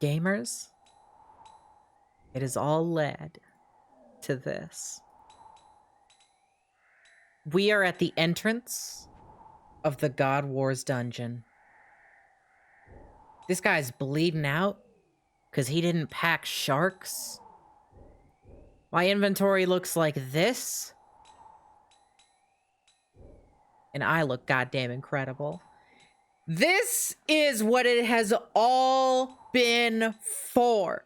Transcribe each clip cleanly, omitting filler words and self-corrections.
Gamers, it has all led to this. We are at the entrance of the God Wars dungeon. This guy's bleeding out because he didn't pack sharks. My inventory looks like this. And I look goddamn incredible. This is what it has all been for.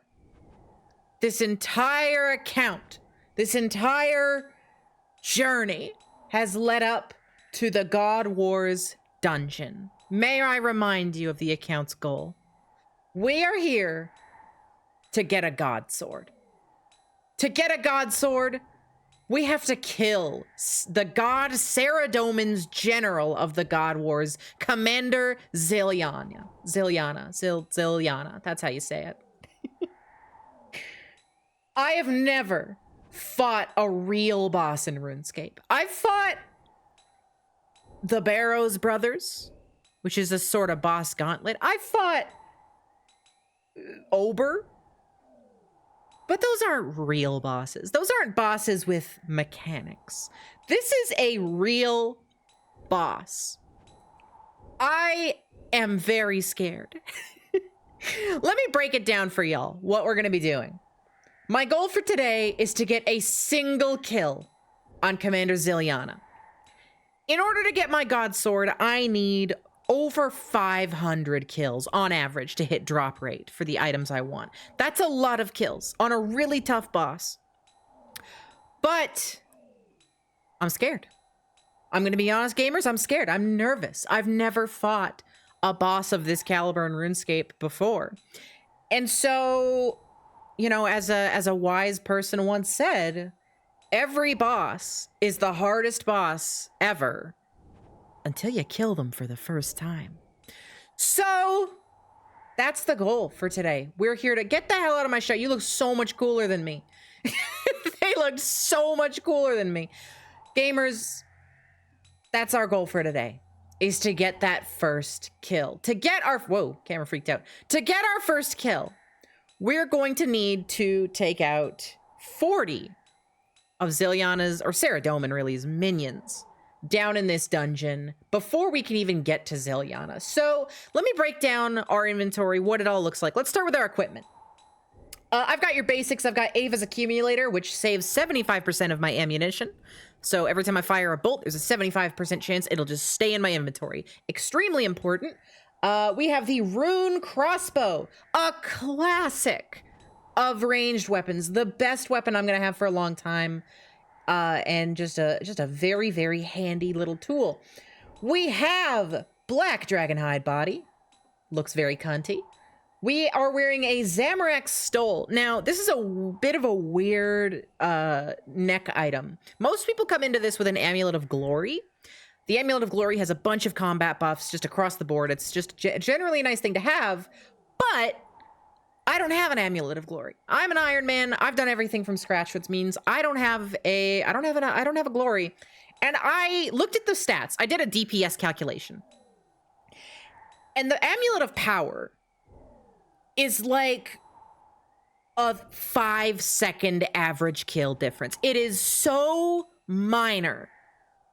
This entire account, this entire journey has led up to the God Wars dungeon. May I remind you of the account's goal? We are here to get a God Sword. To get a God Sword, we have to kill the god Saradomin's general of the God Wars, Commander Ziliana. Ziliana. That's how you say it. I have never fought a real boss in RuneScape. I've fought the Barrows brothers, which is a sort of boss gauntlet. I fought Ober, but those aren't real bosses. Those aren't bosses with mechanics. This is a real boss. I am very scared. Let me break it down for y'all, what we're going to be doing. My goal for today is to get a single kill on Commander Ziliana. In order to get my God Sword, I need over 500 kills on average to hit drop rate for the items I want. That's a lot of kills on a really tough boss. But I'm scared. I'm going to be honest, gamers, I'm scared. I'm nervous. I've never fought a boss of this caliber in RuneScape before. And so, you know, as a wise person once said, every boss is the hardest boss ever until you kill them for the first time. So that's the goal for today. We're here to get the hell out of my shot. You look so much cooler than me. They look so much cooler than me. Gamers, that's our goal for today, is to get that first kill. To get our, whoa, camera freaked out. To get our first kill, we're going to need to take out 40 of Ziliana's, or Saradomin really's, minions down in this dungeon before we can even get to Ziliana. So let me break down our inventory, what it all looks like. Let's start with our equipment. I've got your basics. I've got Ava's accumulator, which saves 75% of my ammunition. So every time I fire a bolt, there's a 75% chance it'll just stay in my inventory. Extremely important. We have the Rune crossbow, a classic of ranged weapons, the best weapon I'm gonna have for a long time. And just a very, very handy little tool. We have black dragonhide body. Looks very cunty. We are wearing a Zamorak stole. Now, this is a bit of a weird neck item. Most people come into this with an Amulet of Glory. The Amulet of Glory has a bunch of combat buffs just across the board. It's just generally a nice thing to have, but I don't have an Amulet of Glory. I'm an Iron Man. I've done everything from scratch, which means I don't have a glory. And I looked at the stats. I did a DPS calculation. And the Amulet of Power is like a 5-second average kill difference. It is so minor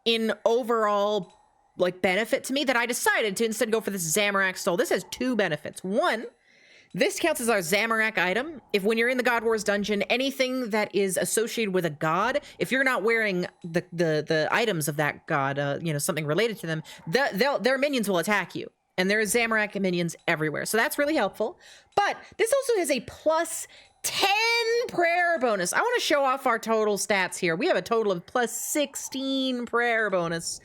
in overall like benefit to me that I decided to instead go for this Zamorak stole. This has two benefits. One, this counts as our Zamorak item. If when you're in the God Wars dungeon, anything that is associated with a god, if you're not wearing the items of that god, you know, something related to them, their minions will attack you. And there is Zamorak minions everywhere. So that's really helpful. But this also has a plus 10 prayer bonus. I want to show off our total stats here. We have a total of plus 16 prayer bonus.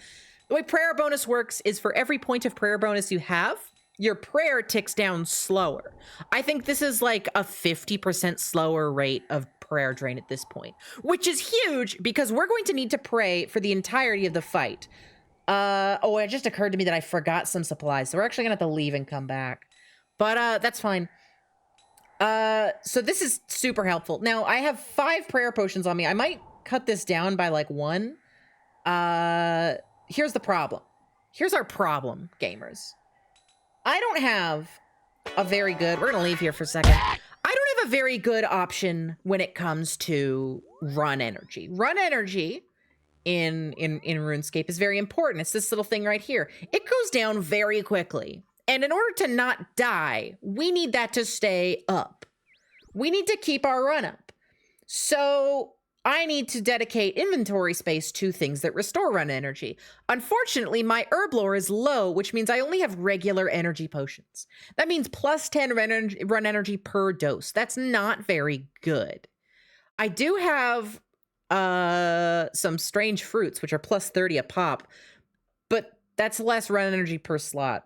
The way prayer bonus works is for every point of prayer bonus you have, your prayer ticks down slower. I think this is like a 50% slower rate of prayer drain at this point, which is huge because we're going to need to pray for the entirety of the fight. Oh, it just occurred to me that I forgot some supplies, so we're actually gonna have to leave and come back. But that's fine. So this is super helpful. Now, I have 5 prayer potions on me. I might cut this down by like 1. Here's the problem. Here's our problem, gamers. I don't have a very good... We're gonna leave here for a second. I don't have a very good option when it comes to run energy. Run energy in RuneScape is very important. It's this little thing right here. It goes down very quickly. And in order to not die, we need that to stay up. We need to keep our run up. So I need to dedicate inventory space to things that restore run energy. Unfortunately, my herb lore is low, which means I only have regular energy potions. That means plus 10 run energy per dose. That's not very good. I do have some strange fruits, which are plus 30 a pop, but that's less run energy per slot.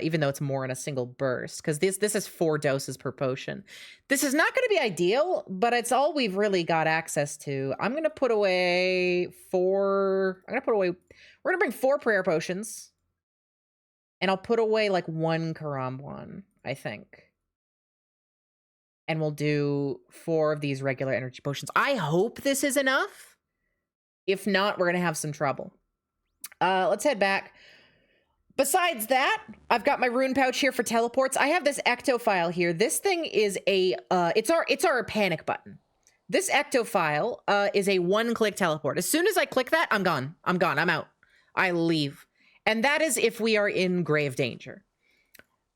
Even though it's more in a single burst, because this is 4 doses per potion. This is not going to be ideal, but it's all we've really got access to. I'm going to put away 4... We're going to bring 4 prayer potions. And I'll put away like 1 Karambwan, I think. And we'll do 4 of these regular energy potions. I hope this is enough. If not, we're going to have some trouble. Let's head back. Besides that, I've got my rune pouch here for teleports. I have this ecto file here. This thing is a it's our panic button. This ecto file is a 1-click teleport. As soon as I click that, I'm gone. I'm out. I leave. And that is if we are in grave danger.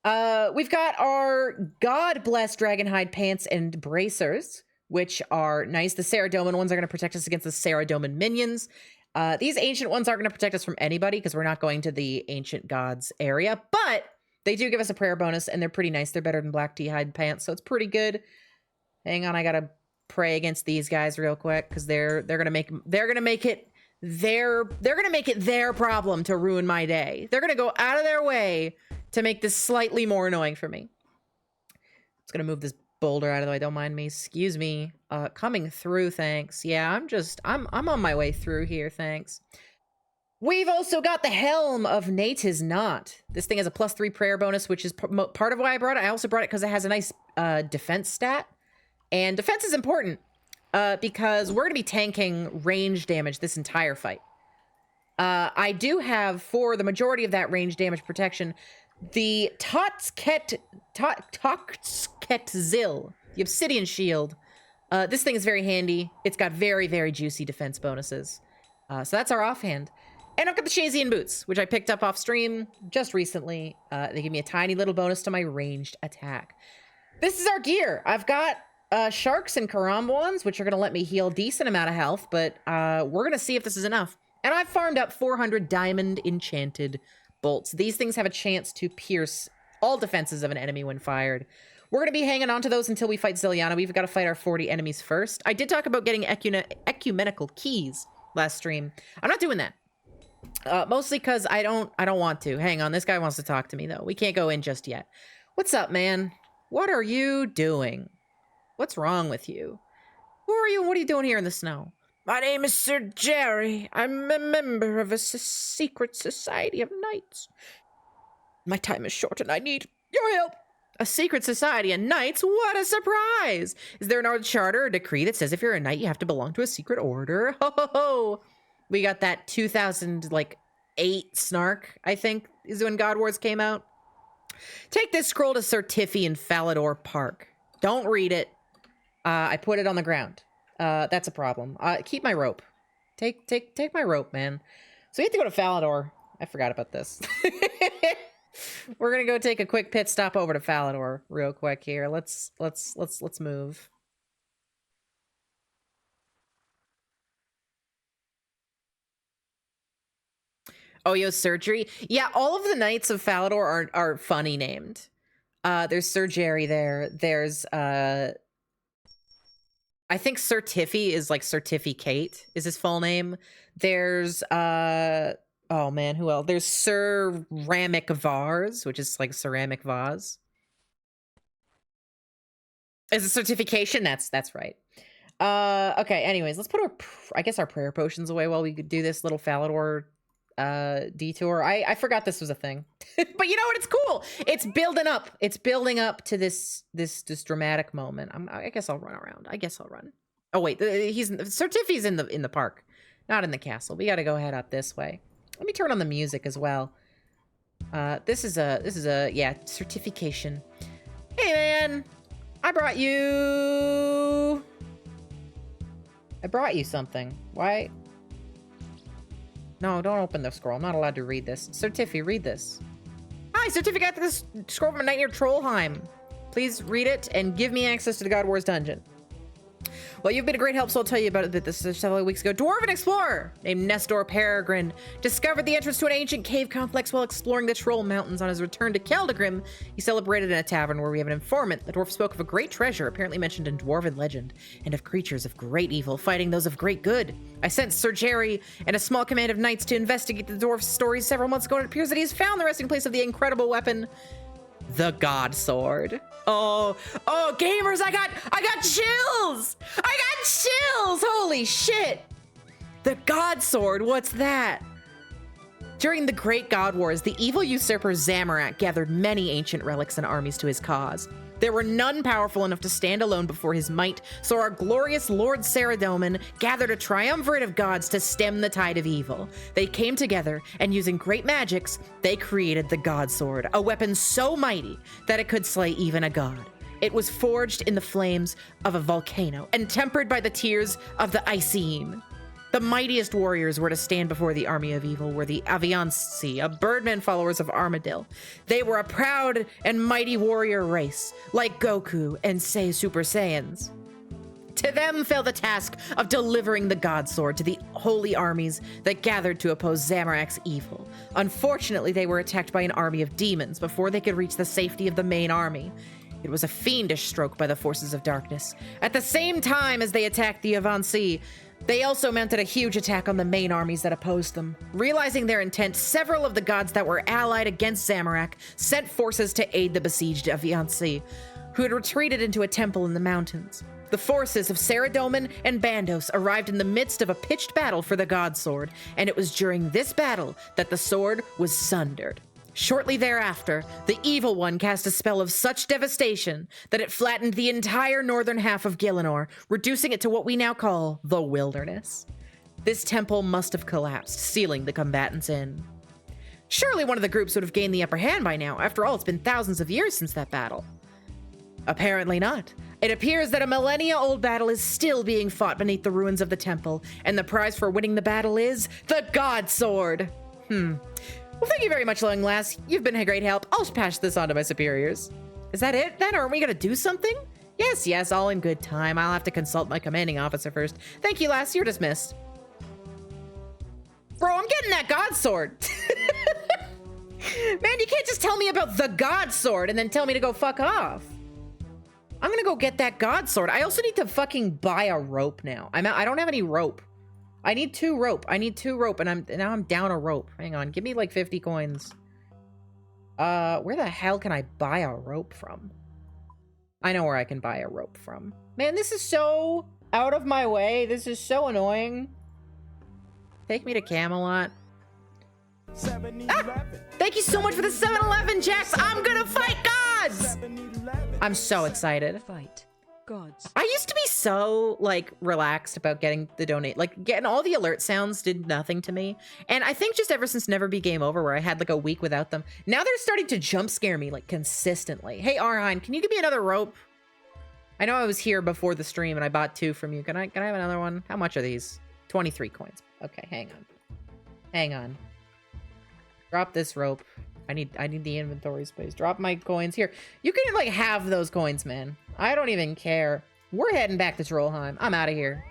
We've got our God bless Dragonhide pants and bracers, which are nice. The Saradomin ones are going to protect us against the Saradomin minions. These ancient ones aren't going to protect us from anybody because we're not going to the ancient gods area, but they do give us a prayer bonus and they're pretty nice. They're better than black tea hide pants, so it's pretty good. Hang on, I gotta pray against these guys real quick because they're gonna make it their problem to ruin my day. They're gonna go out of their way to make this slightly more annoying for me. Just gonna move this boulder out of the way. Don't mind me. Excuse me. Coming through, thanks. Yeah, I'm on my way through here, thanks. We've also got the Helm of Nate is Not. This thing has a +3 prayer bonus, which is part of why I brought it. I also brought it because it has a nice defense stat. And defense is important because we're going to be tanking range damage this entire fight. I do have, for the majority of that range damage protection, the Toxket Zil, the Obsidian Shield. This thing is very handy. It's got very, very juicy defense bonuses. So that's our offhand. And I've got the Shazian Boots, which I picked up off stream just recently. They give me a tiny little bonus to my ranged attack. This is our gear. I've got Sharks and Karambwans, which are going to let me heal a decent amount of health, but we're going to see if this is enough. And I've farmed up 400 diamond enchanted bolts. These things have a chance to pierce all defenses of an enemy when fired. We're going to be hanging on to those until we fight Ziliana. We've got to fight our 40 enemies first. I did talk about getting ecumenical keys last stream. I'm not doing that. Mostly because I don't want to. Hang on, this guy wants to talk to me, though. We can't go in just yet. What's up, man? What are you doing? What's wrong with you? Who are you and what are you doing here in the snow? My name is Sir Jerry. I'm a member of a secret society of knights. My time is short and I need your help. A secret society of knights? What a surprise! Is there an charter or decree that says if you're a knight, you have to belong to a secret order? Ho ho ho! We got that 2008 snark, I think, is when God Wars came out. Take this scroll to Sir Tiffy in Falador Park. Don't read it. I put it on the ground. That's a problem. Keep my rope. Take my rope, man. So we have to go to Falador. I forgot about this. We're gonna go take a quick pit stop over to Falador real quick here. Let's move. Oh, yo, surgery. Yeah, all of the Knights of Falador are funny named. There's Sir Jerry there. There's I think Sir Tiffy is like Certificate is his full name. There's oh man, who else? There's Sir Ramic Vars, which is like ceramic vase. Is it certification? That's right. Okay, anyways, let's put our prayer potions away while we do this little Falador detour. I forgot this was a thing. But you know what? It's cool. It's building up. It's building up to this dramatic moment. I guess I'll run around. Oh wait, Sir Tiffy's in the park, not in the castle. We got to go head up this way. Let me turn on the music as well. This is a yeah, certification. Hey man, I brought you something. Why? No, don't open the scroll. I'm not allowed to read this. Certifi, read this. Hi, Certifi got this scroll from a night near Trollheim. Please read it and give me access to the God Wars dungeon. Well, you've been a great help, so I'll tell you about it. This is several weeks ago. Dwarven explorer named Nestor Peregrine discovered the entrance to an ancient cave complex while exploring the Troll Mountains. On his return to Keldagrim, he celebrated in a tavern where we have an informant. The dwarf spoke of a great treasure, apparently mentioned in Dwarven legend, and of creatures of great evil fighting those of great good. I sent Sir Jerry and a small command of knights to investigate the dwarf's stories several months ago, and it appears that he has found the resting place of the incredible weapon, the God Sword. Oh, gamers, I got chills! I got chills! Holy shit! The God Sword, what's that? During the Great God Wars, the evil usurper Zamorak gathered many ancient relics and armies to his cause. There were none powerful enough to stand alone before his might, so our glorious Lord Saradomin gathered a triumvirate of gods to stem the tide of evil. They came together, and using great magics, they created the God Sword, a weapon so mighty that it could slay even a god. It was forged in the flames of a volcano and tempered by the tears of the Icene. The mightiest warriors were to stand before the army of evil were the Avianci, a birdman followers of Armadil. They were a proud and mighty warrior race, like Goku and say Super Saiyans. To them fell the task of delivering the God Sword to the holy armies that gathered to oppose Zamorak's evil. Unfortunately, they were attacked by an army of demons before they could reach the safety of the main army. It was a fiendish stroke by the forces of darkness. At the same time as they attacked the Avanci, they also mounted a huge attack on the main armies that opposed them. Realizing their intent, several of the gods that were allied against Zamorak sent forces to aid the besieged Avianci, who had retreated into a temple in the mountains. The forces of Saradomin and Bandos arrived in the midst of a pitched battle for the God Sword, and it was during this battle that the sword was sundered. Shortly thereafter, the Evil One cast a spell of such devastation that it flattened the entire northern half of Gielinor, reducing it to what we now call the Wilderness. This temple must have collapsed, sealing the combatants in. Surely one of the groups would have gained the upper hand by now. After all, it's been thousands of years since that battle. Apparently not. It appears that a millennia-old battle is still being fought beneath the ruins of the temple, and the prize for winning the battle is the God Sword. Well, thank you very much, Long Lass. You've been a great help. I'll pass this on to my superiors. Is that it then? Aren't we gonna do something? Yes, all in good time. I'll have to consult my commanding officer first. Thank you, Lass. You're dismissed. Bro, I'm getting that God Sword. Man, you can't just tell me about the God Sword and then tell me to go fuck off. I'm gonna go get that God Sword. I also need to fucking buy a rope now. I don't have any rope. I need 2 rope. And now I'm down a rope. Hang on, give me like 50 coins. Where the hell can I buy a rope from? I know where I can buy a rope from. Man, this is so out of my way. This is so annoying. Take me to Camelot. Thank you so much for the 7-Eleven, Jax. I'm gonna fight gods. I'm so excited. Fight gods. I used to be so like relaxed about getting the donate, like getting all the alert sounds did nothing to me. And I think just ever since Never Be Game Over, where I had like a week without them, now they're starting to jump scare me like consistently. Hey Arheim, can you give me another rope? I know I was here before the stream and I bought 2 from you. Can I have another one? How much are these? 23 coins. Okay, hang on. Drop this rope. I need the inventory space. Drop my coins here. You can like have those coins, man. I don't even care. We're heading back to Trollheim. I'm out of here.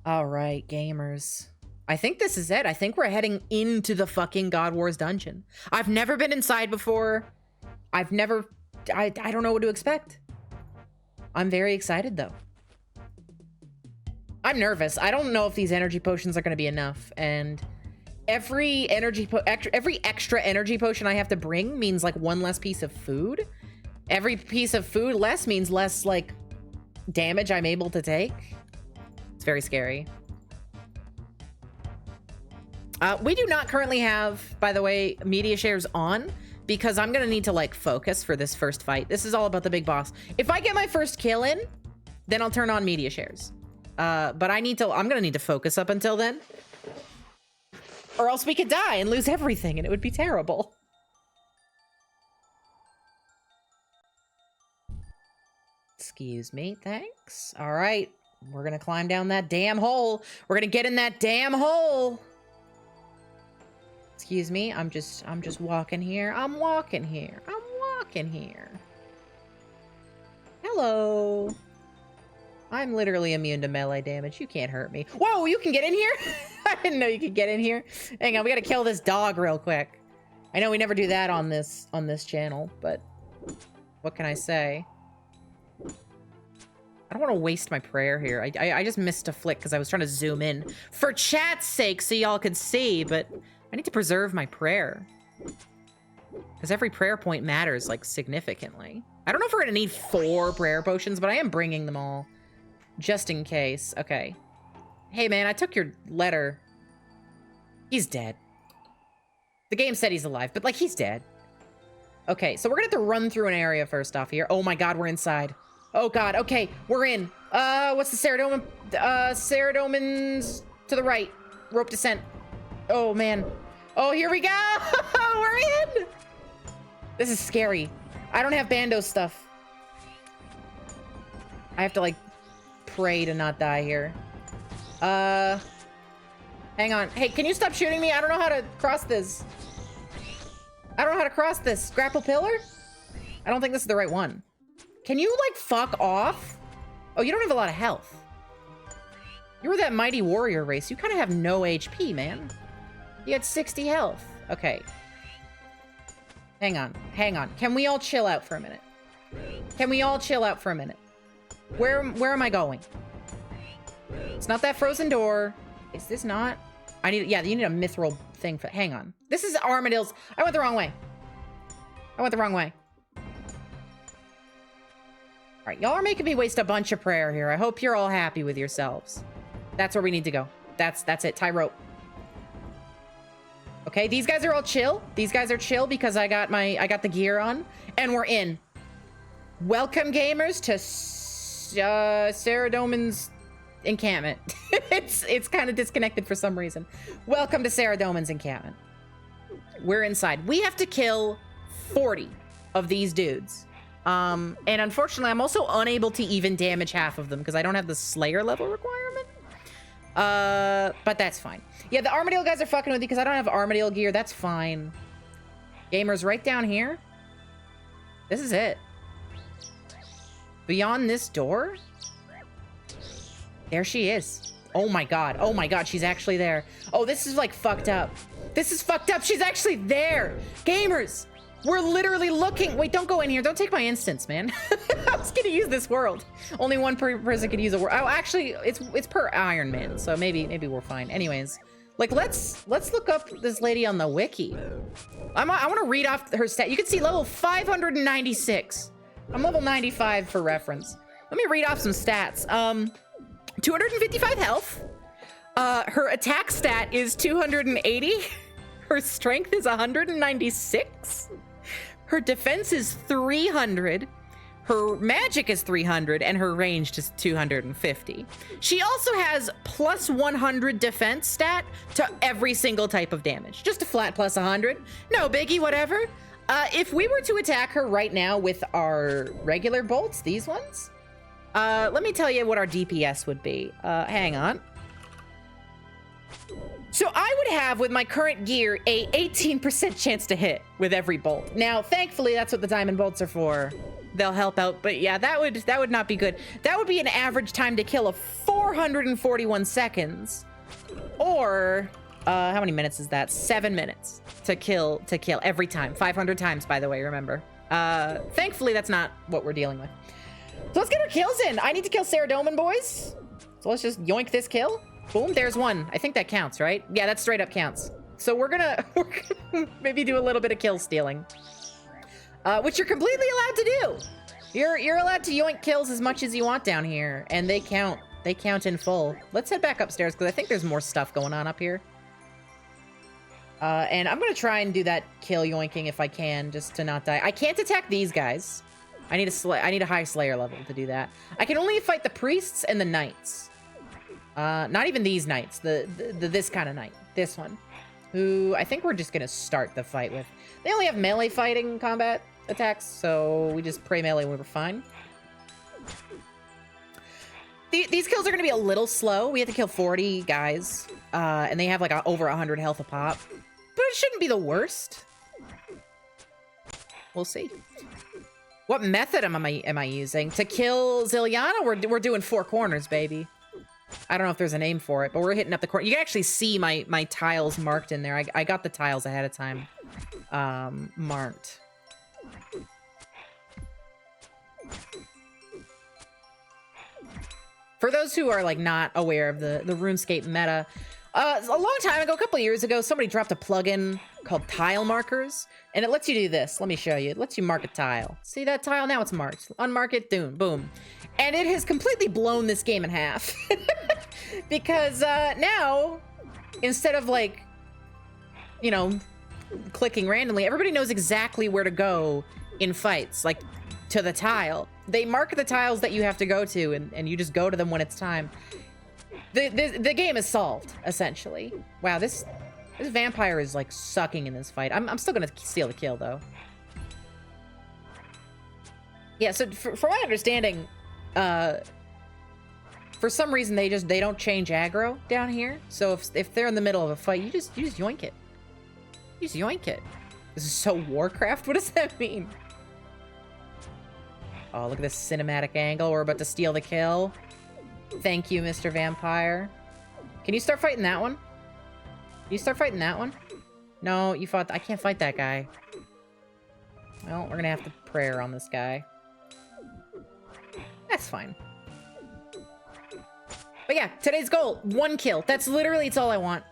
All right, gamers. I think this is it. I think we're heading into the fucking God Wars dungeon. I've never been inside before. I don't know what to expect. I'm very excited though. I'm nervous. I don't know if these energy potions are going to be enough, and every extra energy potion I have to bring means like 1 less piece of food. Every piece of food less means less like damage I'm able to take. It's very scary. We do not currently have, by the way, media shares on because I'm gonna need to like focus for this first fight. This is all about the big boss. If I get my first kill in, then I'll turn on media shares. But I'm gonna need to focus up until then. Or else we could die and lose everything, and it would be terrible. Excuse me, thanks. All right, we're gonna climb down that damn hole. We're gonna get in that damn hole. Excuse me, I'm just walking here. I'm walking here. Hello. I'm literally immune to melee damage. You can't hurt me. Whoa, you can get in here? I didn't know you could get in here. Hang on, we gotta kill this dog real quick. I know we never do that on this channel, but what can I say? I don't want to waste my prayer here. I just missed a flick because I was trying to zoom in for chat's sake so y'all could see, but I need to preserve my prayer. Because every prayer point matters, like, significantly. I don't know if we're going to need 4 prayer potions, but I am bringing them all. Just in case. Okay. Hey, man, I took your letter. He's dead. The game said he's alive, but, like, he's dead. Okay, so we're going to have to run through an area first off here. Oh, my God, we're inside. Oh, God. Okay, we're in. What's the Ceradomin? Ceradomins to the right. Rope descent. Oh, man. Oh, here we go. We're in. This is scary. I don't have Bando stuff. I have to, like, pray to not die here. Hang on. Hey, can you stop shooting me? I don't know how to cross this. I don't know how to cross this. Grapple pillar? I don't think this is the right one. Can you, like, fuck off? Oh, you don't have a lot of health. You were that mighty warrior race. You kind of have no HP, man. You had 60 health. Okay. Hang on. Hang on. Can we all chill out for a minute? Can we all chill out for a minute? Where am I going? It's not that frozen door. Is this not? I need, yeah, you need a mithril thing for, hang on. This is Armadillo's. I went the wrong way. I went the wrong way. All right, y'all are making me waste a bunch of prayer here. I hope you're all happy with yourselves. That's where we need to go. That's it. Tie rope. Okay, these guys are all chill. These guys are chill because I got the gear on, and we're in. Welcome, gamers, to Ceradomin's encampment. it's kind of disconnected for some reason. Welcome to Ceradomin's encampment. We're inside. We have to kill 40 of these dudes. And unfortunately, I'm also unable to even damage half of them because I don't have the Slayer level requirement. But that's fine. Yeah, the Armadillo guys are fucking with you because I don't have Armadillo gear. That's fine. Gamers, right down here. This is it. Beyond this door? There she is. Oh my god. Oh my god, she's actually there. Oh, this is like fucked up. This is fucked up. She's actually there. Gamers, we're literally looking. Wait, don't go in here. Don't take my instance, man. I was gonna use this world. Only one person could use a world. Oh, actually, it's per Iron Man, so maybe we're fine. Anyways, like let's look up this lady on the wiki. I want to read off her stat. You can see level 596. I'm level 95 for reference. Let me read off some stats. 255 health. Her attack stat is 280. Her strength is 196. Her defense is 300. Her magic is 300, and her range is 250. She also has plus 100 defense stat to every single type of damage. Just a flat plus 100. No biggie, whatever. If we were to attack her right now with our regular bolts, these ones, let me tell you what our DPS would be. Hang on. So I would have, with my current gear, a 18% chance to hit with every bolt. Now, thankfully, that's what the diamond bolts are for. They'll help out, but yeah, that would not be good. That would be an average time to kill of 441 seconds. Or, how many minutes is that? 7 minutes to kill every time. 500 times, by the way, remember. Thankfully, that's not what we're dealing with. So let's get our kills in. I need to kill Ceradomin, boys. So let's just yoink this kill. Boom, there's one. I think that counts, right? Yeah, that straight up counts. So we're gonna maybe do a little bit of kill stealing. Which you're completely allowed to do. You're allowed to yoink kills as much as you want down here, and they count. They count in full. Let's head back upstairs, because I think there's more stuff going on up here. And I'm gonna try and do that kill yoinking if I can, just to not die. I can't attack these guys. I need a high Slayer level to do that. I can only fight the priests and the knights. Not even these knights. This kind of knight. This one. who I think we're just gonna start the fight with. They only have melee fighting combat attacks, so we just pray melee when we're fine. These kills are gonna be a little slow. We have to kill 40 guys, and they have like over 100 health a pop, but it shouldn't be the worst. We'll see. What method am I using to kill Ziliana? We're doing 4 corners, baby. I don't know if there's a name for it, but we're hitting up the corner. You can actually see my tiles marked in there. I got the tiles ahead of time marked. For those who are like not aware of the RuneScape meta, a long time ago, a couple of years ago, somebody dropped a plugin called Tile Markers, and it lets you do this. Let me show you. It lets you mark a tile. See that tile? Now it's marked. Unmark it, boom. And it has completely blown this game in half. Because now, instead of like, you know, clicking randomly, everybody knows exactly where to go in fights, like to the tile. They mark the tiles that you have to go to, and you just go to them when it's time. The game is solved, essentially. Wow, this vampire is like sucking in this fight. I'm still gonna steal the kill though. Yeah, so from my understanding, for some reason they don't change aggro down here. So if they're in the middle of a fight, you just yoink it. You just yoink it. This is so Warcraft. What does that mean? Oh, look at this cinematic angle. We're about to steal the kill. Thank you, Mr. Vampire. Can you start fighting that one? Can you start fighting that one? No, you fought... I can't fight that guy. Well, we're gonna have to prayer on this guy. That's fine. But yeah, today's goal, 1 kill. That's literally, it's all I want.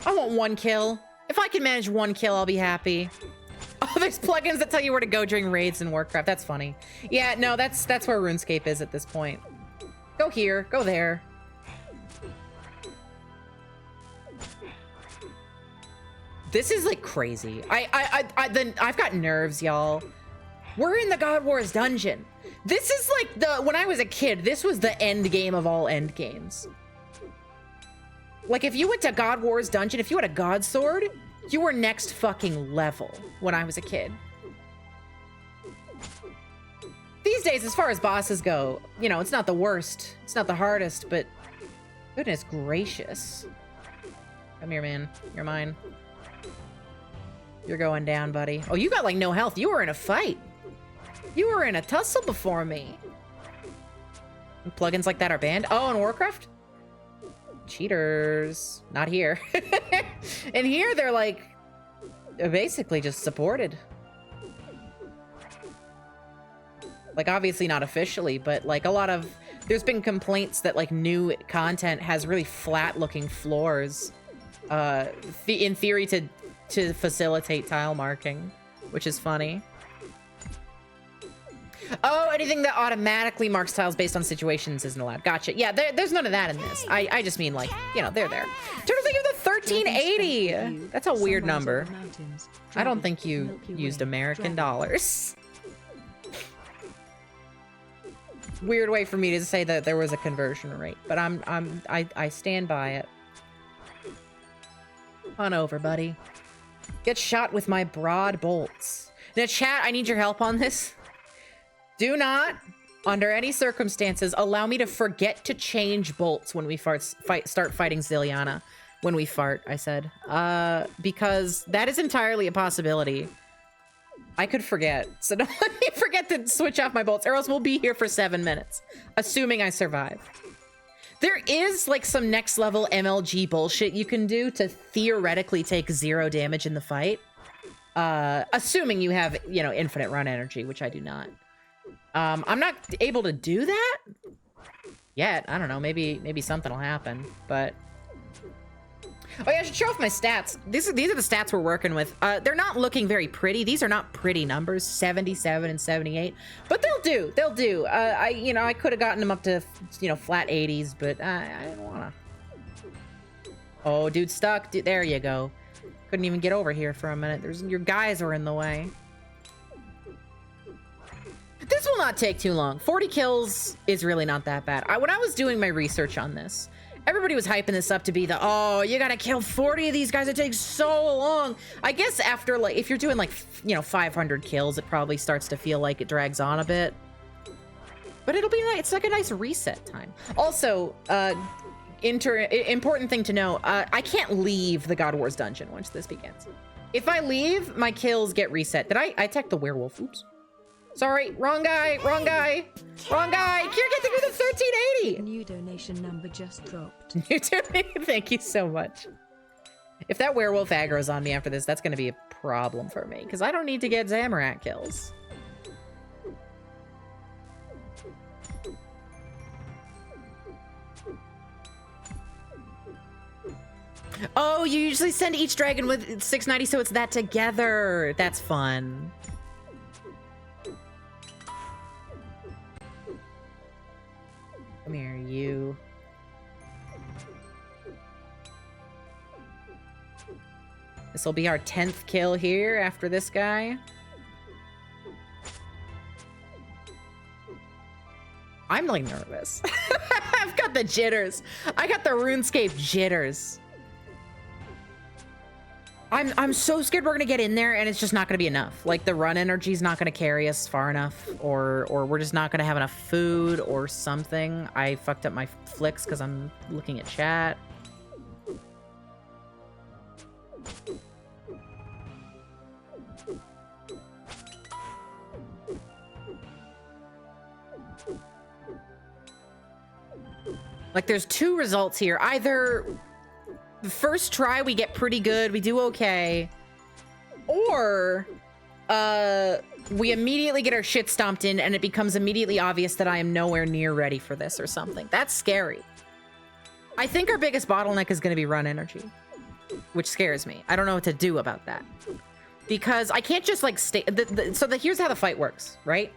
I want 1 kill. If I can manage 1 kill, I'll be happy. Oh, there's plugins that tell you where to go during raids in Warcraft. That's funny. Yeah, no, that's where RuneScape is at this point. Go here, go there. This is like crazy. I've got nerves, y'all. We're in the God Wars dungeon. This is like when I was a kid, this was the end game of all end games. Like if you went to God Wars dungeon, if you had a God sword, you were next fucking level when I was a kid. These days, as far as bosses go, you know, it's not the worst. It's not the hardest, but goodness gracious. Come here, man. You're mine. You're going down, buddy. Oh, you got like no health. You were in a fight. You were in a tussle before me. And plugins like that are banned. Oh, in Warcraft? Cheaters. Not here. And here they're like basically just supported. Like obviously not officially, but like a lot of there's been complaints that like new content has really flat looking floors in theory to facilitate tile marking, which is funny. Oh, anything that automatically marks tiles based on situations isn't allowed. Gotcha. Yeah, there's none of that in this. I just mean like, you know, they're there. Turtle, thank you for the 1380. That's a weird number. I don't think you used American dollars. Weird way for me to say that there was a conversion rate, but I stand by it. On over, buddy. Get shot with my broad bolts. Now, chat, I need your help on this. Do not, under any circumstances, allow me to forget to change bolts when we start fighting Ziliana. When we fart, I said. Because that is entirely a possibility. I could forget. So don't let me forget to switch off my bolts, or else we'll be here for 7 minutes. Assuming I survive. There is, like, some next level MLG bullshit you can do to theoretically take 0 damage in the fight. Assuming you have, you know, infinite run energy, which I do not. I'm not able to do that yet. I don't know. Maybe something will happen, but... Oh yeah, I should show off my stats. These are the stats we're working with. They're not looking very pretty. These are not pretty numbers, 77 and 78, but they'll do. They'll do. I could have gotten them up to, you know, flat 80s, but I didn't wanna. Oh, dude, stuck. Dude, there you go. Couldn't even get over here for a minute. Your guys are in the way. This will not take too long. 40 kills is really not that bad. When I was doing my research on this, Everybody was hyping this up to be the, oh, you gotta kill 40 of these guys. It takes so long. I guess after, like, if you're doing, like, you know, 500 kills, it probably starts to feel like it drags on a bit. But it'll be nice. It's like a nice reset time. Also, important thing to know, I can't leave the God Wars dungeon once this begins. If I leave, my kills get reset. Did I attack the werewolf? Oops. Sorry, wrong guy, wrong guy, wrong guy. You're getting me the 1380. New donation number just dropped. New donation, thank you so much. If that werewolf aggro's on me after this, that's gonna be a problem for me, because I don't need to get Zamorak kills. Oh, you usually send each dragon with 690, so it's that together. That's fun. Come here, you. This will be our 10th kill here after this guy. I'm like nervous. I've got the jitters. I got the RuneScape jitters. I'm so scared we're gonna get in there and it's just not gonna be enough. Like the run energy is not gonna carry us far enough, or we're just not gonna have enough food or something. I fucked up my flicks because I'm looking at chat. Like there's two results here. Either the first try we get pretty good, we do okay, or we immediately get our shit stomped in and it becomes immediately obvious that I am nowhere near ready for this or something. That's scary. I think our biggest bottleneck is going to be run energy, which scares me. I don't know what to do about that, because I can't just like stay. Here's how the fight works, right?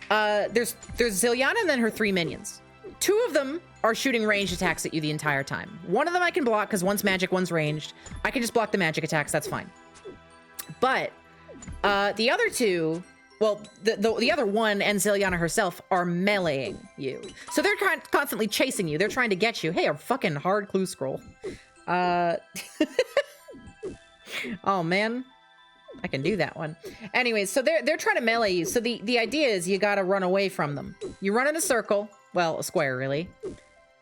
There's Zilyana and then her 3 minions. 2 of them are shooting ranged attacks at you the entire time. One of them I can block because one's magic, one's ranged. I can just block the magic attacks, that's fine. But the other 2, well, the other one and Zilyana herself are meleeing you. So they're constantly chasing you. They're trying to get you. Hey, a fucking hard clue scroll. Oh man, I can do that one. Anyways, so they're trying to melee you. So the idea is you gotta run away from them. You run in a circle. Well, a square, really.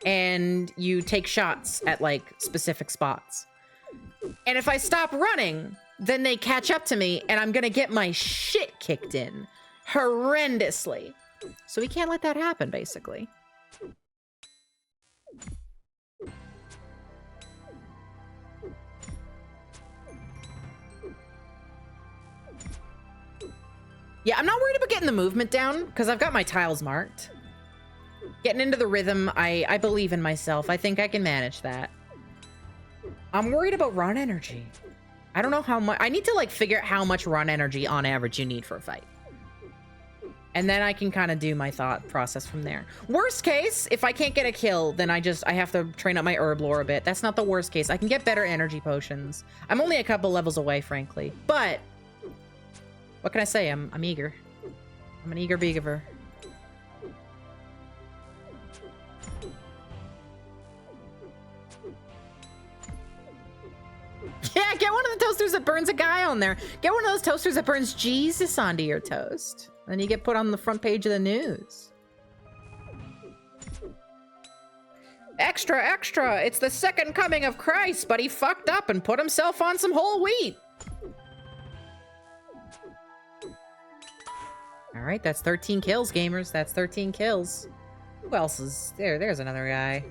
And you take shots at, like, specific spots. And if I stop running, then they catch up to me, and I'm gonna get my shit kicked in. Horrendously. So we can't let that happen, basically. Yeah, I'm not worried about getting the movement down, because I've got my tiles marked. Getting into the rhythm, I believe in myself. I think I can manage that. I'm worried about run energy. I don't know how much. I need to, like, figure out how much run energy on average you need for a fight. And then I can kind of do my thought process from there. Worst case, if I can't get a kill, then I have to train up my herb lore a bit. That's not the worst case. I can get better energy potions. I'm only a couple levels away, frankly. But what can I say? I'm eager. I'm an eager beaver. Yeah, get one of the toasters that burns a guy on there. Get one of those toasters that burns Jesus onto your toast. And you get put on the front page of the news. Extra, extra. It's the second coming of Christ, but he fucked up and put himself on some whole wheat. All right, that's 13 kills, gamers. That's 13 kills. Who else is there? There's another guy.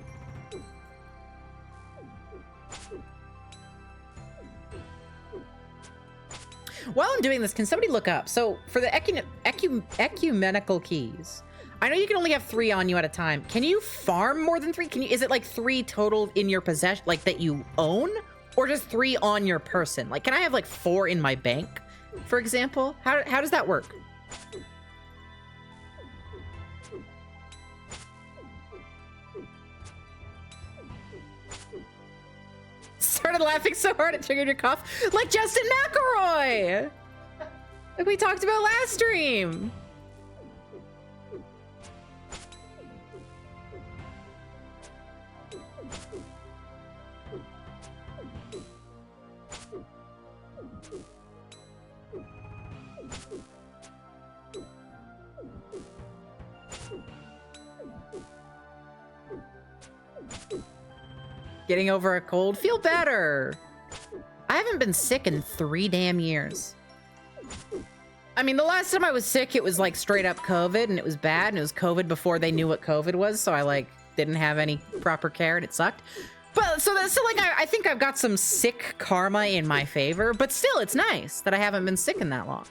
While I'm doing this, can somebody look up? So for the ecumenical keys, I know you can only have 3 on you at a time. Can you farm more than 3? Is it like 3 total in your possession, like that you own, or just 3 on your person? Like, can I have like 4 in my bank, for example? How does that work? Started laughing so hard it triggered your cough, like Justin McElroy, like we talked about last stream. Getting over a cold. Feel better. I haven't been sick in 3 damn years. I mean, the last time I was sick, it was like straight up COVID and it was bad. And it was COVID before they knew what COVID was. So I like didn't have any proper care and it sucked. But so like I think I've got some sick karma in my favor. But still, it's nice that I haven't been sick in that long.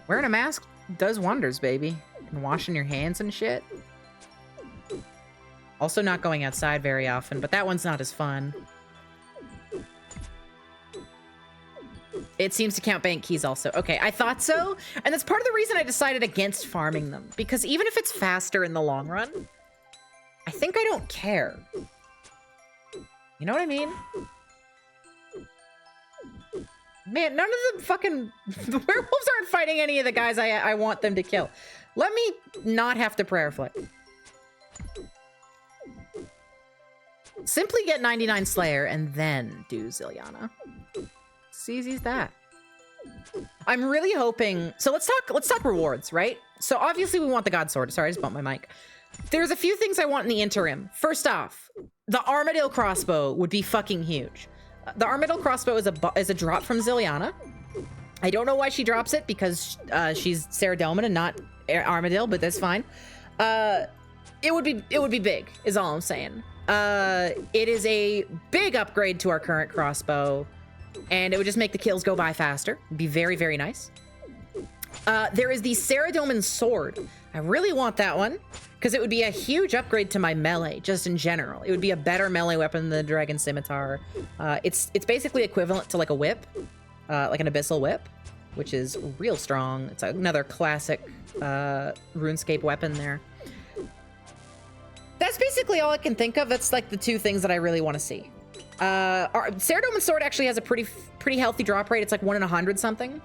Wearing a mask does wonders, baby. And washing your hands and shit. Also not going outside very often, but that one's not as fun. It seems to count bank keys also. Okay, I thought so. And that's part of the reason I decided against farming them. Because even if it's faster in the long run, I think I don't care. You know what I mean? Man, none of the fucking the werewolves aren't fighting any of the guys I want them to kill. Let me not have to prayer flick. Simply get 99 Slayer and then do Zilyana. It's easy as that. I'm really hoping. So let's talk rewards, right? So obviously we want the God Sword. Sorry, I just bumped my mic. There's a few things I want in the interim. First off, the Armadillo crossbow would be fucking huge. The Armadillo crossbow is a drop from Zilyana. I don't know why she drops it because she's Saradomin and not Armadillo, but that's fine. It would be big, is all I'm saying. It is a big upgrade to our current crossbow, and it would just make the kills go by faster. It'd be very, very nice. There is the Saradomin sword. I really want that one because it would be a huge upgrade to my melee, just in general. It would be a better melee weapon than the Dragon Scimitar. It's basically equivalent to like a whip, like an Abyssal Whip, which is real strong. It's another classic RuneScape weapon there. That's basically all I can think of. That's like the two things that I really want to see. Our Saradomin sword actually has a pretty healthy drop rate. It's like 1 in 100 something.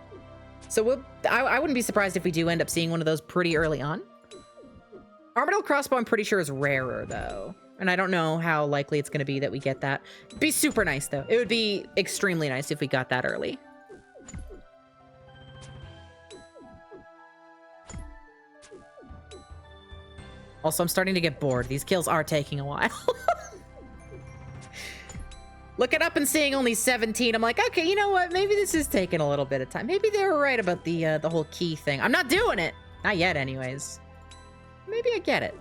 So I wouldn't be surprised if we do end up seeing one of those pretty early on. Armadillo crossbow, I'm pretty sure, is rarer though. And I don't know how likely it's going to be that we get that. It'd be super nice though. It would be extremely nice if we got that early. Also, I'm starting to get bored. These kills are taking a while. Looking up and seeing only 17, I'm like, okay, you know what? Maybe this is taking a little bit of time. Maybe they were right about the whole key thing. I'm not doing it. Not yet, anyways. Maybe I get it.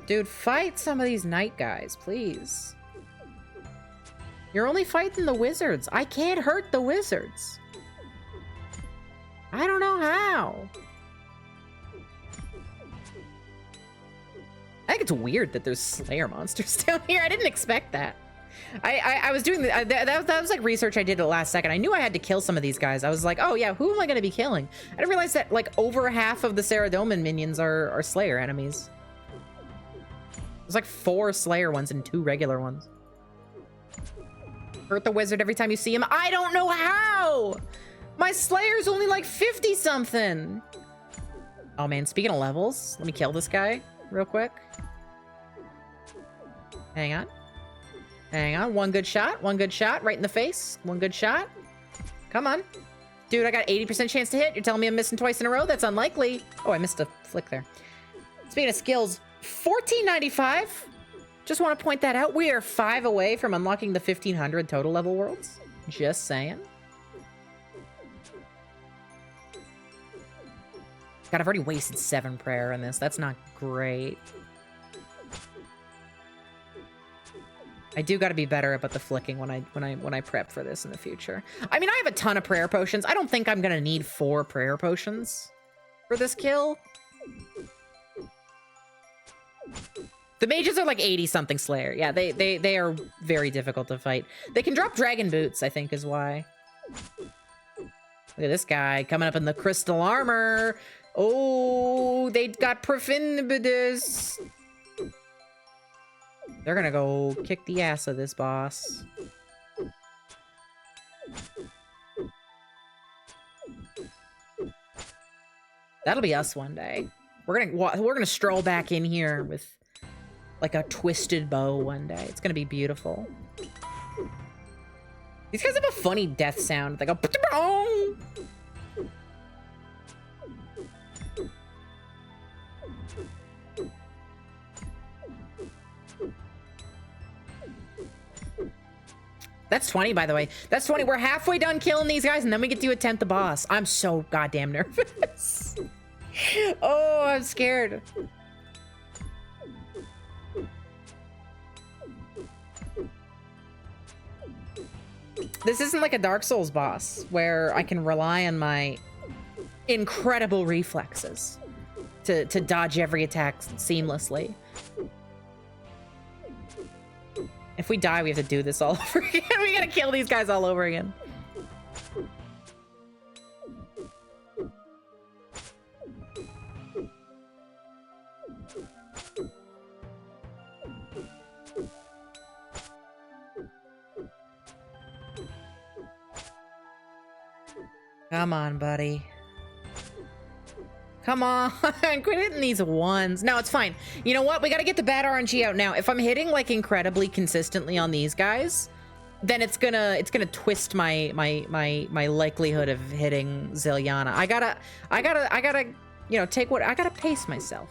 Dude, fight some of these night guys, please. You're only fighting the wizards. I can't hurt the wizards. I don't know how. I think it's weird that there's Slayer monsters down here. I didn't expect that. I was doing that was like research I did at the last second. I knew I had to kill some of these guys. I was like, oh yeah, who am I going to be killing? I didn't realize that like over half of the Saradomin minions are Slayer enemies. There's like 4 Slayer ones and 2 regular ones. Hurt the wizard every time you see him. I don't know how. My Slayer's only like 50 something. Oh man, speaking of levels, let me kill this guy real quick. Hang on. Hang on. One good shot. One good shot. Right in the face. One good shot. Come on. Dude, I got 80% chance to hit. You're telling me I'm missing twice in a row? That's unlikely. Oh, I missed a flick there. Speaking of skills, 1495. Just want to point that out. We are 5 away from unlocking the 1500 total level worlds. Just saying. God, I've already wasted 7 prayer in this. That's not great. I do got to be better about the flicking when I prep for this in the future. I mean, I have a ton of prayer potions. I don't think I'm gonna need 4 prayer potions for this kill. The mages are like 80 something Slayer. Yeah, they are very difficult to fight. They can drop dragon boots, I think is why. Look at this guy coming up in the crystal armor. Oh, they got Profinibidus. They're gonna go kick the ass of this boss. That'll be us one day. We're gonna stroll back in here with like a twisted bow one day. It's gonna be beautiful. These guys have a funny death sound. They go. That's 20, by the way. That's 20. We're halfway done killing these guys, and then we get to attempt the boss. I'm so goddamn nervous. Oh, I'm scared. This isn't like a Dark Souls boss where I can rely on my incredible reflexes to dodge every attack seamlessly. If we die, we have to do this all over again. We gotta kill these guys all over again. Come on, buddy. Come on, quit hitting these ones. No, it's fine. You know what? We gotta get the bad RNG out now. If I'm hitting like incredibly consistently on these guys, then it's gonna twist my likelihood of hitting Ziliana. I gotta, you know, I gotta pace myself.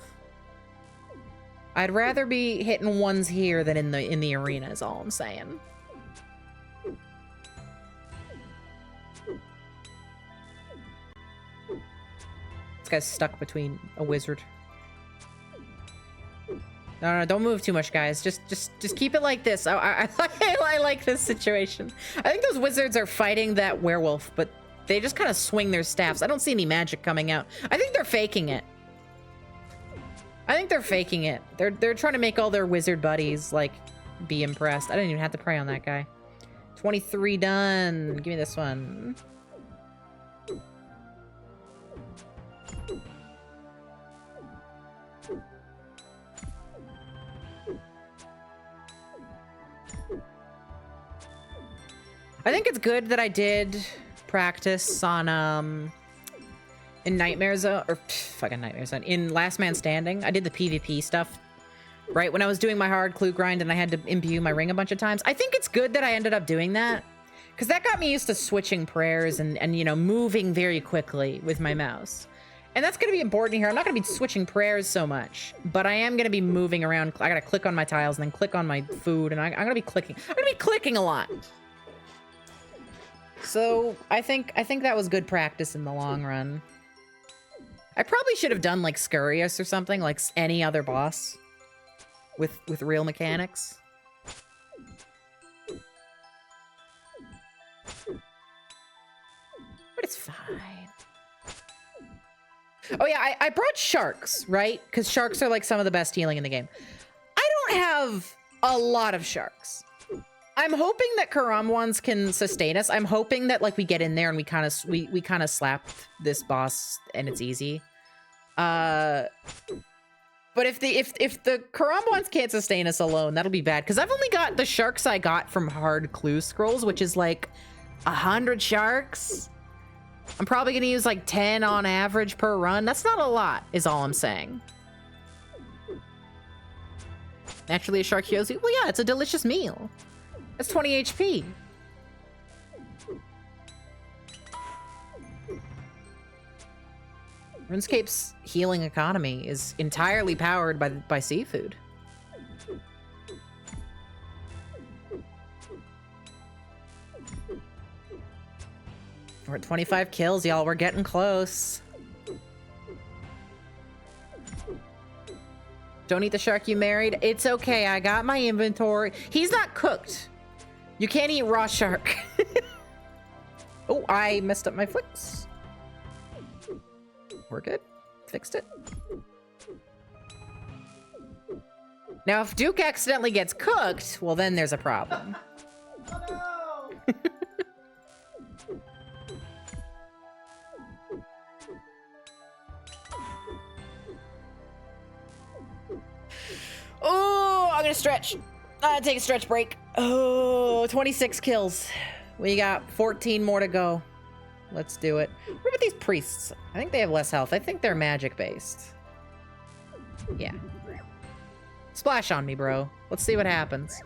I'd rather be hitting ones here than in the arena is all I'm saying. This guy's stuck between a wizard. No, don't move too much, guys. Just keep it like this. I like this situation. I think those wizards are fighting that werewolf, but they just kind of swing their staffs. I don't see any magic coming out. I think they're faking it. They're trying to make all their wizard buddies, like, be impressed. I didn't even have to pray on that guy. 23 done. Give me this one. I think it's good that I did practice on, in Nightmare Zone, or fucking Nightmare Zone, in Last Man Standing. I did the PvP stuff, right? When I was doing my hard clue grind and I had to imbue my ring a bunch of times. I think it's good that I ended up doing that, because that got me used to switching prayers and, you know, moving very quickly with my mouse. And that's going to be important here. I'm not going to be switching prayers so much, but I am going to be moving around. I got to click on my tiles and then click on my food, and I'm going to be clicking. I'm going to be clicking a lot. So I think that was good practice in the long run. I probably should have done like Scurious or something, like any other boss with real mechanics. But it's fine. Oh yeah, I brought sharks, right? Because sharks are like some of the best healing in the game. I don't have a lot of sharks. I'm hoping that Karam ones can sustain us. I'm hoping that like we get in there and we kind of slap this boss and it's easy. But if the Karam ones can't sustain us alone, that'll be bad. Because I've only got the sharks I got from hard clue scrolls, which is like 100 sharks. I'm probably gonna use like 10 on average per run. That's not a lot, is all I'm saying. Naturally, a shark heals you. Well, yeah, it's a delicious meal. That's 20 HP. RuneScape's healing economy is entirely powered by seafood. We're at 25 kills, y'all. We're getting close. Don't eat the shark you married. It's okay. I got my inventory. He's not cooked. You can't eat raw shark. Oh, I messed up my flicks. We're good. Fixed it. Now, if Duke accidentally gets cooked, well, then there's a problem. Oh, no! Oh, I'm gonna stretch. Take a stretch break. Oh, 26 kills. We got 14 more to go. Let's do it. What about these priests? I think they have less health. I think they're magic based. Yeah. Splash on me, bro. Let's see what happens.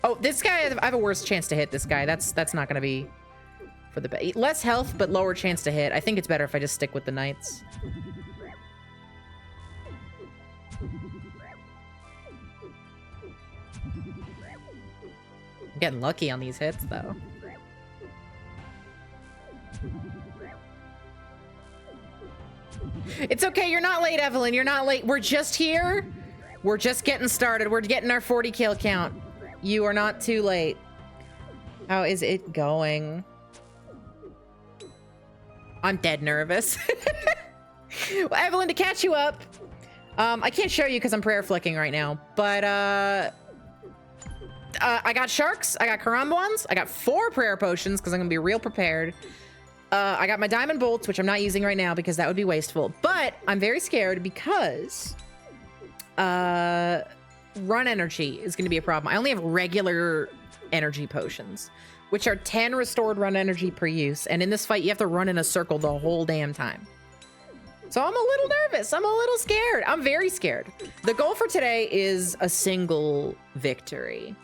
Oh, this guy, I have a worse chance to hit this guy. That's not gonna be for the less health, but lower chance to hit. I think it's better if I just stick with the knights. Getting lucky on these hits, though. It's okay, you're not late, Evelyn. You're not late. We're just here. We're just getting started. We're getting our 40 kill count. You are not too late. How is it going? I'm dead nervous. Well, Evelyn, to catch you up, I can't show you because I'm prayer flicking right now, but I got sharks, I got karambwans, I got 4 prayer potions because I'm gonna be real prepared. I got my diamond bolts, which I'm not using right now because that would be wasteful, but I'm very scared because run energy is gonna be a problem. I only have regular energy potions, which are 10 restored run energy per use, and in this fight you have to run in a circle the whole damn time. So I'm a little nervous. I'm a little scared. I'm very scared. The goal for today is a single victory.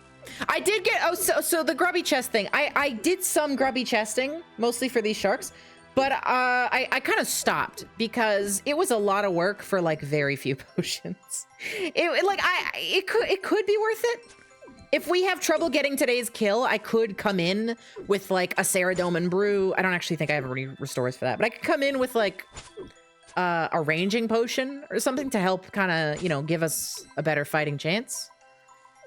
I did get, oh, so the grubby chest thing. I did some grubby chesting, mostly for these sharks, but I kind of stopped because it was a lot of work for like very few potions. It could be worth it. If we have trouble getting today's kill, I could come in with like a Ceridome brew. I don't actually think I have any restores for that, but I could come in with like a ranging potion or something to help kind of, you know, give us a better fighting chance.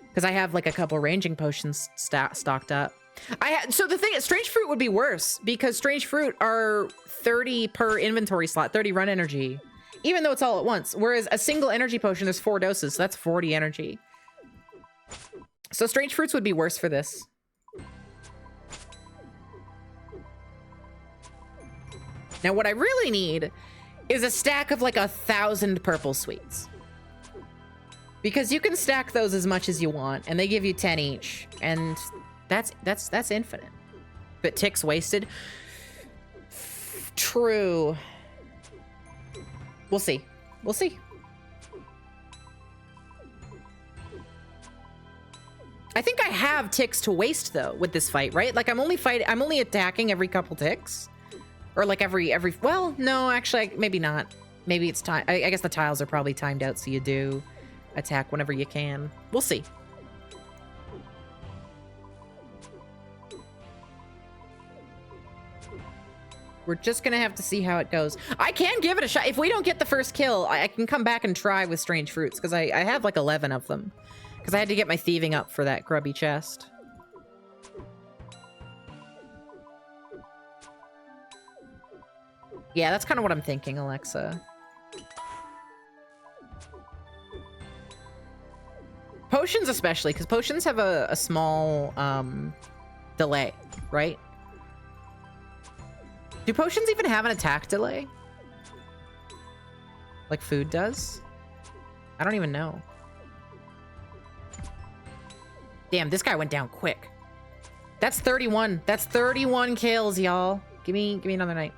Because I have like a couple ranging potions stocked up. So the thing is, strange fruit would be worse because strange fruit are 30 per inventory slot, 30 run energy, even though it's all at once. Whereas a single energy potion, there's 4 doses, so that's 40 energy. So strange fruits would be worse for this. Now what I really need is a stack of like 1,000 purple sweets. Because you can stack those as much as you want, and they give you 10 each, and that's infinite. But ticks wasted. True. We'll see. We'll see. I think I have ticks to waste though with this fight, right? Like I'm only attacking every couple ticks. Or like every well, no, actually maybe not. Maybe it's time. I guess the tiles are probably timed out so you do attack whenever you can. We'll see. We're just gonna have to see how it goes. I can give it a shot. If we don't get the first kill, I can come back and try with strange fruits because I have like 11 of them. Because I had to get my thieving up for that grubby chest. Yeah, that's kind of what I'm thinking, Alexa. Potions especially, because potions have a small delay, right? Do potions even have an attack delay? Like food does? I don't even know. Damn, this guy went down quick. That's 31. That's 31 kills, y'all. Give me another night.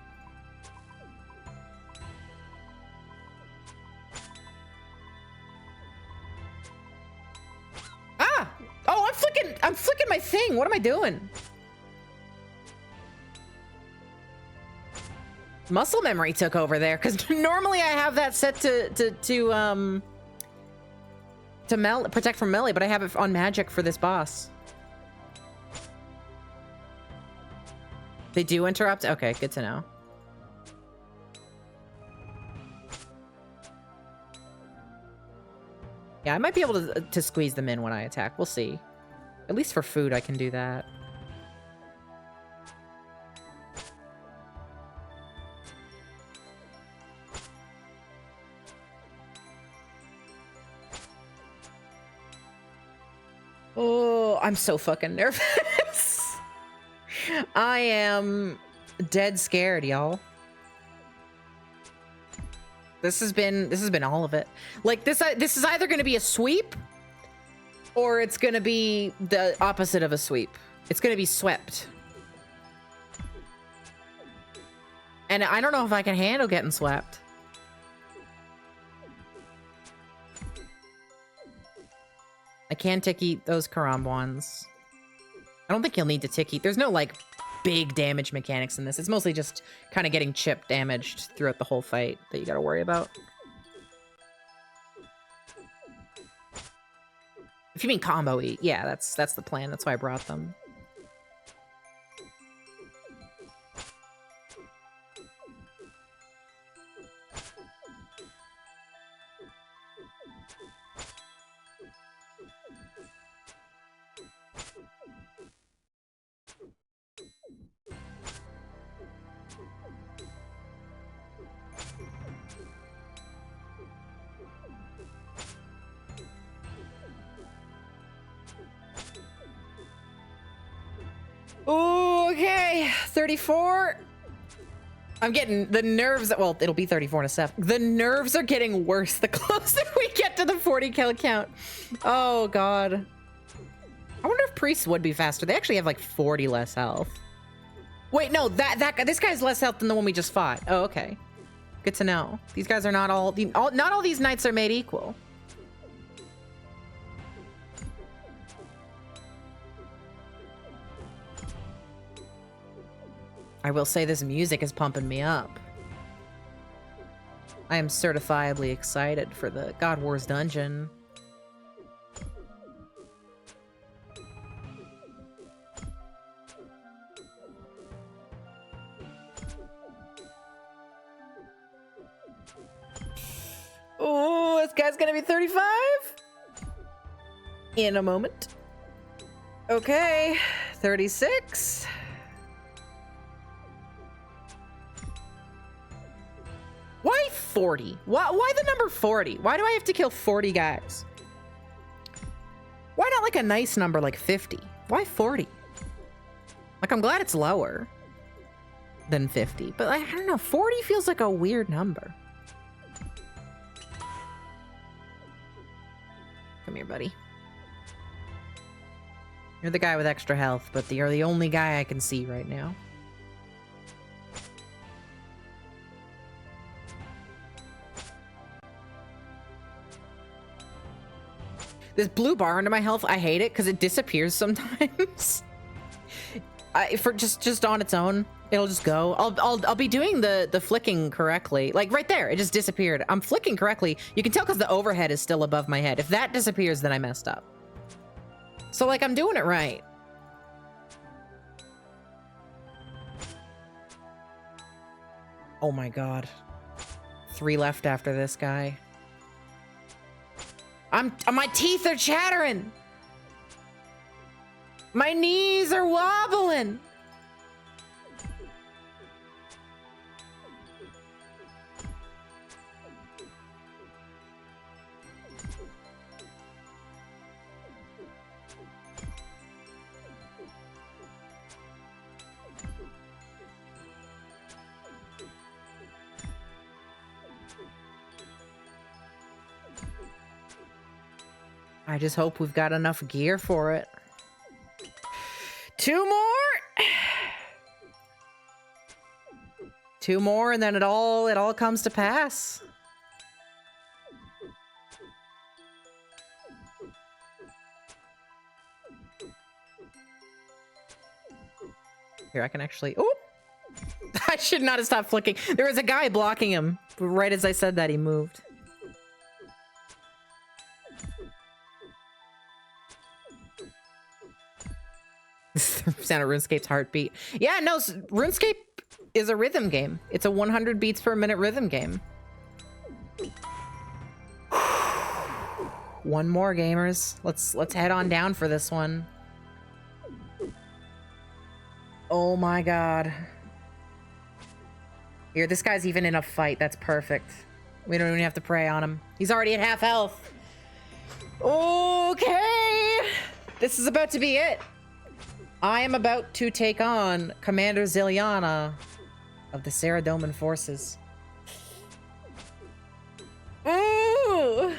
Ah! Oh, I'm flicking my thing. What am I doing? Muscle memory took over there, because normally I have that set to protect from melee, but I have it on magic for this boss. They do interrupt? Okay, good to know. Yeah, I might be able to squeeze them in when I attack. We'll see. At least for food, I can do that. Oh, I'm so fucking nervous. I am dead scared, y'all. This has been all of it. Like this is either going to be a sweep or it's going to be the opposite of a sweep. It's going to be swept. And I don't know if I can handle getting swept. I can tick eat those karambwans. I don't think you'll need to tick eat. There's no like big damage mechanics in this. It's mostly just kind of getting chip damaged throughout the whole fight that you gotta worry about. If you mean combo eat, yeah, that's the plan. That's why I brought them. Okay, 34. I'm getting the nerves. Well, it'll be 34 in a sec. The nerves are getting worse the closer we get to the 40 kill count. Oh, God. I wonder if priests would be faster. They actually have like 40 less health. Wait, no, this guy's less health than the one we just fought. Oh, okay. Good to know. These guys are not not all these knights are made equal. I will say this music is pumping me up. I am certifiably excited for the God Wars dungeon. Oh, this guy's gonna be 35 in a moment. Okay, 36. Why 40? Why the number 40? Why do I have to kill 40 guys? Why not like a nice number like 50? Why 40? Like, I'm glad it's lower than 50, but like, I don't know, 40 feels like a weird number. Come here, buddy. You're the guy with extra health, but you're the only guy I can see right now. This blue bar under my health, I hate it because it disappears sometimes. For just on its own, it'll just go. I'll be doing the flicking correctly. Like right there, it just disappeared. I'm flicking correctly. You can tell because the overhead is still above my head. If that disappears, then I messed up. So like I'm doing it right. Oh my God. 3 left after this guy. My teeth are chattering. My knees are wobbling. I just hope we've got enough gear for it. 2 more. 2 more, and then it all comes to pass. Here, I can actually. Oh, I should not have stopped flicking. There was a guy blocking him. Right as I said that, he moved. Sound of RuneScape's heartbeat. Yeah, no, RuneScape is a rhythm game. It's a 100 beats per minute rhythm game. One more, gamers. Let's head on down for this one. Oh my God. Here, this guy's even in a fight. That's perfect. We don't even have to pray on him. He's already at half health. Okay. This is about to be it. I am about to take on Commander Ziliana of the Saradomin forces. Ooh!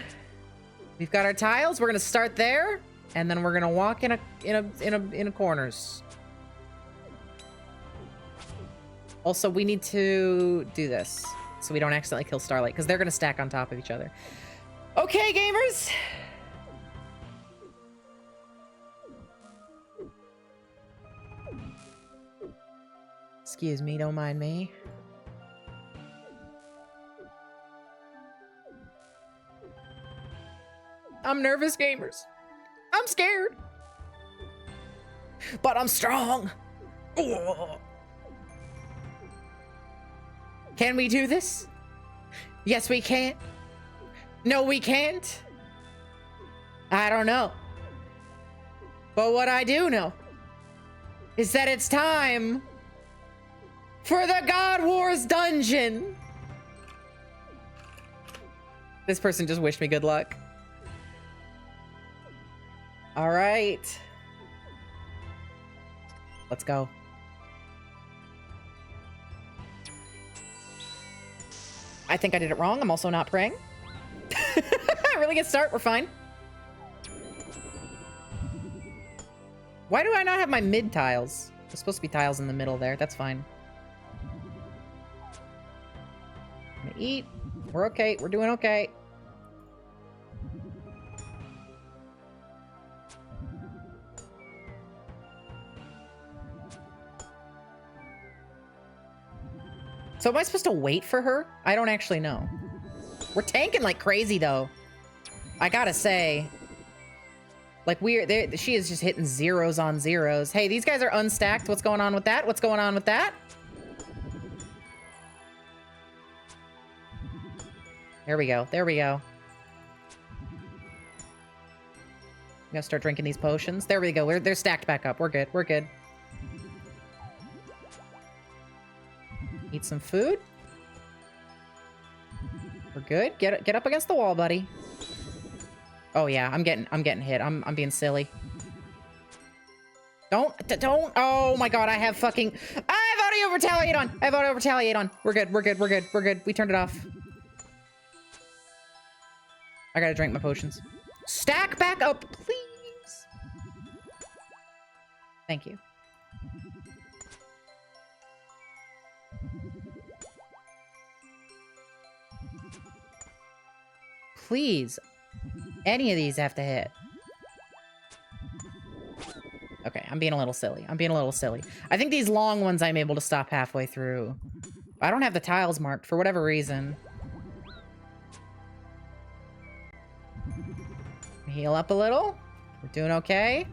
We've got our tiles. We're gonna start there, and then we're gonna walk in corners. Also, we need to do this so we don't accidentally kill Starlight because they're gonna stack on top of each other. Okay, gamers. Excuse me, don't mind me. I'm nervous, gamers. I'm I'm scared. But I'm strong. Ugh. Can we do this? Yes, we can. No, we can't. I don't know. But what I do know is that it's time for the God Wars dungeon. This person just wished me good luck. All right. Let's go. I think I did it wrong. I'm also not praying. Really good start. We're fine. Why do I not have my mid tiles? There's supposed to be tiles in the middle there. That's fine. I'm gonna eat. We're okay. We're doing okay. So am I supposed to wait for her? I don't actually know. We're tanking like crazy, though. I gotta say. Like, she is just hitting zeros on zeros. Hey, these guys are unstacked. What's going on with that? What's going on with that? There we go. There we go. I'm gonna start drinking these potions. There we go. They're stacked back up. We're good. We're good. Eat some food. We're good. Get up against the wall, buddy. Oh yeah, I'm getting hit. I'm being silly. Don't. Oh my god, I have audio retaliate on. I have audio retaliate on. We're good. We're good. We're good. We're good. We turned it off. I gotta drink my potions. Stack back up, please. Thank you. Please. Any of these have to hit. Okay, I'm being a little silly. I'm being a little silly. I think these long ones I'm able to stop halfway through. I don't have the tiles marked for whatever reason. Heal up a little. We're doing okay.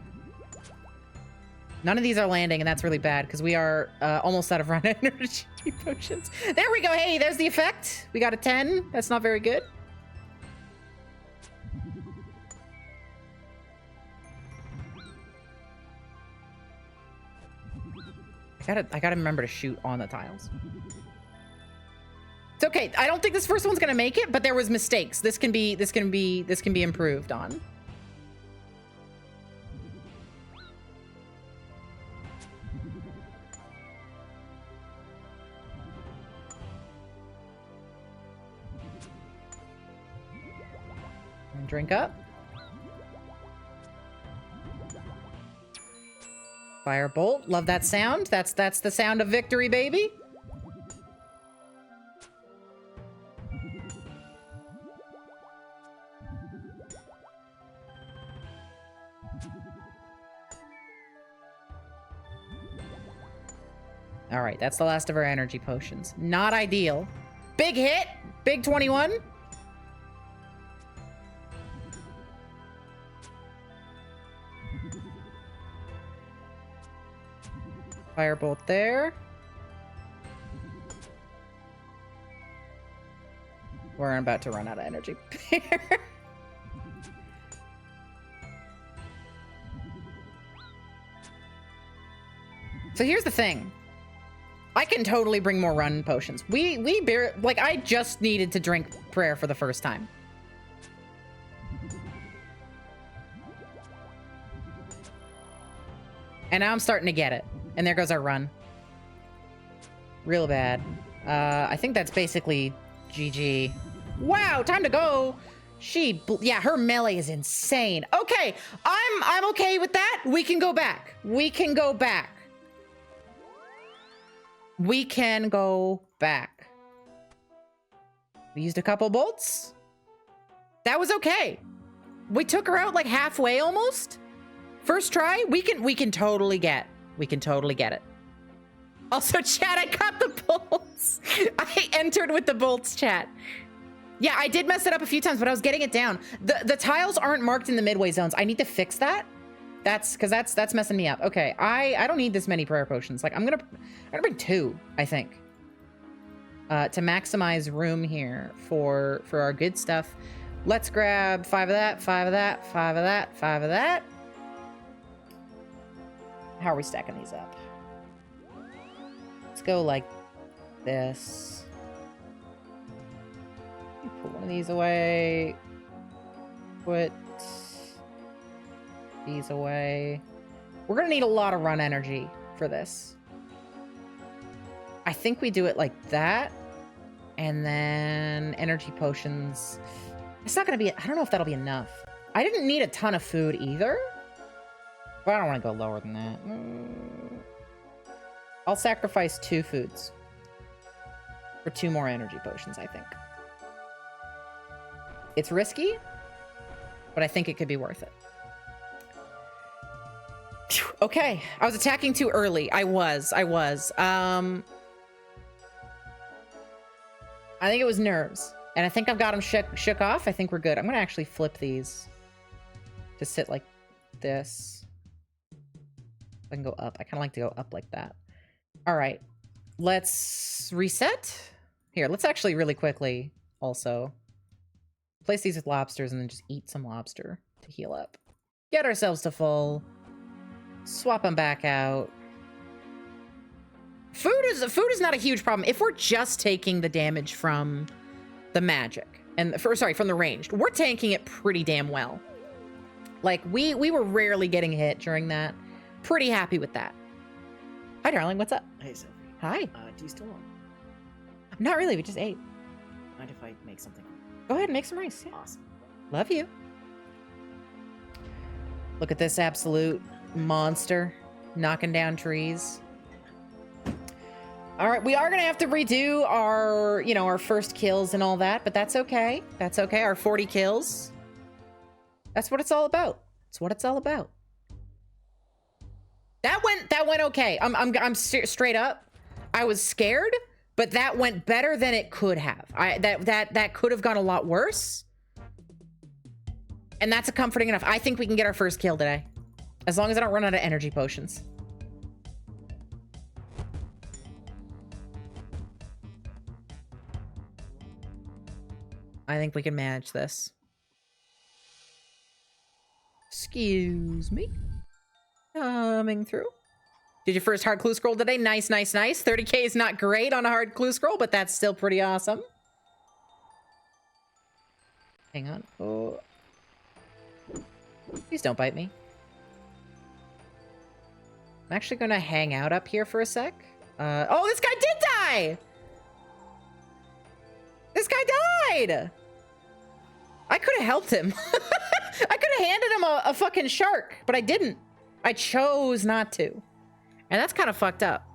None of these are landing, and that's really bad because we are almost out of run energy potions. There we go. Hey, there's the effect. We got a 10. That's not very good. I gotta remember to shoot on the tiles. It's okay. I don't think this first one's gonna make it, but there was mistakes. This can be improved on. And drink up. Firebolt, love that sound. That's the sound of victory, baby. All right, that's the last of our energy potions. Not ideal. Big hit, big 21. Firebolt there. We're about to run out of energy. So here's the thing. I can totally bring more run potions. I just needed to drink prayer for the first time. And now I'm starting to get it. And there goes our run. Real bad. I think that's basically GG. Wow, time to go. Yeah, her melee is insane. Okay, I'm okay with that. We can go back. We can go back. We can go back. We used a couple bolts. That was okay. We took her out like halfway almost. First try, we can totally get. We can totally get it. Also, chat, I got the bolts. I entered with the bolts, chat. Yeah, I did mess it up a few times, but I was getting it down. The tiles aren't marked in the midway zones. I need to fix that. That's because that's messing me up. Okay, I don't need this many prayer potions. Like I'm gonna bring 2, I think. To maximize room here for our good stuff. Let's grab 5 of that, 5 of that, 5 of that, 5 of that. How are we stacking these up? Let's go like this. Put one of these away. Put these away. We're gonna need a lot of run energy for this. I think we do it like that. And then energy potions. It's not gonna be, I don't know if that'll be enough. I didn't need a ton of food either. But I don't want to go lower than that. I'll sacrifice 2 foods for 2 more energy potions, I think. It's risky, but I think it could be worth it. Phew, okay, I was attacking too early. I was. I think it was nerves. And I think I've got them shook off. I think we're good. I'm going to actually flip these to sit like this. I can go up. I kind of like to go up like that. All right. Let's reset. Here, let's actually really quickly also place these with lobsters and then just eat some lobster to heal up. Get ourselves to full. Swap them back out. Food is not a huge problem. If we're just taking the damage from the magic and from the ranged, we're tanking it pretty damn well. Like we were rarely getting hit during that. Pretty happy with that. Hi, darling. What's up? Hey, Sophie. Hi. Do you still want? Not really. We just ate. Mind if I make something? Go ahead and make some rice. Yeah. Awesome. Love you. Look at this absolute monster knocking down trees. All right, we are going to have to redo our, our first kills and all that, but that's okay. That's okay. Our 40 kills. That's what it's all about. It's what it's all about. That went okay. I'm straight up. I was scared, but that went better than it could have. That could have gone a lot worse. And that's a comforting enough. I think we can get our first kill today. As long as I don't run out of energy potions. I think we can manage this. Excuse me. Coming through. Did your first hard clue scroll today? Nice, nice, nice. 30k is not great on a hard clue scroll, but that's still pretty awesome. Hang on. Oh. Please don't bite me. I'm actually going to hang out up here for a sec. Oh, this guy did die! This guy died! I could have helped him. I could have handed him a fucking shark, but I didn't. I chose not to. And that's kind of fucked up.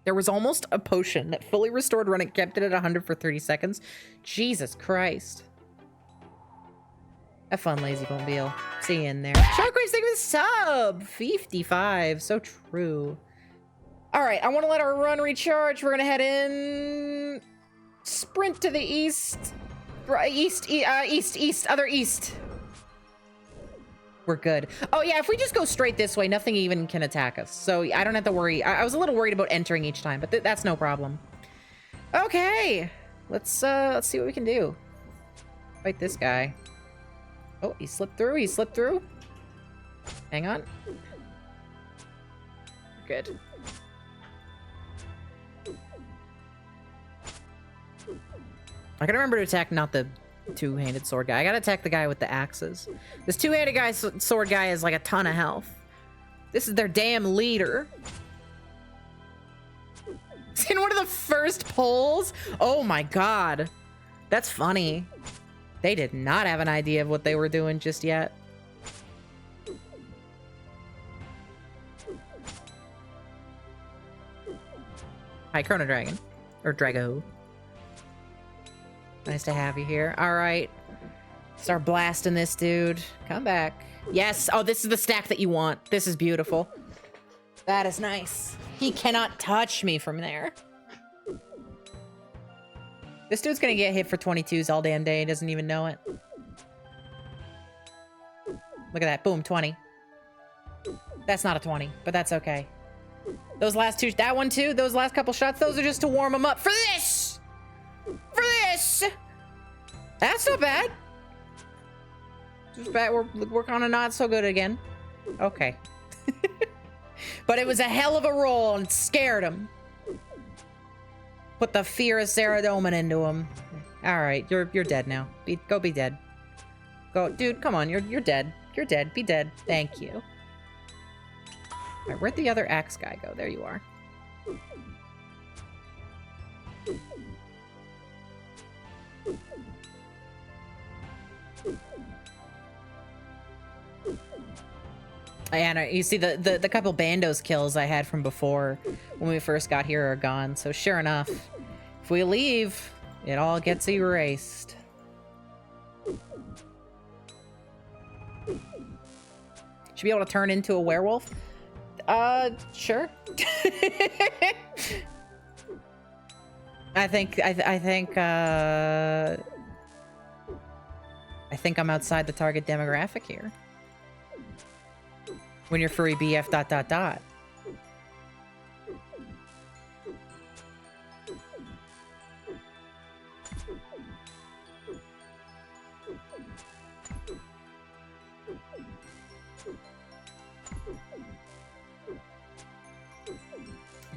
There was almost a potion that fully restored run and kept it at 100 for 30 seconds. Jesus Christ. Have fun, Lazy Bumbeal. See you in there. Sharkwaves, thank you for the sub. 55. So true. All right, I want to let our run recharge. We're going to head in. Sprint to the east. East. Other east. We're good. Oh, yeah, if we just go straight this way, nothing even can attack us. So I don't have to worry. I was a little worried about entering each time, but that's no problem. Okay. Let's see what we can do. Fight this guy. Oh, he slipped through. He slipped through. Hang on. Good. I gotta remember to attack not the two-handed sword guy. I gotta attack the guy with the axes. This two-handed sword guy has like a ton of health. This is their damn leader. It's in one of the first polls. Oh my god. That's funny. They did not have an idea of what they were doing just yet. Hi, Chrono Dragon. Or Drago. Nice to have you here. All right. Start blasting this dude. Come back. Yes. Oh, this is the stack that you want. This is beautiful. That is nice. He cannot touch me from there. This dude's gonna get hit for 22s all damn day. He doesn't even know it. Look at that. Boom, 20. That's not a 20, but that's okay. Those last two, that one too, those last couple shots, those are just to warm him up for this! For this! That's not bad. Just bad. We're on a not so good again. Okay. But it was a hell of a roll and scared him. Put the fear of Saradomin into him. All right, you're dead now. Go be dead. Go, dude. Come on, you're dead. You're dead. Be dead. Thank you. All right, where'd the other axe guy go? There you are. And you see the couple bandos kills I had from before when we first got here are gone. So sure enough, if we leave, it all gets erased. Should be able to turn into a werewolf? Sure. I think I'm outside the target demographic here. When you're furry BF ...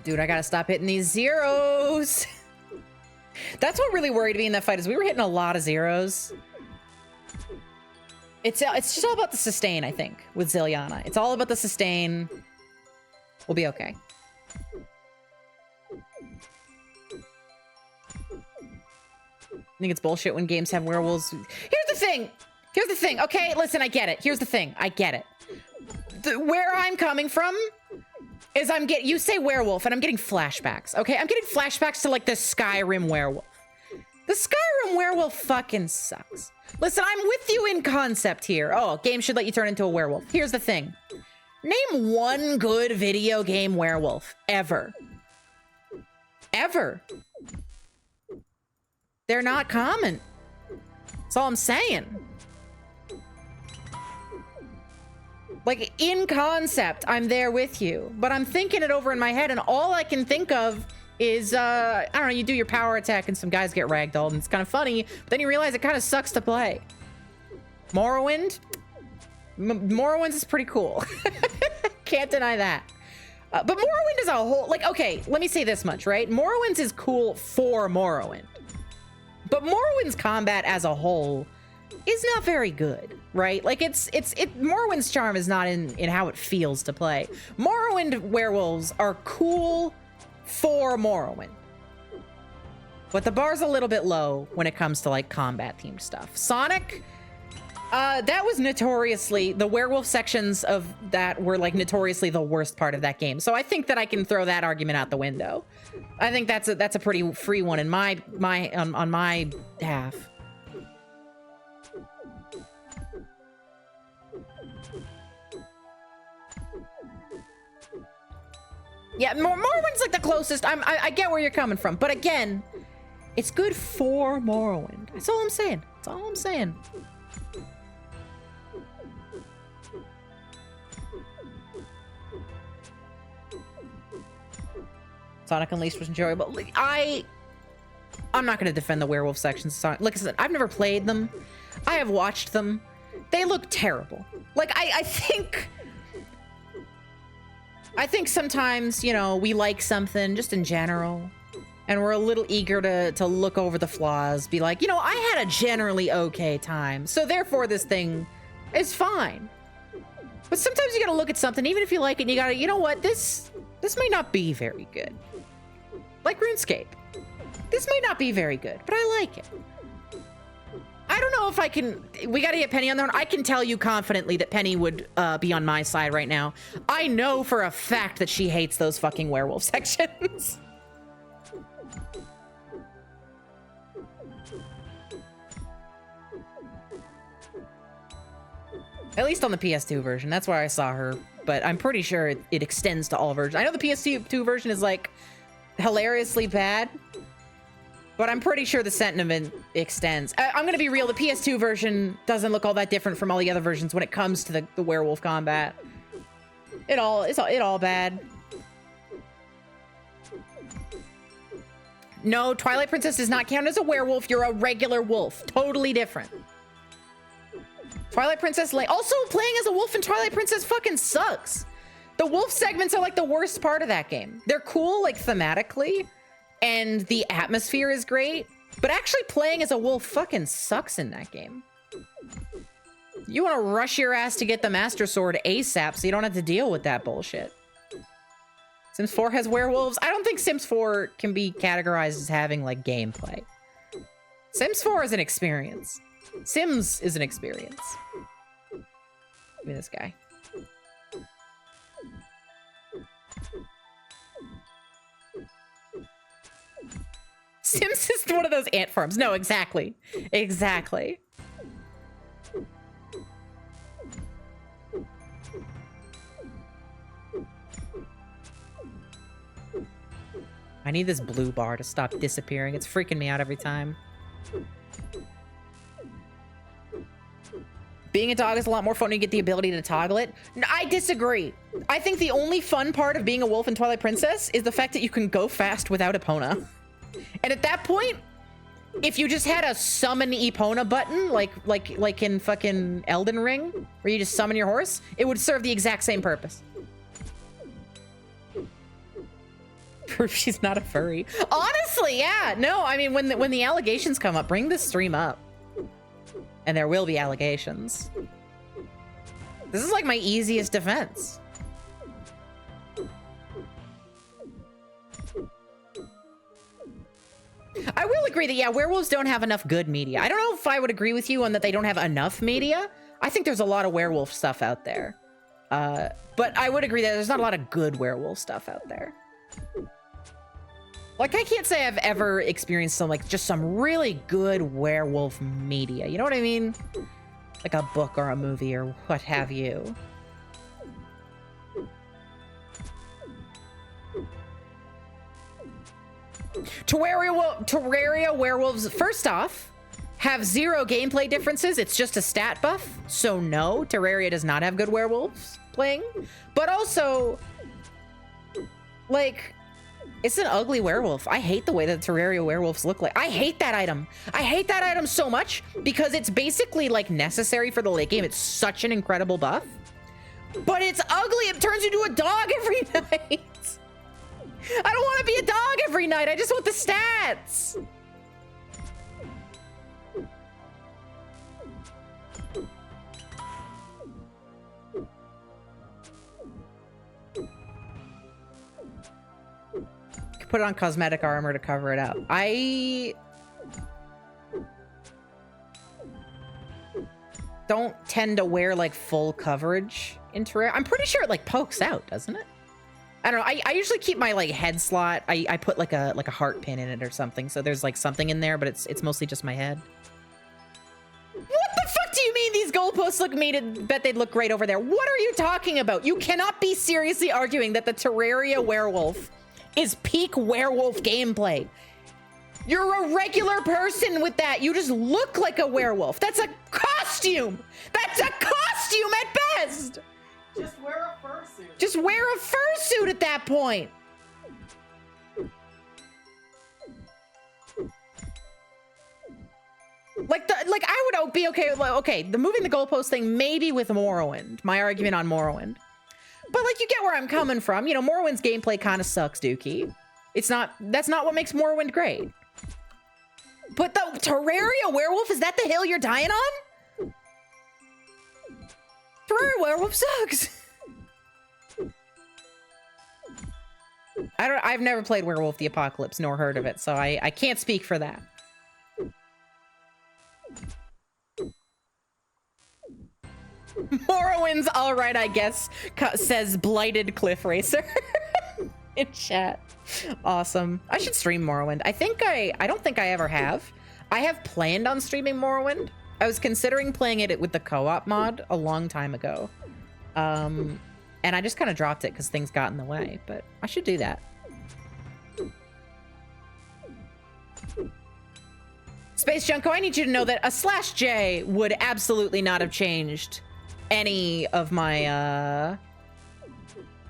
Dude, I gotta stop hitting these zeros. That's what really worried me in that fight is we were hitting a lot of zeros. It's just all about the sustain, I think, with Ziliana. It's all about the sustain. We'll be okay. I think it's bullshit when games have werewolves. Here's the thing. Here's the thing. Okay, listen, I get it. Here's the thing. I get it. Where I'm coming from is you say werewolf, and I'm getting flashbacks, okay? I'm getting flashbacks to, like, the Skyrim werewolf. The Skyrim werewolf fucking sucks. Listen, I'm with you in concept here. Oh, game should let you turn into a werewolf. Here's the thing. Name one good video game werewolf. Ever. Ever. They're not common. That's all I'm saying. Like, in concept, I'm there with you. But I'm thinking it over in my head, and all I can think of is, I don't know, you do your power attack and some guys get ragdolled, and it's kind of funny, but then you realize it kind of sucks to play. Morrowind? Morrowind is pretty cool. Can't deny that. But Morrowind as a whole, like, okay, let me say this much, right? Morrowind is cool for Morrowind. But Morrowind's combat as a whole is not very good, right? Like, Morrowind's charm is not in how it feels to play. Morrowind werewolves are cool for Morrowind. But the bar's a little bit low when it comes to, like, combat-themed stuff. Sonic, that was notoriously, the werewolf sections of that were, like, notoriously the worst part of that game. So I think that I can throw that argument out the window. I think that's a pretty free one in on my half. Yeah, Morrowind's like the closest. I get where you're coming from, but again, it's good for Morrowind. That's all I'm saying. That's all I'm saying. Sonic Unleashed was enjoyable. I'm not going to defend the werewolf sections of Sonic. Like I said, I've never played them. I have watched them. They look terrible. Like, I think sometimes, you know, we like something just in general, and we're a little eager to look over the flaws, be like, you know, I had a generally okay time, so therefore this thing is fine. But sometimes you gotta look at something, even if you like it, and you gotta, you know what, this may not be very good. Like RuneScape. This may not be very good, but I like it. I don't know if I can... We gotta get Penny on there. I can tell you confidently that Penny would be on my side right now. I know for a fact that she hates those fucking werewolf sections. At least on the PS2 version. That's where I saw her. But I'm pretty sure it extends to all versions. I know the PS2 version is, like, hilariously bad. But I'm pretty sure the sentiment extends. I'm gonna be real, the PS2 version doesn't look all that different from all the other versions when it comes to the werewolf combat. It's all bad. No, Twilight Princess does not count as a werewolf. You're a regular wolf. Totally different. Twilight Princess, also playing as a wolf in Twilight Princess fucking sucks. The wolf segments are like the worst part of that game. They're cool, like thematically, and the atmosphere is great, but actually playing as a wolf fucking sucks in that game. You want to rush your ass to get the Master Sword ASAP so you don't have to deal with that bullshit. Sims 4 has werewolves. I don't think Sims 4 can be categorized as having like gameplay. Sims 4 is an experience. Sims is an experience. Give me this guy. Sims is one of those ant farms. No, exactly. Exactly. I need this blue bar to stop disappearing. It's freaking me out every time. Being a dog is a lot more fun when you get the ability to toggle it. No, I disagree. I think the only fun part of being a wolf in Twilight Princess is the fact that you can go fast without Epona. And at that point, if you just had a summon Epona button, like in fucking Elden Ring, where you just summon your horse, it would serve the exact same purpose. Proof she's not a furry. Honestly, yeah. No, I mean, when the allegations come up, bring this stream up. And there will be allegations. This is like my easiest defense. I will agree that, yeah, werewolves don't have enough good media. I don't know if I would agree with you on that they don't have enough media. I think there's a lot of werewolf stuff out there. But I would agree that there's not a lot of good werewolf stuff out there. Like, I can't say I've ever experienced just some really good werewolf media. You know what I mean? Like a book or a movie or what have you. Terraria werewolves, first off, have zero gameplay differences. It's just a stat buff. So no, Terraria does not have good werewolves playing. But also, like, it's an ugly werewolf. I hate the way that Terraria werewolves look like. I hate that item. I hate that item so much because it's basically like necessary for the late game. It's such an incredible buff. But it's ugly. It turns you into a dog every night. I don't want to be a dog every night. I just want the stats. Put on cosmetic armor to cover it up. I don't tend to wear like full coverage in Terraria. I'm pretty sure it like pokes out, doesn't it? I don't know. I usually keep my like head slot. I put like a heart pin in it or something. So there's like something in there, but it's mostly just my head. What the fuck do you mean these goalposts look made it? Bet they'd look great over there. What are you talking about? You cannot be seriously arguing that the Terraria werewolf is peak werewolf gameplay. You're a regular person with that. You just look like a werewolf. That's a costume. That's a costume at best. Just wear a fursuit. Just wear a fursuit at that point. Like I would be okay with, okay, the moving the goalpost thing maybe with Morrowind. My argument on Morrowind. But like you get where I'm coming from. You know, Morrowind's gameplay kind of sucks, Dookie. That's not what makes Morrowind great. But the Terraria werewolf, is that the hill you're dying on? Terraria werewolf sucks. I've never played Werewolf the Apocalypse nor heard of it, so I can't speak for that. Morrowind's all right, I guess, says Blighted Cliff Racer in chat. Awesome. I should stream Morrowind. I don't think I ever have. I have planned on streaming Morrowind. I was considering playing it with the co-op mod a long time ago. And I just kind of dropped it because things got in the way, but I should do that. Space Junko, I need you to know that a /J would absolutely not have changed any of my,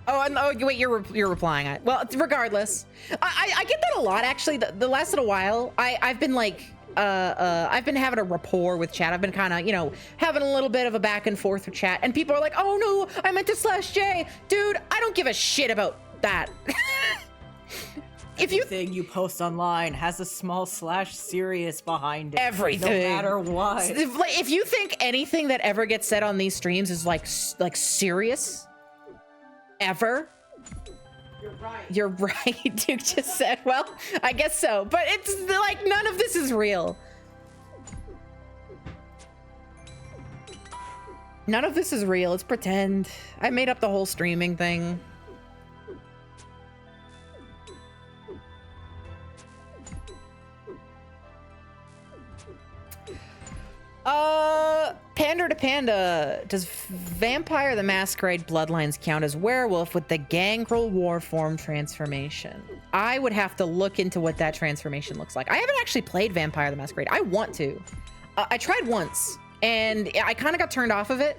wait, you're replying. Well, regardless, I get that a lot, actually. The last little while, I've been like, I've been having a rapport with chat. I've been kind of, you know, having a little bit of a back and forth with chat, and people are like, oh no, I meant to /J. Dude, I don't give a shit about that. If Everything you post online has a small /serious behind it. Everything. No matter what. If you think anything that ever gets said on these streams is like serious, ever, You're right. you're right. Duke just said, well, I guess so. But it's like, none of this is real. None of this is real. It's pretend. I made up the whole streaming thing. Pander to Panda. Does Vampire the Masquerade Bloodlines count as werewolf with the Gangrel Warform transformation? I would have to look into what that transformation looks like. I haven't actually played Vampire the Masquerade. I want to. I tried once, and I kind of got turned off of it.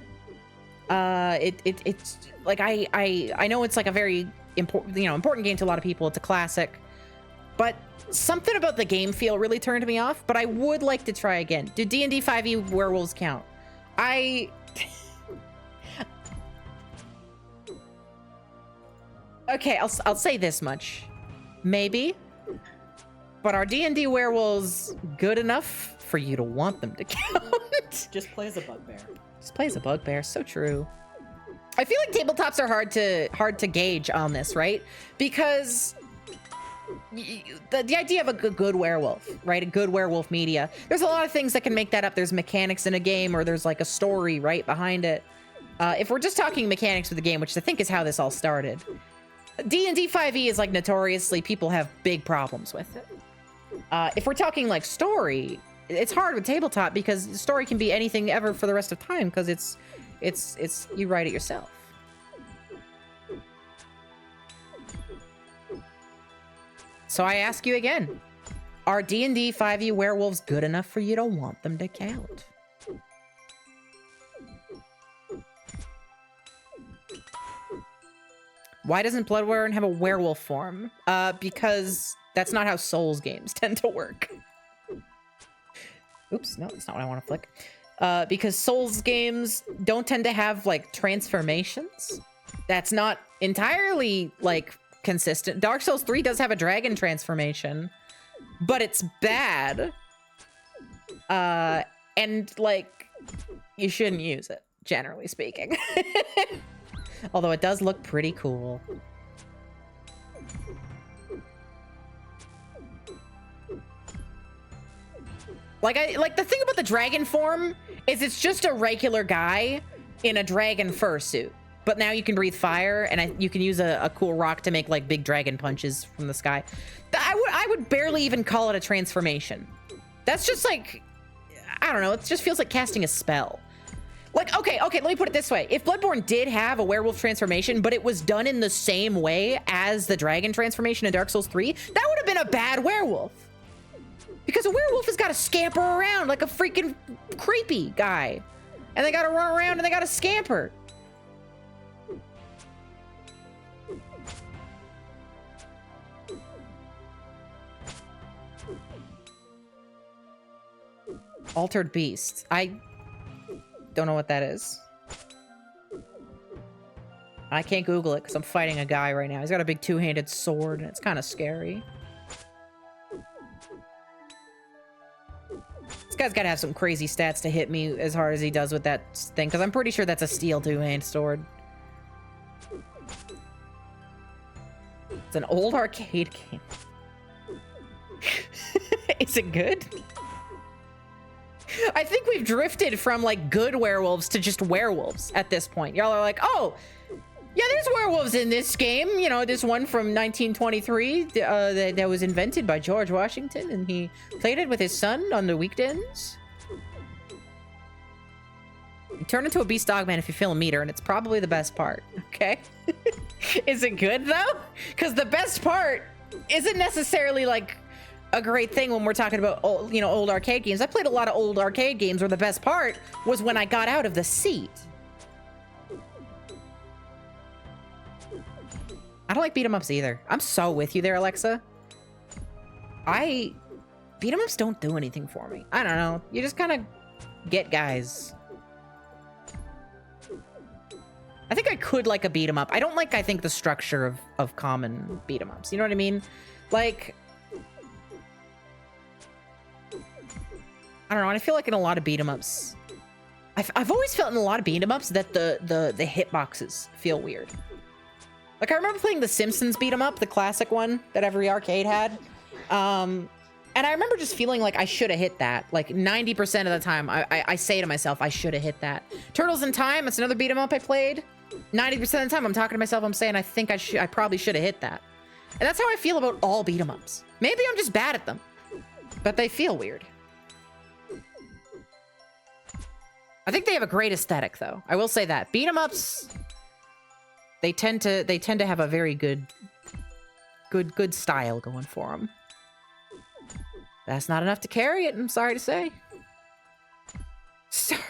It's like I know it's like a very important game to a lot of people. It's a classic, but something about the game feel really turned me off. But I would like to try again. Do D&D 5e werewolves count? Okay, I'll say this much, maybe. But are D&D werewolves good enough for you to want them to count? Just play as a bugbear. Just play as a bugbear. So true. I feel like tabletops are hard to gauge on this, right? Because the idea of a good werewolf, right? A good werewolf media. There's a lot of things that can make that up. There's mechanics in a game, or there's like a story right behind it. If we're just talking mechanics of the game, which I think is how this all started, D&D 5e is like notoriously people have big problems with it. If we're talking like story, it's hard with tabletop because the story can be anything ever for the rest of time because it's you write it yourself. So I ask you again, are D&D 5e werewolves good enough for you to want them to count? Why doesn't Bloodborne have a werewolf form? Because that's not how Souls games tend to work. Oops, no, that's not what I want to flick. Because Souls games don't tend to have like transformations. That's not entirely like consistent. Dark Souls 3 does have a dragon transformation, but it's bad. And like, you shouldn't use it, generally speaking. Although it does look pretty cool. Like the thing about the dragon form is it's just a regular guy in a dragon fursuit. But now you can breathe fire, and you can use a cool rock to make like big dragon punches from the sky. I would barely even call it a transformation. That's just like, I don't know. It just feels like casting a spell. Like, okay, let me put it this way. If Bloodborne did have a werewolf transformation, but it was done in the same way as the dragon transformation in Dark Souls 3, that would have been a bad werewolf. Because a werewolf has got to scamper around like a freaking creepy guy. And they got to run around and they got to scamper. Altered Beast. I don't know what that is. I can't Google it because I'm fighting a guy right now. He's got a big two-handed sword and it's kind of scary. This guy's got to have some crazy stats to hit me as hard as he does with that thing, because I'm pretty sure that's a steel two-handed sword. It's an old arcade game. Is it good? I think we've drifted from like good werewolves to just werewolves at this point. Y'all are like, oh, yeah, there's werewolves in this game. You know, this one from 1923 that was invented by George Washington, and he played it with his son on the weekends. You turn into a beast dogman if you feel a meter, and it's probably the best part, okay? Is it good, though? Because the best part isn't necessarily like a great thing when we're talking about old, old arcade games. I played a lot of old arcade games where the best part was when I got out of the seat. I don't like beat 'em ups either. I'm so with you there, Alexa. Beat 'em ups don't do anything for me. I don't know. You just kind of get guys. I think I could like a beat 'em up. I don't like, I think, the structure of common beat 'em ups. You know what I mean? Like, I don't know. I feel like in a lot of beat 'em ups, I've always felt in a lot of beat 'em ups that the hitboxes feel weird. Like, I remember playing the Simpsons beat 'em up, the classic one that every arcade had. And I remember just feeling like I should have hit that. Like 90% of the time, I say to myself, I should have hit that. Turtles in Time, it's another beat 'em up I played. 90% of the time, I'm talking to myself, I'm saying, I think I probably should have hit that. And that's how I feel about all beat 'em ups. Maybe I'm just bad at them, but they feel weird. I think they have a great aesthetic, though. I will say that. Beat 'em ups, they tend to have a very good style going for them. That's not enough to carry it, I'm sorry to say. Sorry.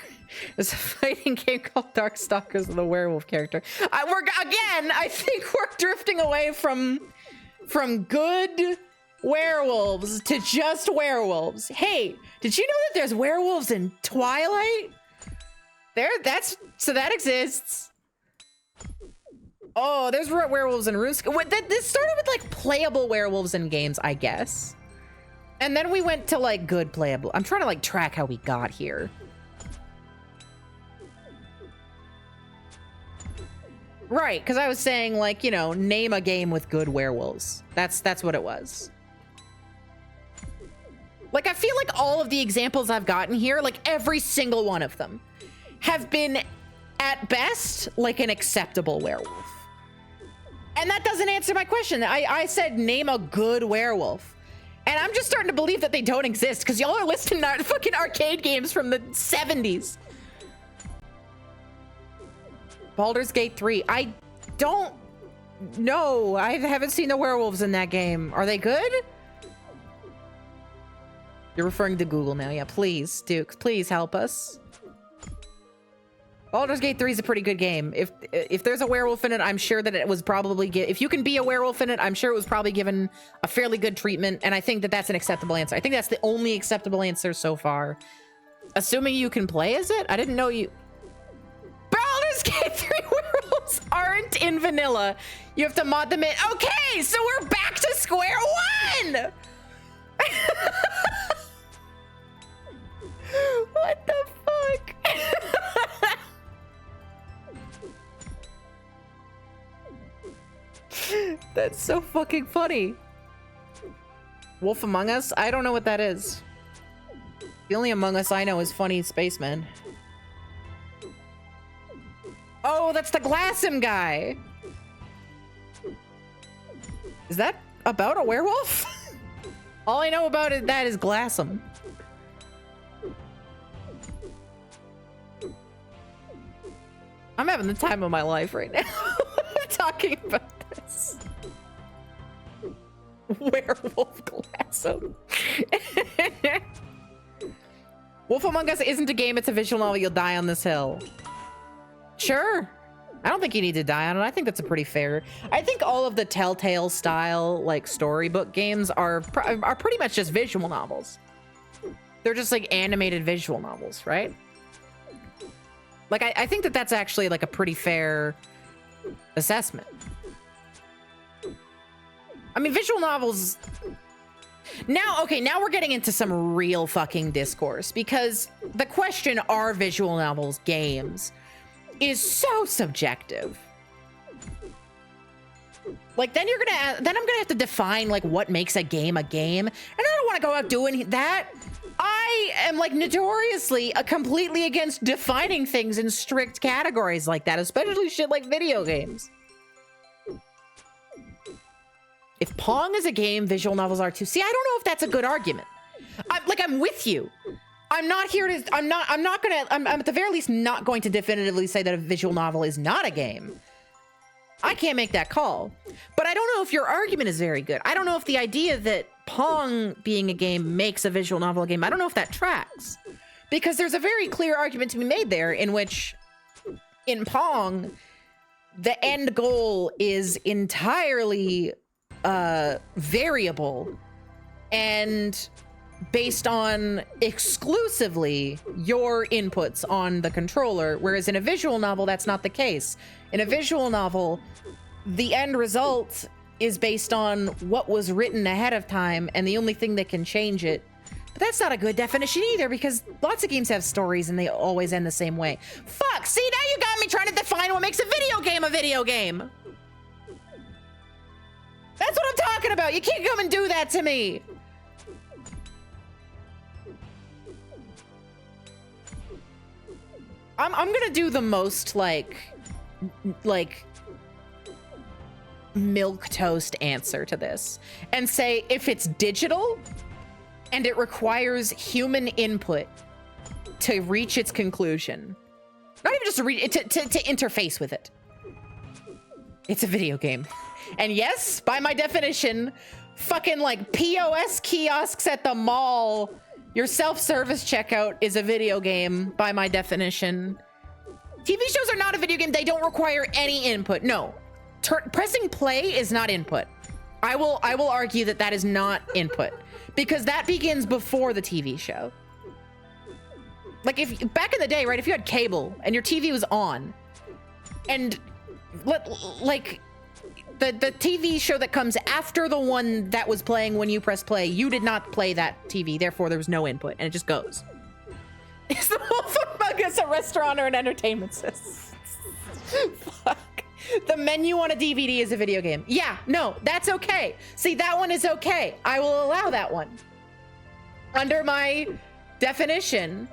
There's a fighting game called Darkstalkers with a werewolf character. I think we're drifting away from good werewolves to just werewolves. Hey, did you know that there's werewolves in Twilight? So that exists. Oh, there's werewolves in Runescape. This started with like playable werewolves in games, I guess. And then we went to like good playable. I'm trying to like track how we got here. Right, because I was saying like, name a game with good werewolves. That's what it was. Like, I feel like all of the examples I've gotten here, like every single one of them, have been at best like an acceptable werewolf. And that doesn't answer my question. I said name a good werewolf. And I'm just starting to believe that they don't exist because y'all are listing fucking arcade games from the 70s. Baldur's Gate 3. I don't know. I haven't seen the werewolves in that game. Are they good? You're referring to Google now. Yeah, please, Duke. Please help us. Baldur's Gate 3 is a pretty good game. If there's a werewolf in it, I'm sure that it was probably... If you can be a werewolf in it, I'm sure it was probably given a fairly good treatment, and I think that that's an acceptable answer. I think that's the only acceptable answer so far. Assuming you can play as it? I didn't know you... Baldur's Gate 3 werewolves aren't in vanilla. You have to mod them in. Okay, so we're back to square one! What the fuck? That's so fucking funny. Wolf Among Us? I don't know what that is. The only Among Us I know is Funny Spaceman. Oh, that's the Glassum guy. Is that about a werewolf? All I know about that is Glassum. I'm having the time of my life right now. Talking about this. Werewolf Glassum. Wolf Among Us isn't a game, it's a visual novel. You'll die on this hill. Sure. I don't think you need to die on it. I think that's a pretty fair... I think all of the Telltale style, like, storybook games are pretty much just visual novels. They're just, like, animated visual novels, right? Like, I think that that's actually, like, a pretty fair assessment. I mean, visual novels... Now, okay, now we're getting into some real fucking discourse, because the question, are visual novels games, is so subjective. Like, then I'm gonna have to define, like, what makes a game, and I don't want to go out doing that. I am, like, notoriously completely against defining things in strict categories like that, especially shit like video games. If Pong is a game, visual novels are too. See, I don't know if that's a good argument. I'm with you. I'm not here to, I'm at the very least not going to definitively say that a visual novel is not a game. I can't make that call. But I don't know if your argument is very good. I don't know if the idea that Pong being a game makes a visual novel a game, I don't know if that tracks. Because there's a very clear argument to be made there in which, in Pong, the end goal is entirely variable and based on exclusively your inputs on the controller, whereas in a visual novel, that's not the case. In a visual novel, the end result is based on what was written ahead of time, and the only thing that can change it. But that's not a good definition either, because lots of games have stories and they always end the same way. Fuck, see, now you got me trying to define what makes a video game a video game. That's what I'm talking about. You can't come and do that to me. I'm gonna do the most like milquetoast answer to this and say if it's digital and it requires human input to reach its conclusion, not even just to read it, to interface with it, it's a video game. And yes, by my definition, fucking like POS kiosks at the mall, your self-service checkout is a video game by my definition. TV shows are not a video game. They don't require any input. No, pressing play is not input. I will argue that that is not input because that begins before the TV show. Like if back in the day, right? If you had cable and your TV was on, and like the TV show that comes after the one that was playing when you press play, you did not play that TV, therefore there was no input, and it just goes. Is the Wolf Among Us a restaurant or an entertainment system? Fuck. The menu on a DVD is a video game. Yeah, no, that's okay. See, that one is okay. I will allow that one. Under my definition,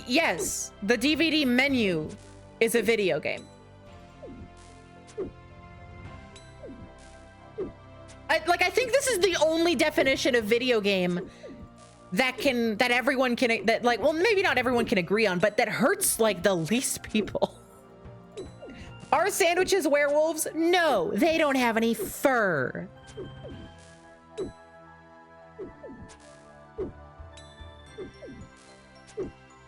yes, the DVD menu is a video game. I think this is the only definition of video game that everyone can, well, maybe not everyone can agree on, but that hurts like the least people. Are sandwiches werewolves? No, they don't have any fur.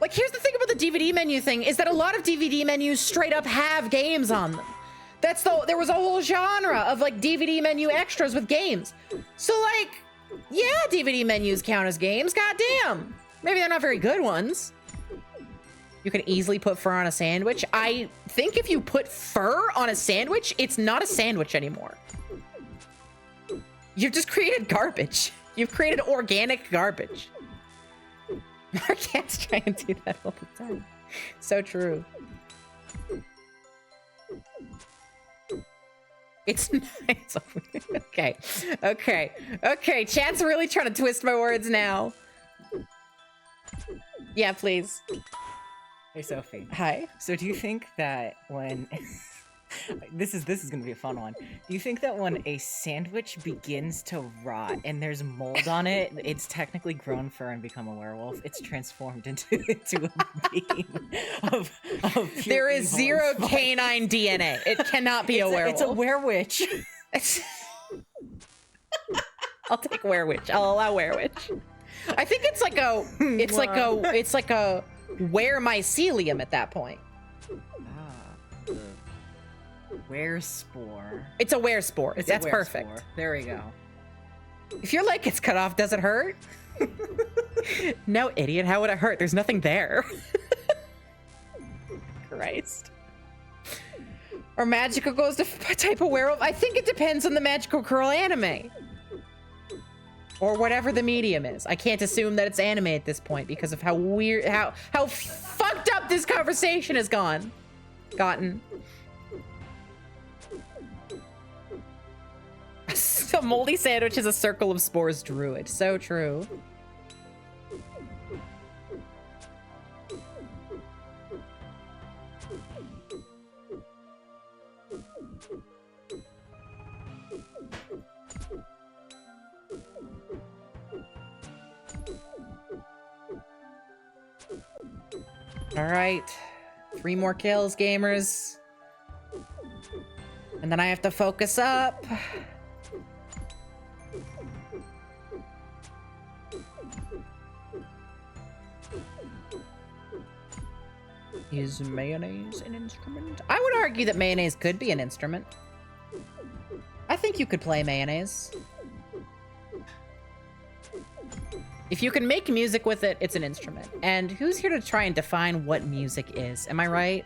Like, here's the thing about the DVD menu thing, is that a lot of DVD menus straight up have games on them. There was a whole genre of like DVD menu extras with games. So like, yeah, DVD menus count as games, goddamn. Maybe they're not very good ones. You can easily put fur on a sandwich. I think if you put fur on a sandwich, it's not a sandwich anymore. You've just created garbage. You've created organic garbage. Our cats try and do that all the time. So true. It's nice. Okay. Chat's really trying to twist my words now. Yeah, please. Hey, Sophie. Hi. So do you think that when... this is gonna be a fun one. Do you think that when a sandwich begins to rot and there's mold on it, it's technically grown fur and become a werewolf? It's transformed into a being of pure There is evil zero canine DNA. It cannot be a werewolf. It's a werewitch. I'll take werewitch. I'll allow werewitch. I think it's like a weremycelium at that point. Werespore. It's a werespore. That's a werespore. perfect. There we go. If your leg gets cut off, does it hurt? No, idiot. How would it hurt? There's nothing there. Christ. Or magical goes to type of werewolf. I think it depends on the magical girl anime. Or whatever the medium is. I can't assume that it's anime at this point because of how weird, how fucked up this conversation has gotten. A moldy sandwich is a circle of spores druid. So true. All right. 3 more kills, gamers. And then I have to focus up. Is mayonnaise an instrument? I would argue that mayonnaise could be an instrument. I think you could play mayonnaise. If you can make music with it, it's an instrument. And who's here to try and define what music is? Am I right?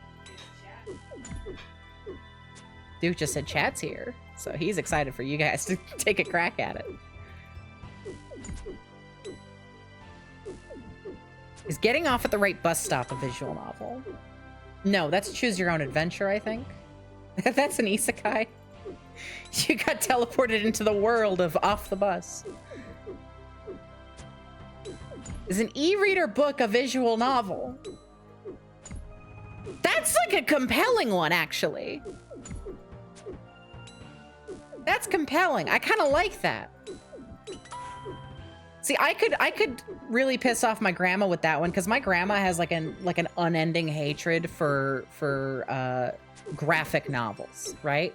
Duke just said chat's here, so he's excited for you guys to take a crack at it. Is getting off at the right bus stop a visual novel? No, that's choose your own adventure, I think. That's an isekai. You got teleported into the world of Off the Bus. Is an e-reader book a visual novel? That's like a compelling one, actually. That's compelling. I kind of like that. See, I could really piss off my grandma with that one, because my grandma has like an unending hatred for graphic novels, right?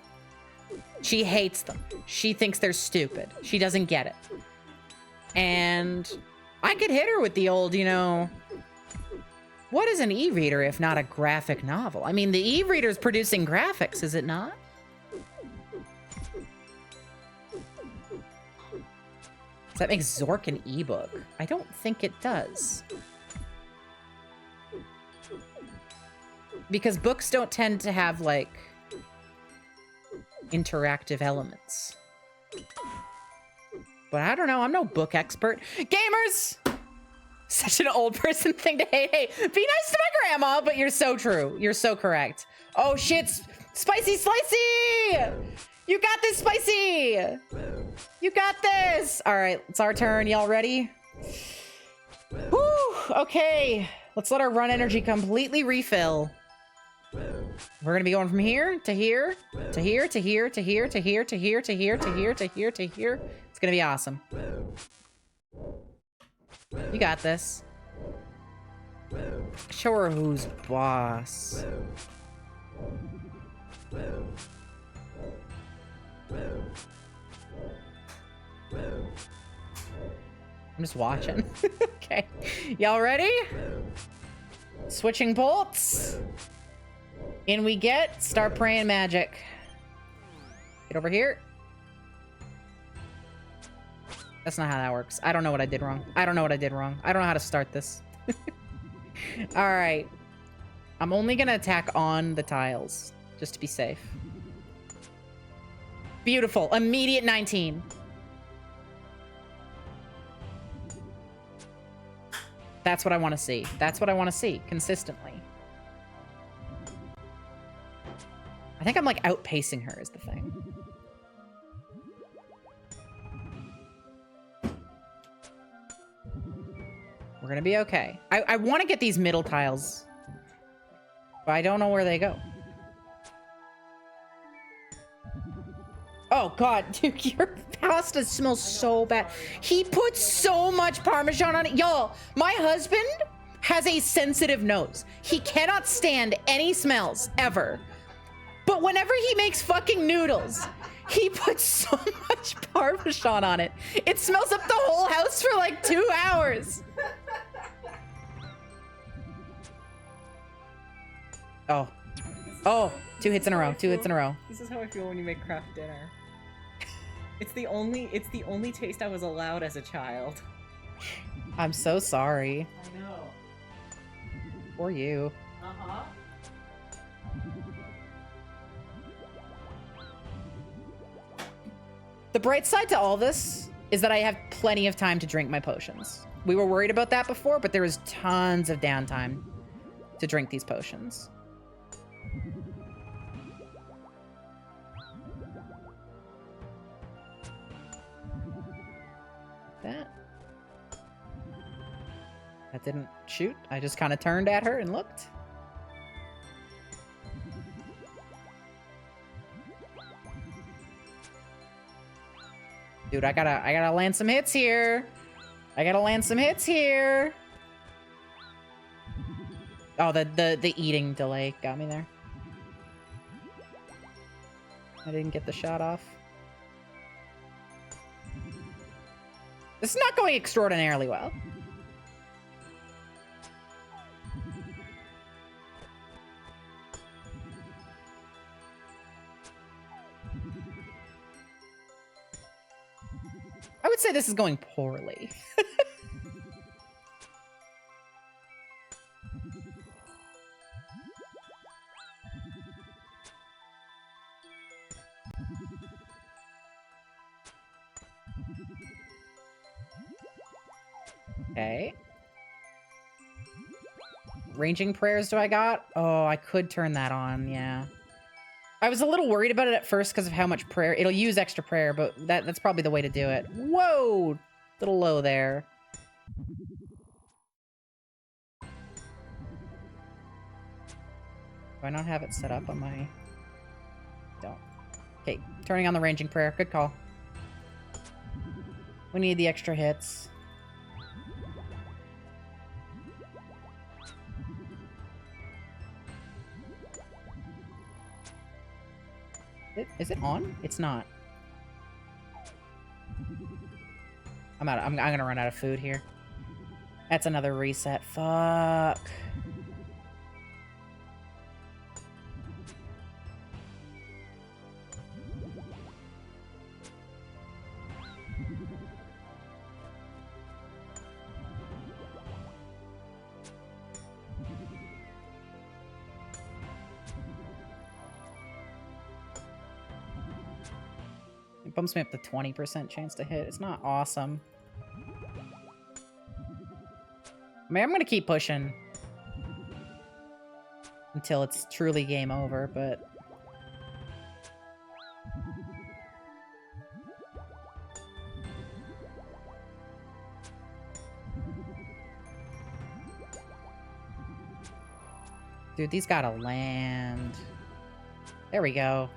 She hates them. She thinks they're stupid. She doesn't get it. And I could hit her with the old, you know, what is an e-reader if not a graphic novel? I mean, the e-reader's producing graphics, is it not? Does that make Zork an ebook? I don't think it does. Because books don't tend to have, like, interactive elements. But I don't know. I'm no book expert. Gamers! Such an old person thing to hate. Hey, be nice to my grandma, but you're so true. You're so correct. Oh, shit. Spicy Slicey! You got this, Spicy! You got this! All right, it's our turn. Y'all ready? Whew, okay. Let's let our run energy completely refill. We're gonna be going from here to here to here to here to here to here to here to here to here to here to here. It's gonna be awesome. You got this. Show her who's boss. I'm just watching. Okay. Y'all ready? Switching bolts. In we get. Start praying magic. Get over here. That's not how that works. I don't know what I did wrong. I don't know what I did wrong. I don't know how to start this. All right. I'm only going to attack on the tiles, just to be safe. Beautiful. Immediate 19. That's what I want to see. That's what I want to see consistently. I think I'm like outpacing her is the thing. We're gonna be okay. I want to get these middle tiles, but I don't know where they go. Oh god, dude, your pasta smells so bad. He put so much Parmesan on it. Y'all, my husband has a sensitive nose. He cannot stand any smells, ever. But whenever he makes fucking noodles, he puts so much Parmesan on it. It smells up the whole house for like 2 hours. Oh. Oh, 2 hits in a row. 2 hits in a row. This is how I feel when you make craft dinner. It's the only taste I was allowed as a child. I'm so sorry. I know. For you. Uh-huh. The bright side to all this is that I have plenty of time to drink my potions. We were worried about that before, but there was tons of downtime to drink these potions. That didn't shoot. I just kind of turned at her and looked. Dude, I gotta land some hits here. I gotta land some hits here. Oh, the eating delay got me there. I didn't get the shot off. This is not going extraordinarily well. would say this is going poorly. Okay. Ranging prayers do I got? Oh, I could turn that on, yeah. I was a little worried about it at first because of how much prayer. It'll use extra prayer, but that's probably the way to do it. Whoa! Little low there. Do I not have it set up on my... Don't. Okay, turning on the ranging prayer. Good call. We need the extra hits. Is it on? It's not. I'm gonna run out of food here. That's another reset. Fuck. It bumps me up to 20% chance to hit. It's not awesome. I mean, I'm gonna keep pushing until it's truly game over, but... Dude, these gotta land. There we go.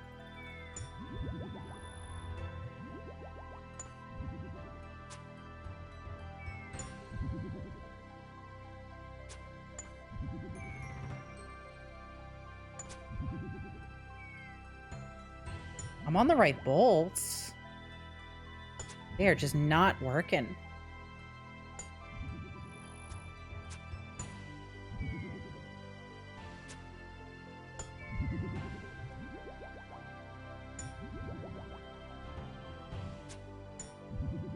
I'm on the right bolts. They are just not working.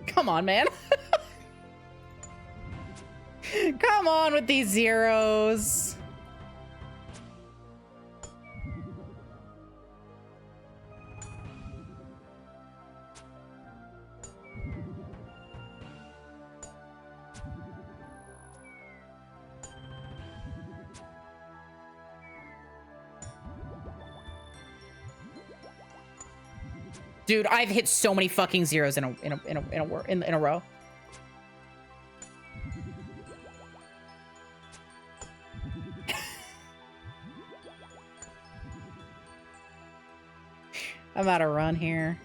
Come on, man. Come on with these zeros. Dude, I've hit so many fucking zeros in a row. I'm out of run here.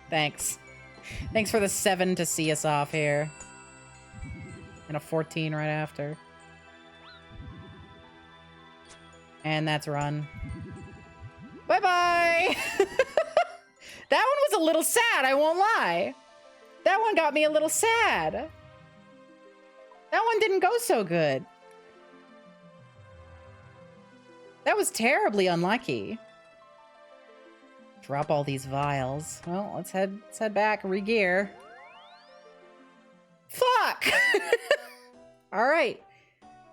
Thanks. Thanks for the 7 to see us off here. And a 14 right after. And that's run. Bye-bye! That one was a little sad, I won't lie. That one got me a little sad. That one didn't go so good. That was terribly unlucky. Drop all these vials. Well, let's head back, re-gear. Fuck! Alright.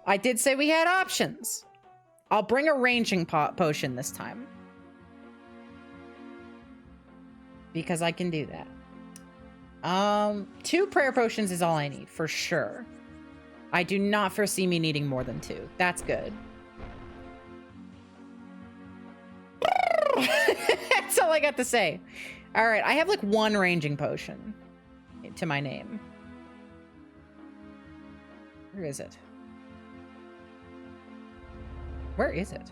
I did say we had options. I'll bring a ranging potion this time. Because I can do that. 2 prayer potions is all I need, for sure. I do not foresee me needing more than 2. That's good. That's all I got to say. Alright, I have like 1 ranging potion to my name. Where is it? Where is it?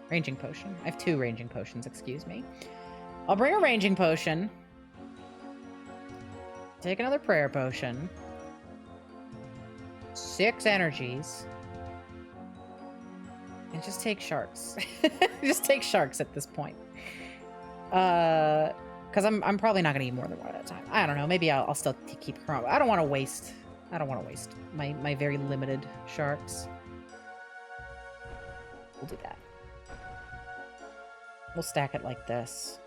Ranging potion. I have 2 ranging potions, excuse me. I'll bring a ranging potion. Take another prayer potion. 6 energies. And just take sharks. Just take sharks at this point. Because I'm probably not going to eat more than 1 at a time. I don't know. Maybe I'll still keep chrome. I don't want to waste my very limited sharks. We'll do that. We'll stack it like this.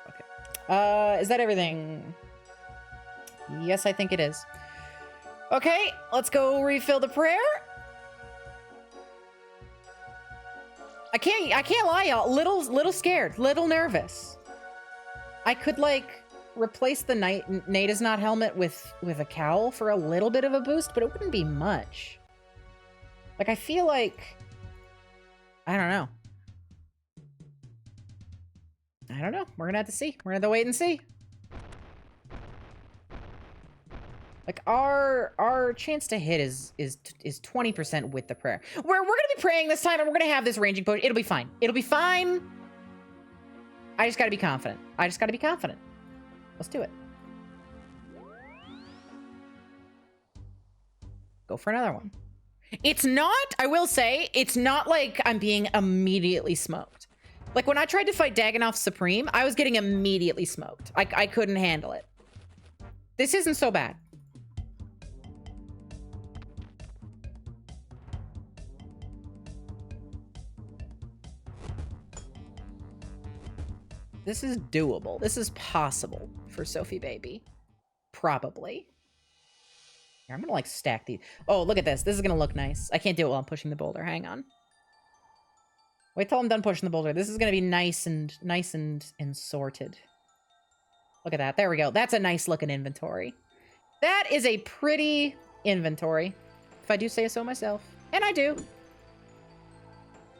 Okay. Is that everything? Yes, I think it is. Okay, let's go refill the prayer. I can't lie, y'all. Little scared, little nervous. I could like replace the Nate is not helmet with a cowl for a little bit of a boost, but it wouldn't be much. Like I feel like I don't know. We're gonna have to see. We're gonna have to wait and see. Like our chance to hit is 20% with the prayer. We're gonna be praying this time, and we're gonna have this ranging potion. It'll be fine. It'll be fine. I just gotta be confident. Let's do it. Go for another one. It's not. I will say, it's not like I'm being immediately smoked. Like when I tried to fight Dagannoth Supreme, I was getting immediately smoked. I couldn't handle it. This isn't so bad. This is doable. This is possible for Sophie Baby. Probably. Here, I'm gonna like stack these. Oh, look at this. This is gonna look nice. I can't do it while I'm pushing the boulder. Hang on. Wait till I'm done pushing the boulder. This is gonna be nice and sorted. Look at that. There we go. That's a nice looking inventory. That is a pretty inventory, if I do say so myself. And I do.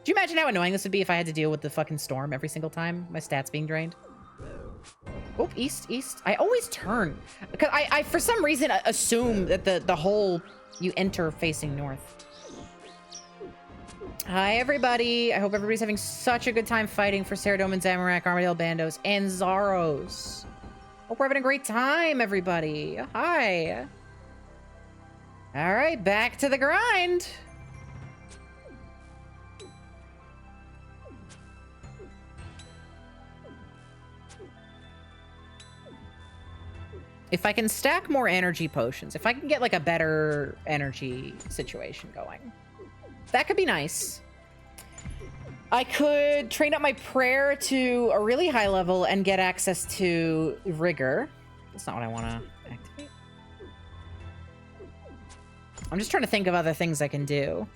Do you imagine how annoying this would be if I had to deal with the fucking storm every single time my stats being drained? Oh, east. I always turn. Because I for some reason, assume that the whole, you enter facing north. Hi, everybody. I hope everybody's having such a good time fighting for Ceradome and Zamorak, Armadale Bandos, and Zaros. Hope we're having a great time, everybody. Hi. All right, back to the grind. If I can stack more energy potions, if I can get like a better energy situation going, that could be nice. I could train up my prayer to a really high level and get access to rigor. That's not what I want to activate. I'm just trying to think of other things I can do.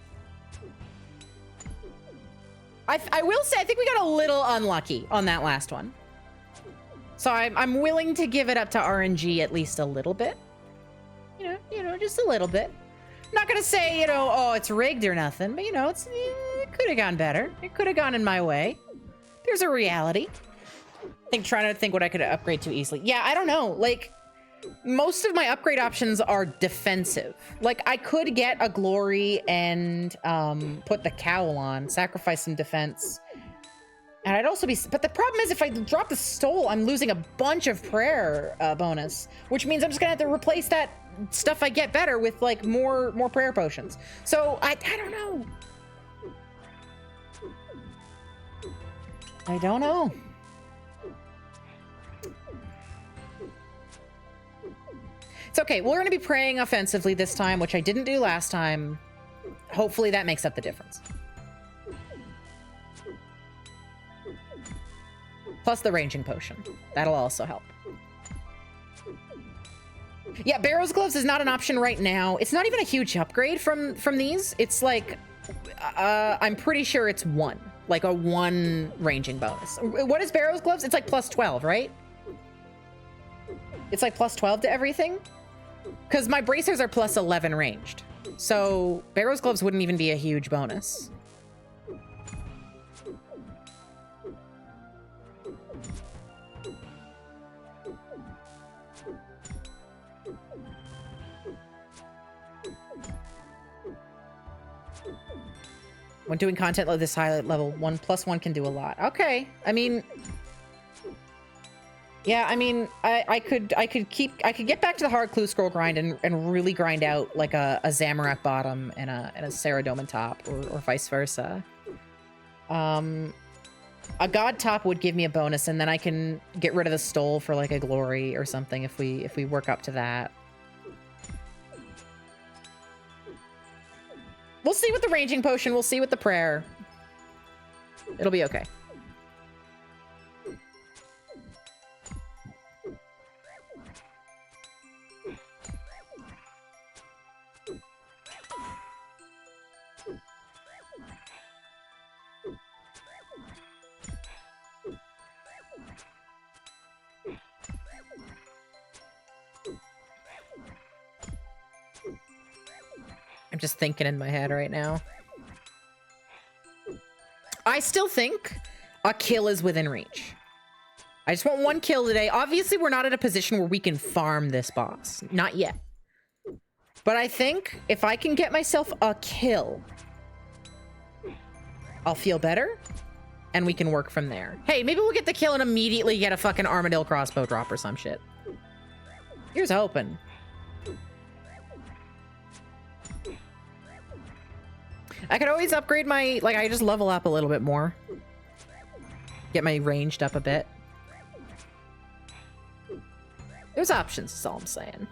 I will say, I think we got a little unlucky on that last one. So I'm willing to give it up to RNG at least a little bit. You know, just a little bit. I'm not gonna say, you know, oh, it's rigged or nothing, but you know, it could have gone better. It could have gone in my way. There's a reality. Trying to think what I could upgrade to easily. Yeah, I don't know. Like, most of my upgrade options are defensive. Like, I could get a glory and put the cowl on, sacrifice some defense. And I'd also be, but the problem is if I drop the stole, I'm losing a bunch of prayer bonus, which means I'm just gonna have to replace that stuff I get better with like more prayer potions. So I don't know. I don't know. It's okay. We're gonna be praying offensively this time, which I didn't do last time. Hopefully that makes up the difference. Plus the ranging potion. That'll also help. Yeah, Barrow's Gloves is not an option right now. It's not even a huge upgrade from these. It's like, I'm pretty sure it's 1. Like a 1 ranging bonus. What is Barrow's Gloves? It's like plus 12, right? It's like plus 12 to everything? Because my bracers are plus 11 ranged. So Barrow's Gloves wouldn't even be a huge bonus. When doing content at this high level, 1+1 can do a lot. Okay. I mean, yeah, I mean, I could get back to the hard clue scroll grind and really grind out like a Zamorak bottom and a Ceradome top or vice versa. A god top would give me a bonus, and then I can get rid of the stole for like a glory or something if we work up to that. We'll see with the ranging potion. We'll see with the prayer. It'll be okay. I'm just thinking in my head right now. I still think a kill is within reach. I just want one kill today. Obviously, we're not in a position where we can farm this boss. Not yet. But I think if I can get myself a kill, I'll feel better, and we can work from there. Hey, maybe we'll get the kill and immediately get a fucking Armadillo crossbow drop or some shit. Here's hoping. I could always upgrade my, like, I just level up a little bit more. Get my ranged up a bit. There's options, is all I'm saying.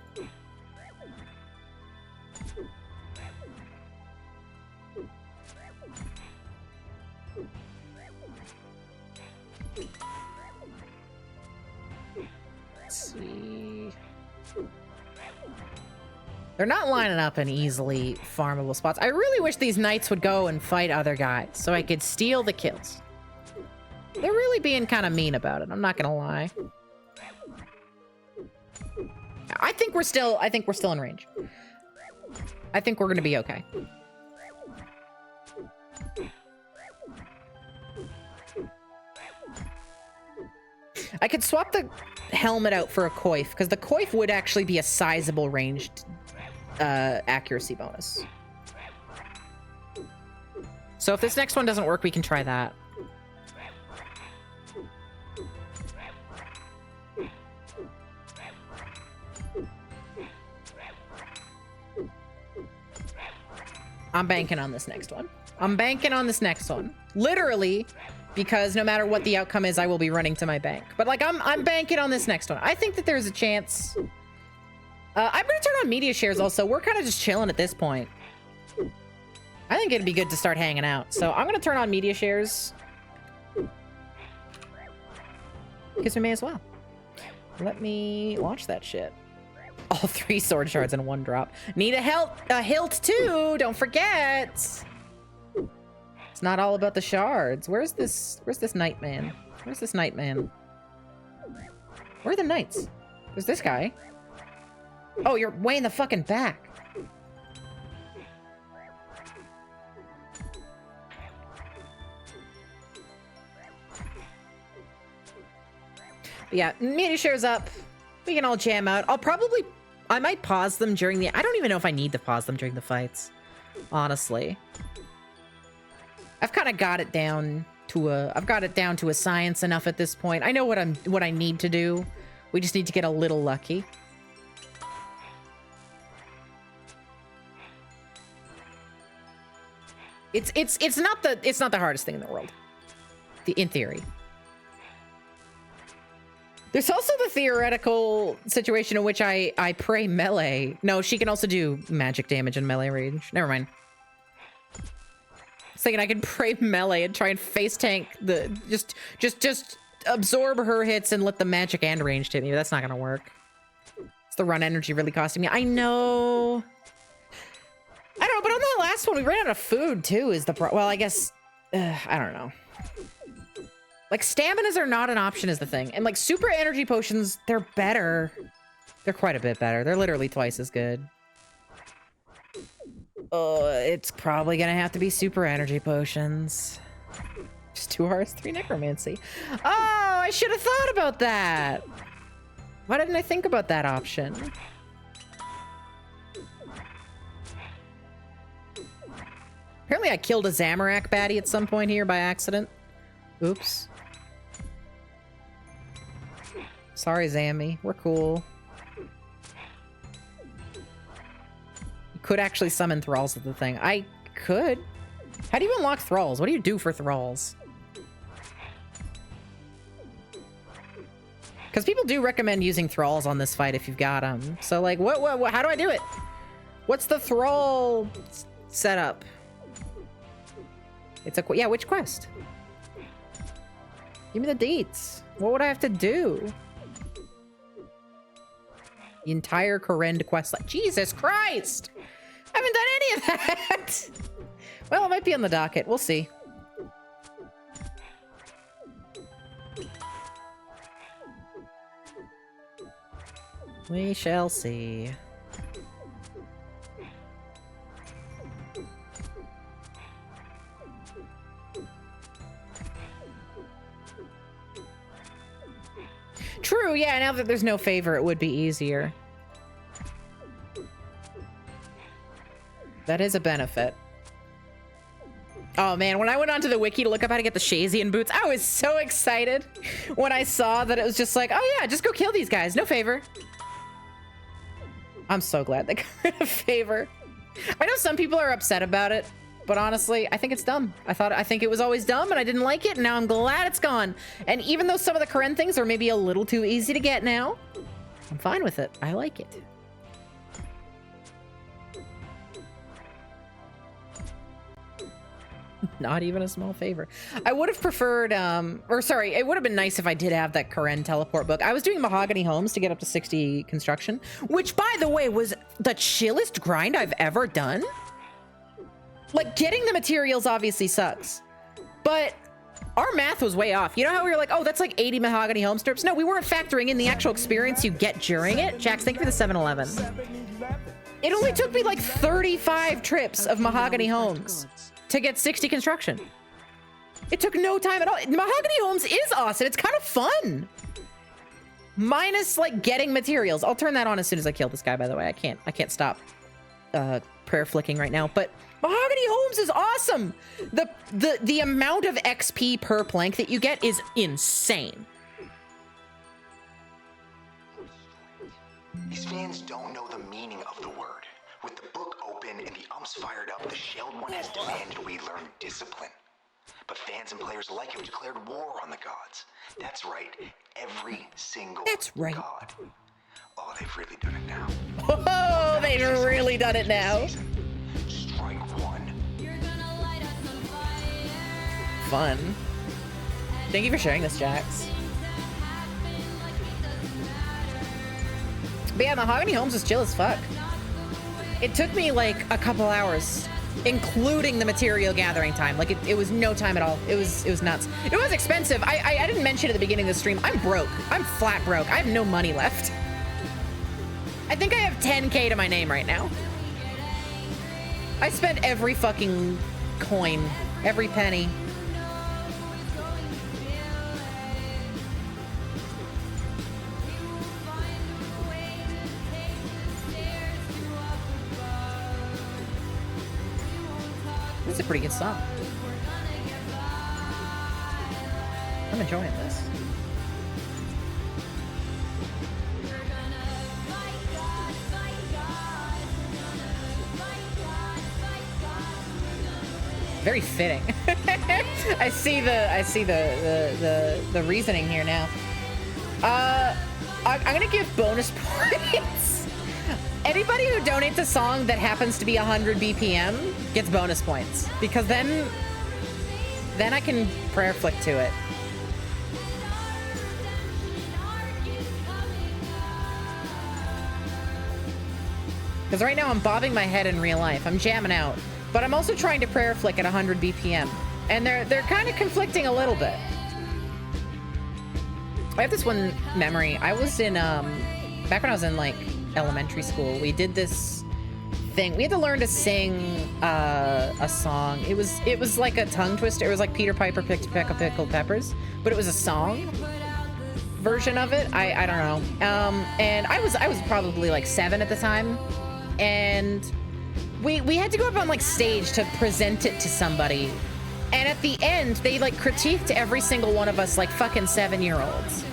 Let's see. They're not lining up in easily farmable spots. I really wish these knights would go and fight other guys so I could steal the kills. They're really being kind of mean about it. I'm not gonna lie. I think we're still in range. I think we're gonna be okay. I could swap the helmet out for a coif, because the coif would actually be a sizable ranged accuracy bonus. So if this next one doesn't work, we can try that. I'm banking on this next one. I'm banking on this next one. Literally, because no matter what the outcome is, I will be running to my bank. But like, I'm banking on this next one. I think that there's a chance. I'm gonna turn on media shares also. We're kind of just chilling at this point. I think it'd be good to start hanging out. So I'm gonna turn on media shares. Because we may as well. Let me launch that shit. All 3 sword shards in one drop. Need a hilt too. Don't forget. It's not all about the shards. Where's this knight man? Where's this knight man? Where are the knights? There's this guy. Oh, you're way in the fucking back. But yeah, media shares up. We can all jam out. I might pause them during the... I don't even know if I need to pause them during the fights. Honestly. I've kind of got it down to a science enough at this point. I know what I need to do. We just need to get a little lucky. It's not the hardest thing in the world. In theory. There's also the theoretical situation in which I pray melee. No, she can also do magic damage in melee range. Never mind. I was thinking I could pray melee and try and face tank the just absorb her hits and let the magic and ranged hit me. That's not gonna work. It's the run energy really costing me. I know. I don't know, but on the last one we ran out of food too. Is the well? I guess I don't know. Like, staminas are not an option is the thing. And, like, super energy potions, they're better. They're quite a bit better. They're literally twice as good. It's probably gonna have to be super energy potions. Just 2 hearts, 3 necromancy. Oh, I should have thought about that. Why didn't I think about that option? Apparently I killed a Zamorak baddie at some point here by accident. Oops. Sorry, Zammy. We're cool. You could actually summon thralls with the thing. I could. How do you unlock thralls? What do you do for thralls? Because people do recommend using thralls on this fight if you've got them. So, like, what, how do I do it? What's the thrall setup? It's a, yeah, which quest? Give me the deets. What would I have to do? The entire Corrend quest line. Jesus Christ! I haven't done any of that! Well, it might be on the docket. We'll see. We shall see. True, yeah, now that there's no favor, it would be easier. That is a benefit. Oh man, when I went onto the wiki to look up how to get the Shazian boots, I was so excited when I saw that it was just like, oh yeah, just go kill these guys, no favor. I'm so glad they got rid of favor. I know some people are upset about it, but honestly, I think it's dumb. I think it was always dumb and I didn't like it, and now I'm glad it's gone. And even though some of the Karen things are maybe a little too easy to get now, I'm fine with it. I like it. Not even a small favor. I would have preferred, it would have been nice if I did have that Karen teleport book. I was doing Mahogany Homes to get up to 60 construction, which, by the way, was the chillest grind I've ever done. Like, getting the materials obviously sucks, but our math was way off. You know how we were like, oh, that's like 80 Mahogany Home strips? No, we weren't factoring in the actual experience you get during it. Jax, thank you for the 7-Eleven. It only took me like 35 trips of Mahogany Homes to get 60 construction. It took no time at all. Mahogany Homes is awesome. It's kind of fun. Minus like getting materials. I'll turn that on as soon as I kill this guy, by the way. I can't stop prayer flicking right now, but Mahogany Homes is awesome. The amount of XP per plank that you get is insane. These fans don't know the meaning of the word. With the book open and the umps fired up, the shelled one has demanded we learn discipline. But fans and players alike have declared war on the gods. That's right, every single god. Oh, they've really done it now. Oh, they've really done it now. Strike one. Fun. Thank you for sharing this, Jax. But yeah, Mahogany Homes is chill as fuck. It took me like a couple hours, including the material gathering time. Like it was no time at all. It was nuts. It was expensive. I didn't mention at the beginning of the stream, I'm broke. I'm flat broke. I have no money left. I think I have 10K to my name right now. I spent every fucking coin, every penny. This is a pretty good song. I'm enjoying this. Very fitting. I see the reasoning here now. I'm gonna give bonus points. Anybody who donates a song that happens to be 100 BPM gets bonus points, because then I can prayer flick to it. Because right now I'm bobbing my head in real life. I'm jamming out, but I'm also trying to prayer flick at 100 BPM, and they're kind of conflicting a little bit. I have this one memory. I was in back when I was in like elementary school, we did this thing. We had to learn to sing a song. It was like a tongue twister. It was like Peter Piper picked a peck of pickled peppers, but it was a song version of it. I don't know. And I was probably like 7 at the time, and we had to go up on like stage to present it to somebody. And at the end, they like critiqued every single one of us like fucking 7-year-olds.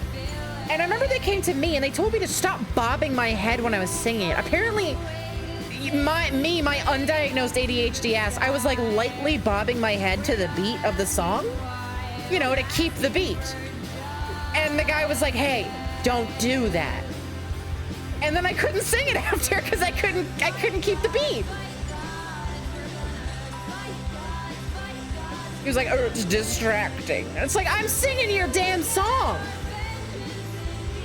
And I remember they came to me and they told me to stop bobbing my head when I was singing it. Apparently, my undiagnosed ADHD ass, I was like lightly bobbing my head to the beat of the song, you know, to keep the beat. And the guy was like, hey, don't do that. And then I couldn't sing it after because I couldn't keep the beat. He was like, oh, it's distracting. And it's like, I'm singing your damn song.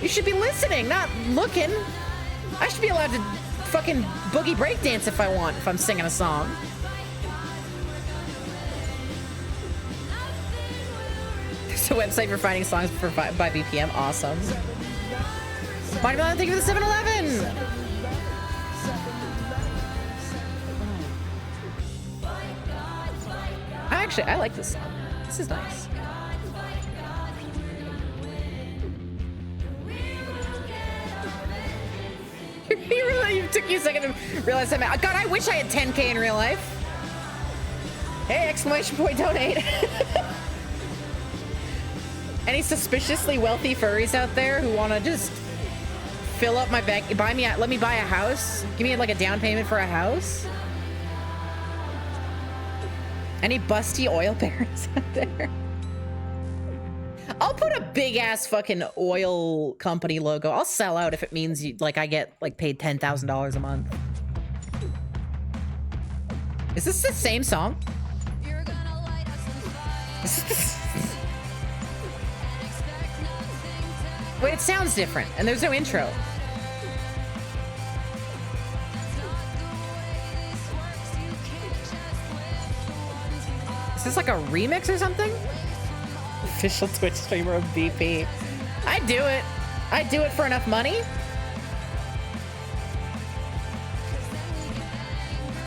You should be listening, not looking. I should be allowed to fucking boogie breakdance if I want, if I'm singing a song. There's a website for finding songs by BPM. Awesome. Mighty Melon, thank you for the 7-Eleven. I like this song. This is nice. You took you a second to realize that. God, I wish I had 10K in real life. Hey, exclamation point, donate. Any suspiciously wealthy furries out there who want to just fill up my bank, let me buy a house? Give me like a down payment for a house? Any busty oil barons out there? I'll put a big ass fucking oil company logo. I'll sell out if it means I get like paid $10,000 a month. Is this the same song? Wait, it sounds different, and there's no intro. Is this like a remix or something? Official Twitch streamer of BP. I'd do it. I'd do it for enough money.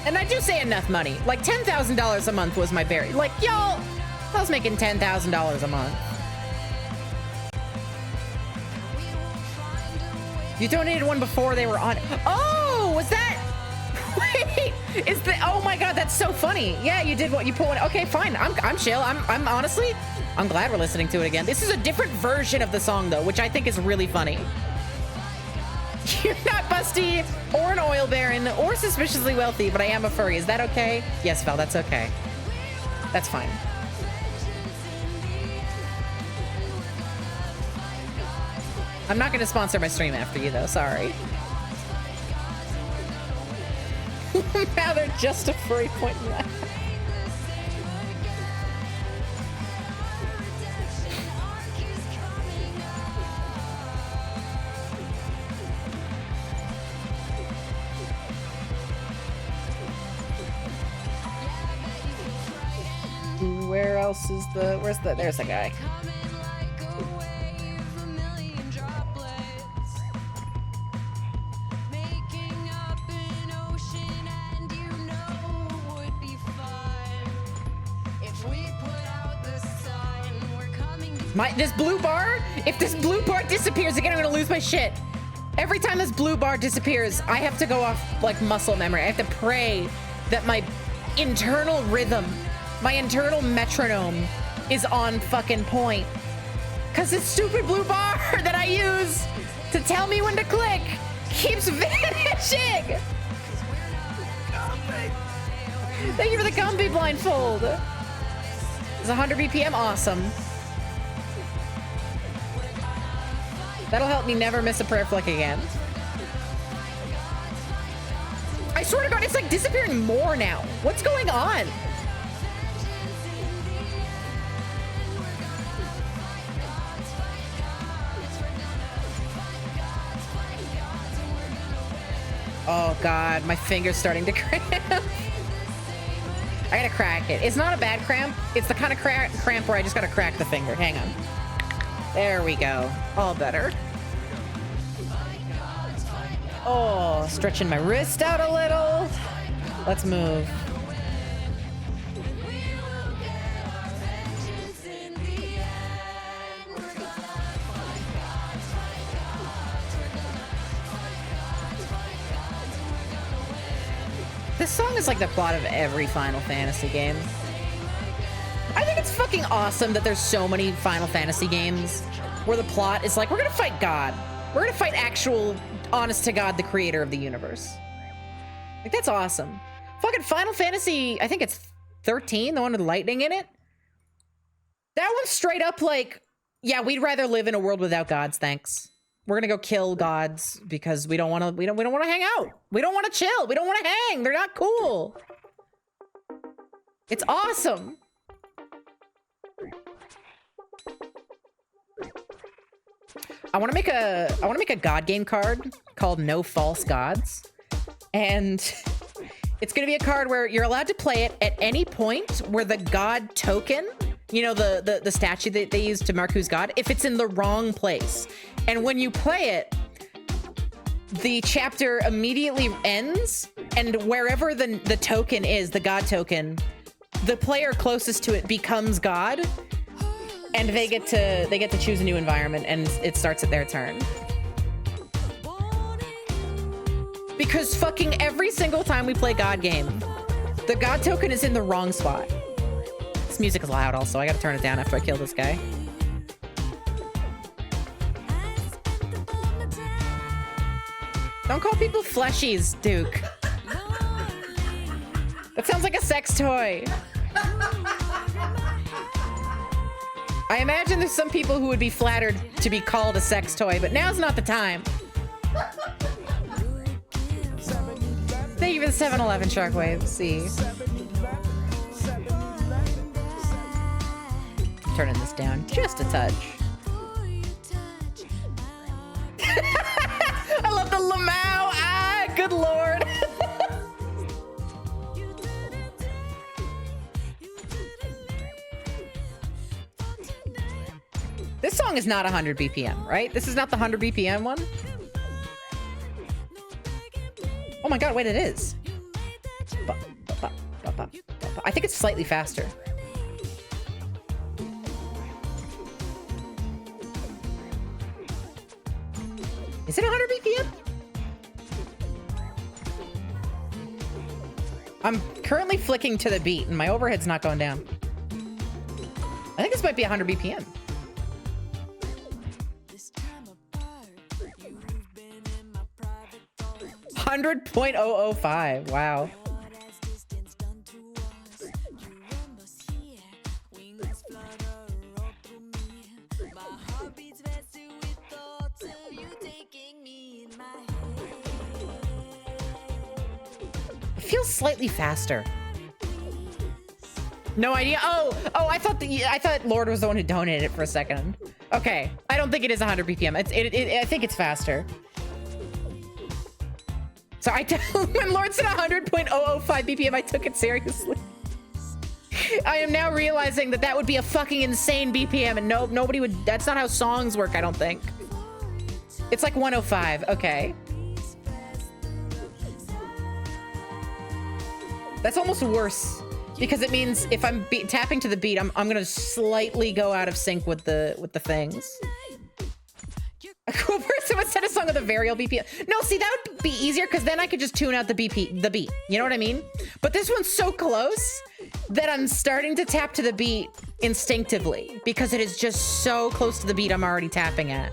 And I do say enough money. Like $10,000 a month was my very, like, y'all, I was making $10,000 a month. You donated one before they were on. Oh, was that? Wait, is the, oh my God, that's so funny. Yeah, you did what you put one. Okay, fine. I'm chill. I'm honestly, I'm glad we're listening to it again. This is a different version of the song though, which I think is really funny. You're not busty or an oil baron or suspiciously wealthy, but I am a furry. Is that okay? Yes, Val, that's okay. That's fine. I'm not going to sponsor my stream after you though, sorry. Now they're just a furry point left. Where else is the, there's the guy. This blue bar, if this blue bar disappears again, I'm gonna lose my shit. Every time this blue bar disappears, I have to go off like muscle memory. I have to pray that my internal rhythm, my internal metronome is on fucking point. Cause this stupid blue bar that I use to tell me when to click keeps vanishing. Thank you for the comfy blindfold. It's 100 BPM, awesome. That'll help me never miss a prayer flick again. I swear to God, it's like disappearing more now. What's going on? Oh God, my finger's starting to cramp. I gotta crack it. It's not a bad cramp. It's the kind of cramp where I just gotta crack the finger. Hang on. There we go. All better. Oh, stretching my wrist out a little. Let's move. This song is like the plot of every Final Fantasy game. I think it's fucking awesome that there's so many Final Fantasy games where the plot is like, we're gonna fight God. We're gonna fight actual, honest to God, the creator of the universe. Like, that's awesome. Fucking Final Fantasy, I think it's 13, the one with lightning in it. That one's straight up like, yeah, we'd rather live in a world without gods, thanks. We're gonna go kill gods because we don't want to hang out. We don't want to chill. We don't want to hang. They're not cool. It's awesome. I want to make a god game card called No False Gods, and it's going to be a card where you're allowed to play it at any point where the god token, you know, the statue that they use to mark who's god, if it's in the wrong place. And when you play it, the chapter immediately ends, and wherever the token is, the god token, the player closest to it becomes god, and they get to choose a new environment, and it starts at their turn. Because fucking every single time we play god game, the god token is in the wrong spot. This music is loud also. I gotta turn it down after I kill this guy. Don't call people fleshies, Duke. That sounds like a sex toy. I imagine there's some people who would be flattered to be called a sex toy, but now's not the time. Thank you for the 7-Eleven Sharkwave. See. Turning this down just a touch. I love the Lamau. Ah, good lord. This song is not 100 BPM, right? This is not the 100 BPM one? Oh my god, wait, it is. I think it's slightly faster. Is it 100 BPM? I'm currently flicking to the beat and my overhead's not going down. I think this might be 100 BPM. 100.005. Wow. It feels slightly faster. No idea. Oh, I thought Lord was the one who donated it for a second. Okay, I don't think it is 100 BPM. I think it's faster. So when Lord said 100.005 BPM, I took it seriously. I am now realizing that would be a fucking insane BPM, and nobody would. That's not how songs work, I don't think. It's like 105. Okay. That's almost worse because it means if I'm tapping to the beat, I'm gonna slightly go out of sync with the things. A cool person would set a song with a variable BPM. No, see, that would be easier because then I could just tune out the beat. You know what I mean? But this one's so close that I'm starting to tap to the beat instinctively because it is just so close to the beat I'm already tapping at.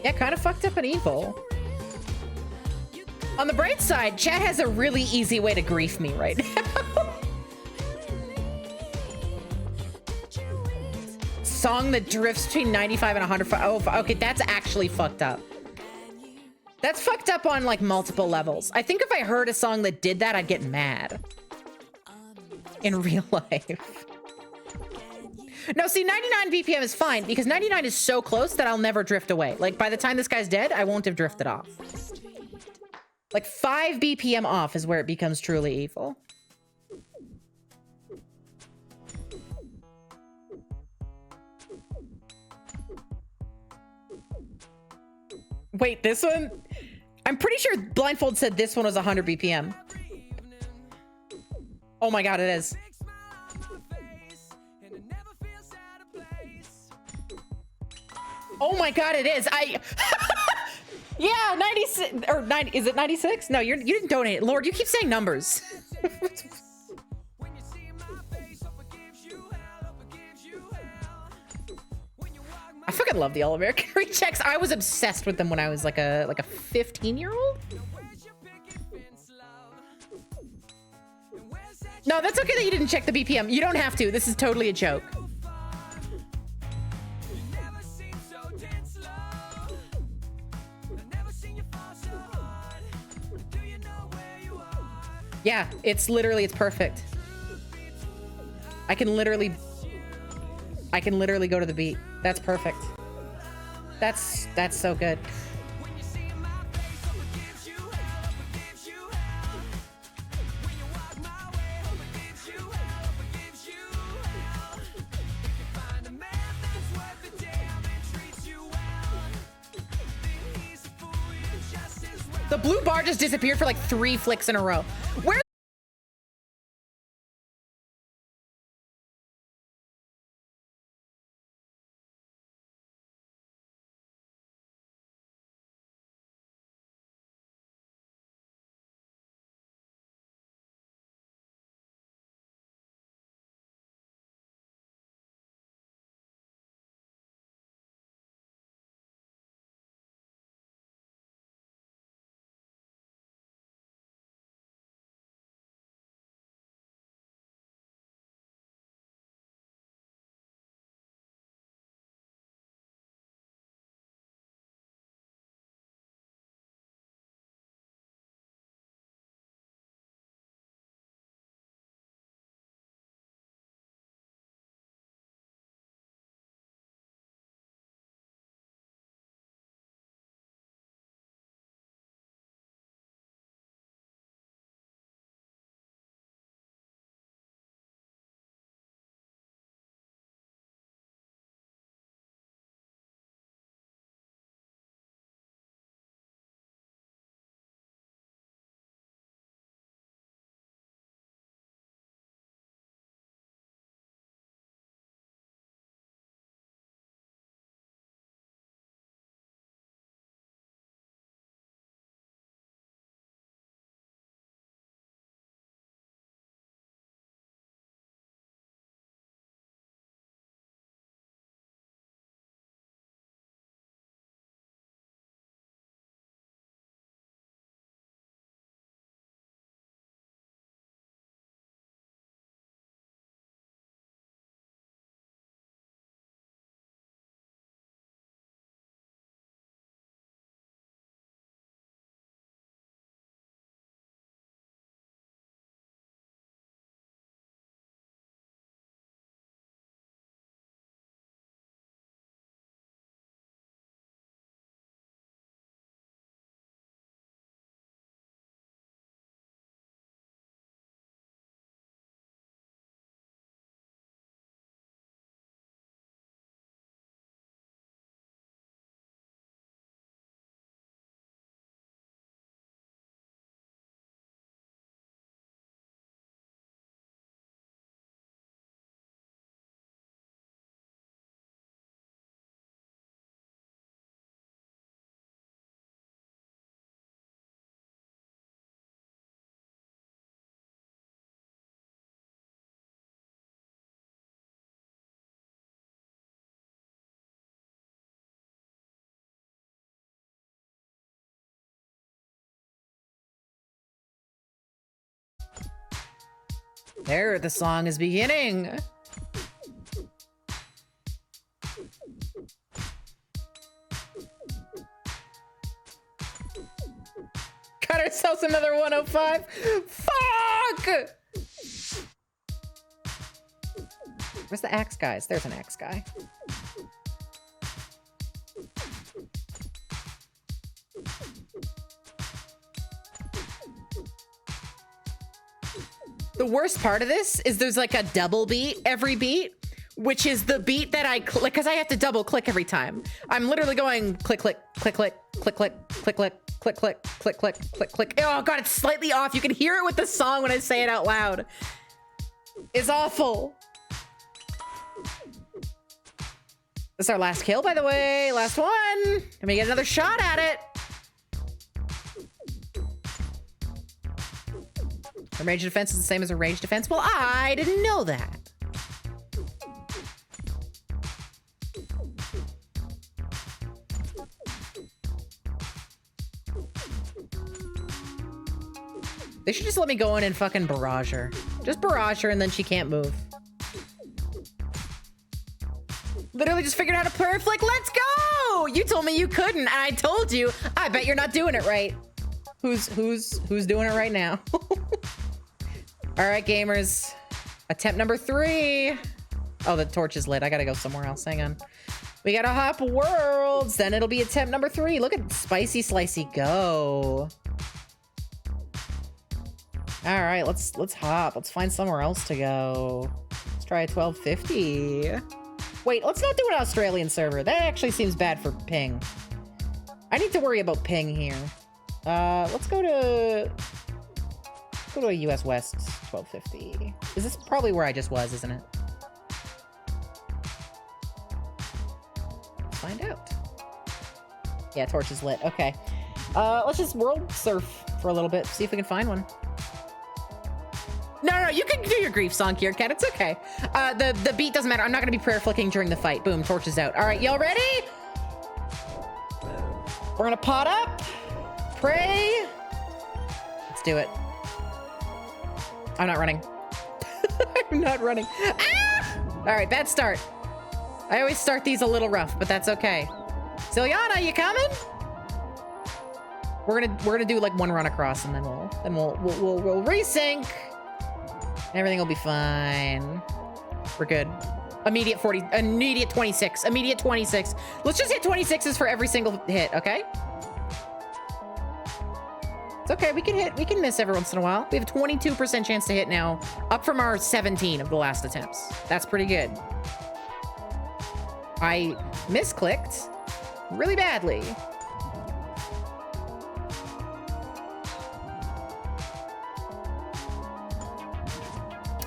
Yeah, kind of fucked up and evil. On the bright side, chat has a really easy way to grief me right now. Song that drifts between 95 and 105. Oh, okay, that's actually fucked up. That's fucked up on like multiple levels. I think if I heard a song that did that, I'd get mad. In real life. No, see, 99 BPM is fine because 99 is so close that I'll never drift away. Like, by the time this guy's dead, I won't have drifted off. Like, 5 BPM off is where it becomes truly evil. Wait, this one? I'm pretty sure Blindfold said this one was 100 BPM. Oh my god, it is. Oh my god, it is. Yeah, 96 or 90. Is it 96? No, you didn't donate it. Lord, you keep saying numbers. I fucking love the All American Rechecks. I was obsessed with them when I was like a 15-year-old. No, that's okay that you didn't check the BPM. You don't have to. This is totally a joke. Yeah, it's perfect. I can literally go to the beat. That's perfect. That's so good. The blue bar just disappeared for like 3 flicks in a row. Where? There, the song is beginning. Got ourselves another 105. Fuck! Where's the axe guys? There's an axe guy. The worst part of this is there's like a double beat every beat, which is the beat that I click, because I have to double click every time. I'm literally going click, click, click, click, click, click, click, click, click, click, click, click, click, click. Oh god, it's slightly off. You can hear it with the song when I say it out loud. It's awful. This is our last kill, by the way. Last one. Let me get another shot at it. A range defense is the same as a range defense? Well, I didn't know that. They should just let me go in and fucking barrage her. Just barrage her and then she can't move. Literally just figured out how to play flick. Let's go! You told me you couldn't, and I told you. I bet you're not doing it right. Who's doing it right now? All right, gamers. Attempt number 3. Oh, the torch is lit. I gotta go somewhere else. Hang on. We gotta hop worlds. Then it'll be attempt number 3. Look at Spicy Slicey go. All right, let's hop. Let's find somewhere else to go. Let's try a 1250. Wait, let's not do an Australian server. That actually seems bad for ping. I need to worry about ping here. Let's go to a US West 1250. Is this probably where I just was, isn't it? Let's find out. Yeah, torch is lit. Okay. Let's just world surf for a little bit, see if we can find one. No, you can do your grief song here, Cat. It's okay. The beat doesn't matter. I'm not gonna be prayer flicking during the fight. Boom, torch is out. All right, y'all ready? We're gonna pot up, pray. Let's do it. I'm not running. I'm not running. Ah! All right, bad start. I always start these a little rough, but that's okay. Zilyana, you coming? We're gonna do like one run across, and then we'll resync. Everything will be fine. We're good. Immediate 40, immediate 26, immediate 26. Let's just hit 26s for every single hit, okay? It's okay, we can miss every once in a while. We have a 22% chance to hit now, up from our 17 of the last attempts. That's pretty good. I misclicked really badly.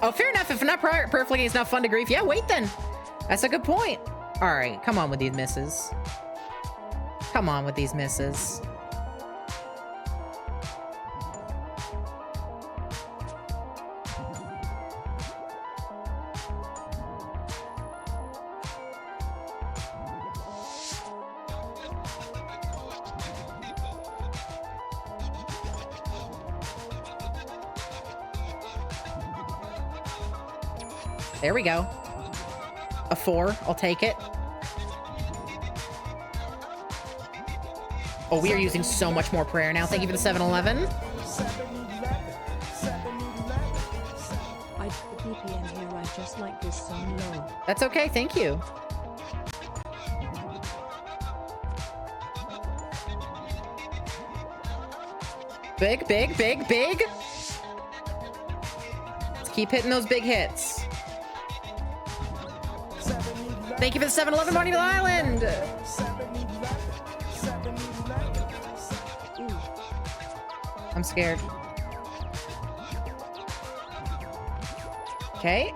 Oh, fair enough. If not perfectly, it's not fun to grief. Yeah, wait then. That's a good point. All right, come on with these misses. Come on with these misses. There we go. A 4. I'll take it. Oh, we are using so much more prayer now. Thank you for the 7-Eleven. I put VPN here. I just like this song low. That's okay. Thank you. Big, big, big, big. Let's keep hitting those big hits. Thank you for the 7-Eleven, Bonnieville Island. Ooh. I'm scared. Okay.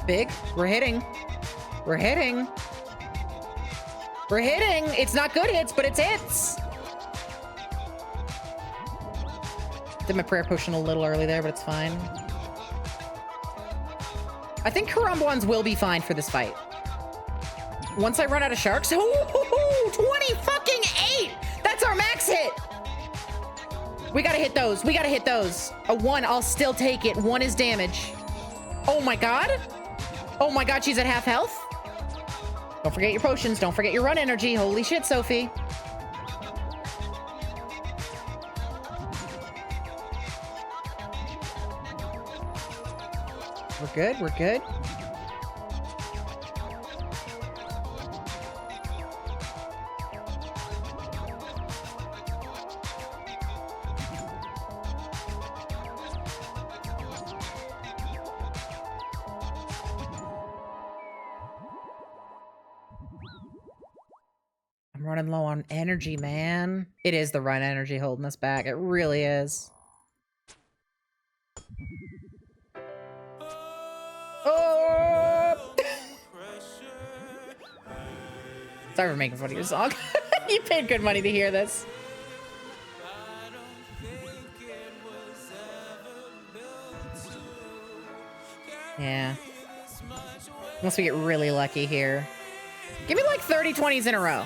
Big. We're hitting. We're hitting. We're hitting. It's not good hits, but it's hits. Did my prayer potion a little early there, but it's fine. I think Karambwans will be fine for this fight. Once I run out of sharks. Oh, 20 fucking 8. That's our max hit. We gotta hit those. We gotta hit those. A 1, I'll still take it. 1 is damage. Oh my god. Oh my god, she's at half health. Don't forget your potions. Don't forget your run energy. Holy shit, Sophie. We're good. We're good. I'm running low on energy, man. It is the run energy holding us back. It really is. Oh! Sorry for making fun of your song. You paid good money to hear this. Yeah. Unless we get really lucky here. Give me like 30 20s in a row.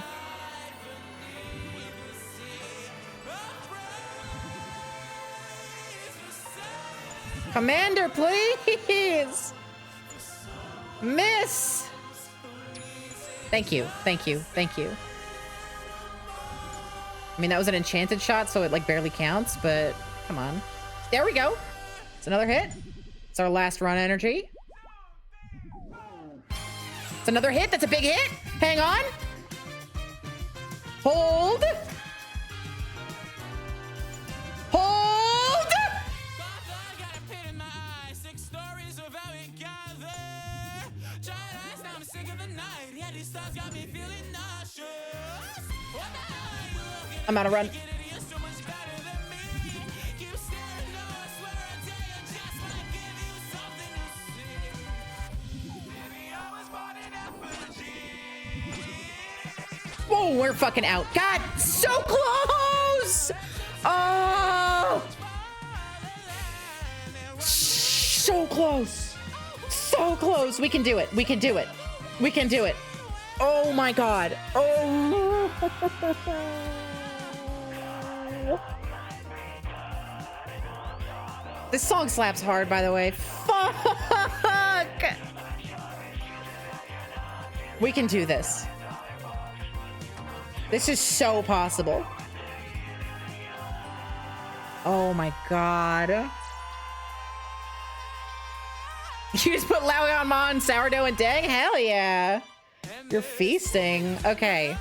Commander, please! Miss! Thank you, thank you, thank you. I mean, that was an enchanted shot, so it like barely counts, but come on. There we go. It's another hit. It's our last run energy. It's another hit. That's a big hit. Hang on. Hold. Hold. I'm out of run. Whoa, we're fucking out. God, so close. Oh, so close. So close. We can do it. We can do it. We can do it. Oh my God. Oh. This song slaps hard, by the way. Fuck. We can do this. This is so possible. Oh my God. You just put Lao on sourdough and dang? Hell yeah. You're feasting. Okay.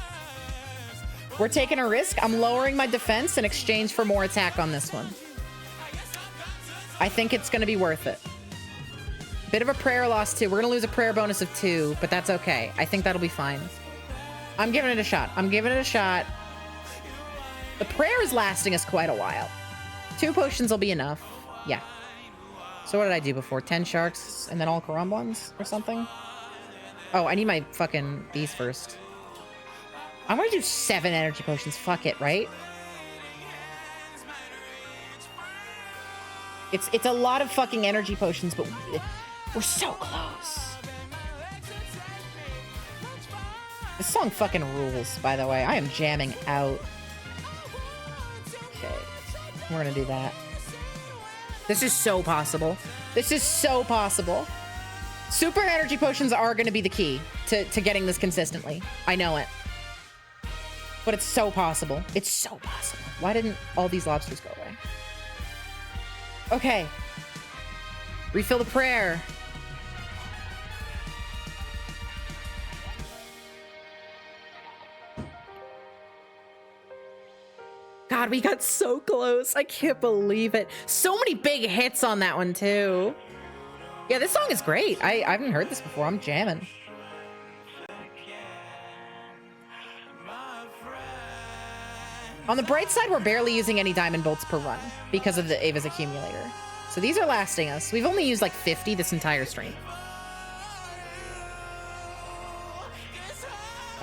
We're taking a risk. I'm lowering my defense in exchange for more attack on this one. I think it's going to be worth it. Bit of a prayer loss too. We're going to lose a prayer bonus of 2, but that's okay. I think that'll be fine. I'm giving it a shot. I'm giving it a shot. The prayer is lasting us quite a while. 2 potions will be enough. Yeah. So what did I do before? 10 sharks and then all Karambans or something? Oh, I need my fucking these first. I'm gonna do 7 energy potions. Fuck it, right? It's a lot of fucking energy potions, but we're so close. This song fucking rules, by the way. I am jamming out. Okay. We're gonna do that. This is so possible. This is so possible. Super energy potions are gonna be the key to getting this consistently. I know it. But it's so possible. It's so possible. Why didn't all these lobsters go away? Okay. Refill the prayer. God, we got so close. I can't believe it. So many big hits on that one, too. Yeah, this song is great. I haven't heard this before. I'm jamming. On the bright side, we're barely using any diamond bolts per run because of the Ava's accumulator. So these are lasting us. We've only used like 50 this entire stream.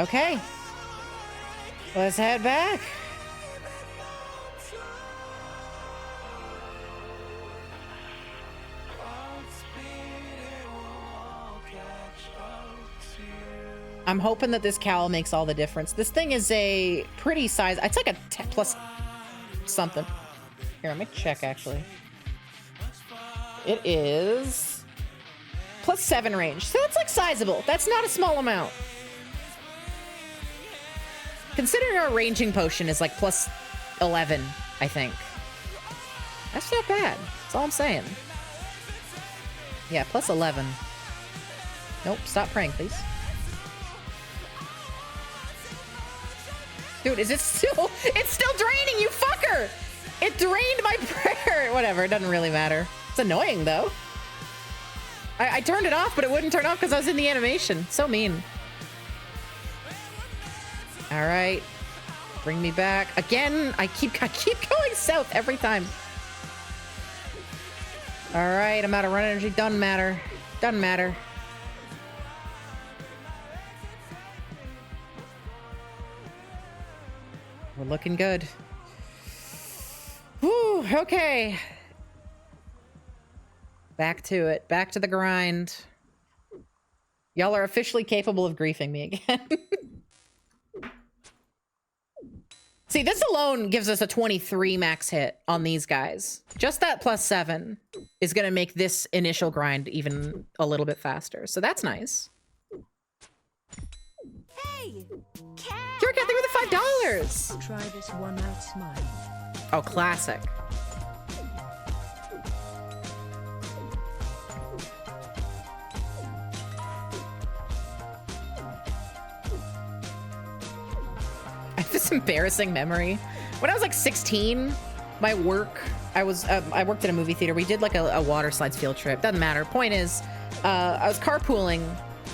Okay. Let's head back. I'm hoping that this cowl makes all the difference. This thing is a pretty size. It's like a 10 plus something. Here, let me check actually. It is plus 7 range. So that's like sizable. That's not a small amount. Considering our ranging potion is like plus 11, I think. That's not bad. That's all I'm saying. Yeah, plus 11. Nope, stop praying, please. Dude, is it still... It's still draining, you fucker! It drained my prayer! Whatever, it doesn't really matter. It's annoying, though. I turned it off, but it wouldn't turn off because I was in the animation. So mean. Alright. Bring me back. Again, I keep going south every time. Alright, I'm out of run energy. Doesn't matter. Doesn't matter. We're looking good. Whew, okay. Back to it. Back to the grind. Y'all are officially capable of griefing me again. See, this alone gives us a 23 max hit on these guys. Just that +7 is going to make this initial grind even a little bit faster. So that's nice. Hey! Here, Cat, with the $5. Try this one out, smile. Oh, classic. I have this embarrassing memory. When I was like 16, my work, I worked at a movie theater. We did like a water slides field trip. Doesn't matter. Point is, I was carpooling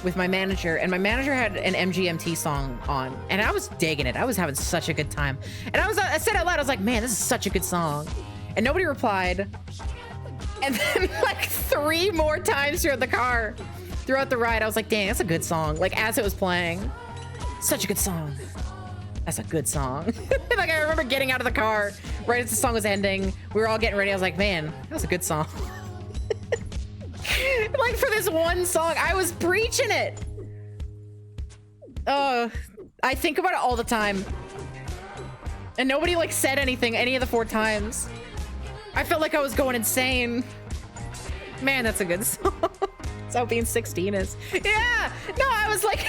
with my manager, and my manager had an MGMT song on, and I was digging it. I was having such a good time. And I said out loud, I was like, man, this is such a good song. And nobody replied. And then like 3 more times throughout the ride, I was like, dang, that's a good song. Like as it was playing, such a good song. That's a good song. Like I remember getting out of the car right as the song was ending. We were all getting ready. I was like, man, that was a good song. Like for this one song, I was preaching it. I think about it all the time. And nobody like said anything any of the 4 times. I felt like I was going insane. Man, that's a good song. That's how being 16 is. Yeah, no, I was like,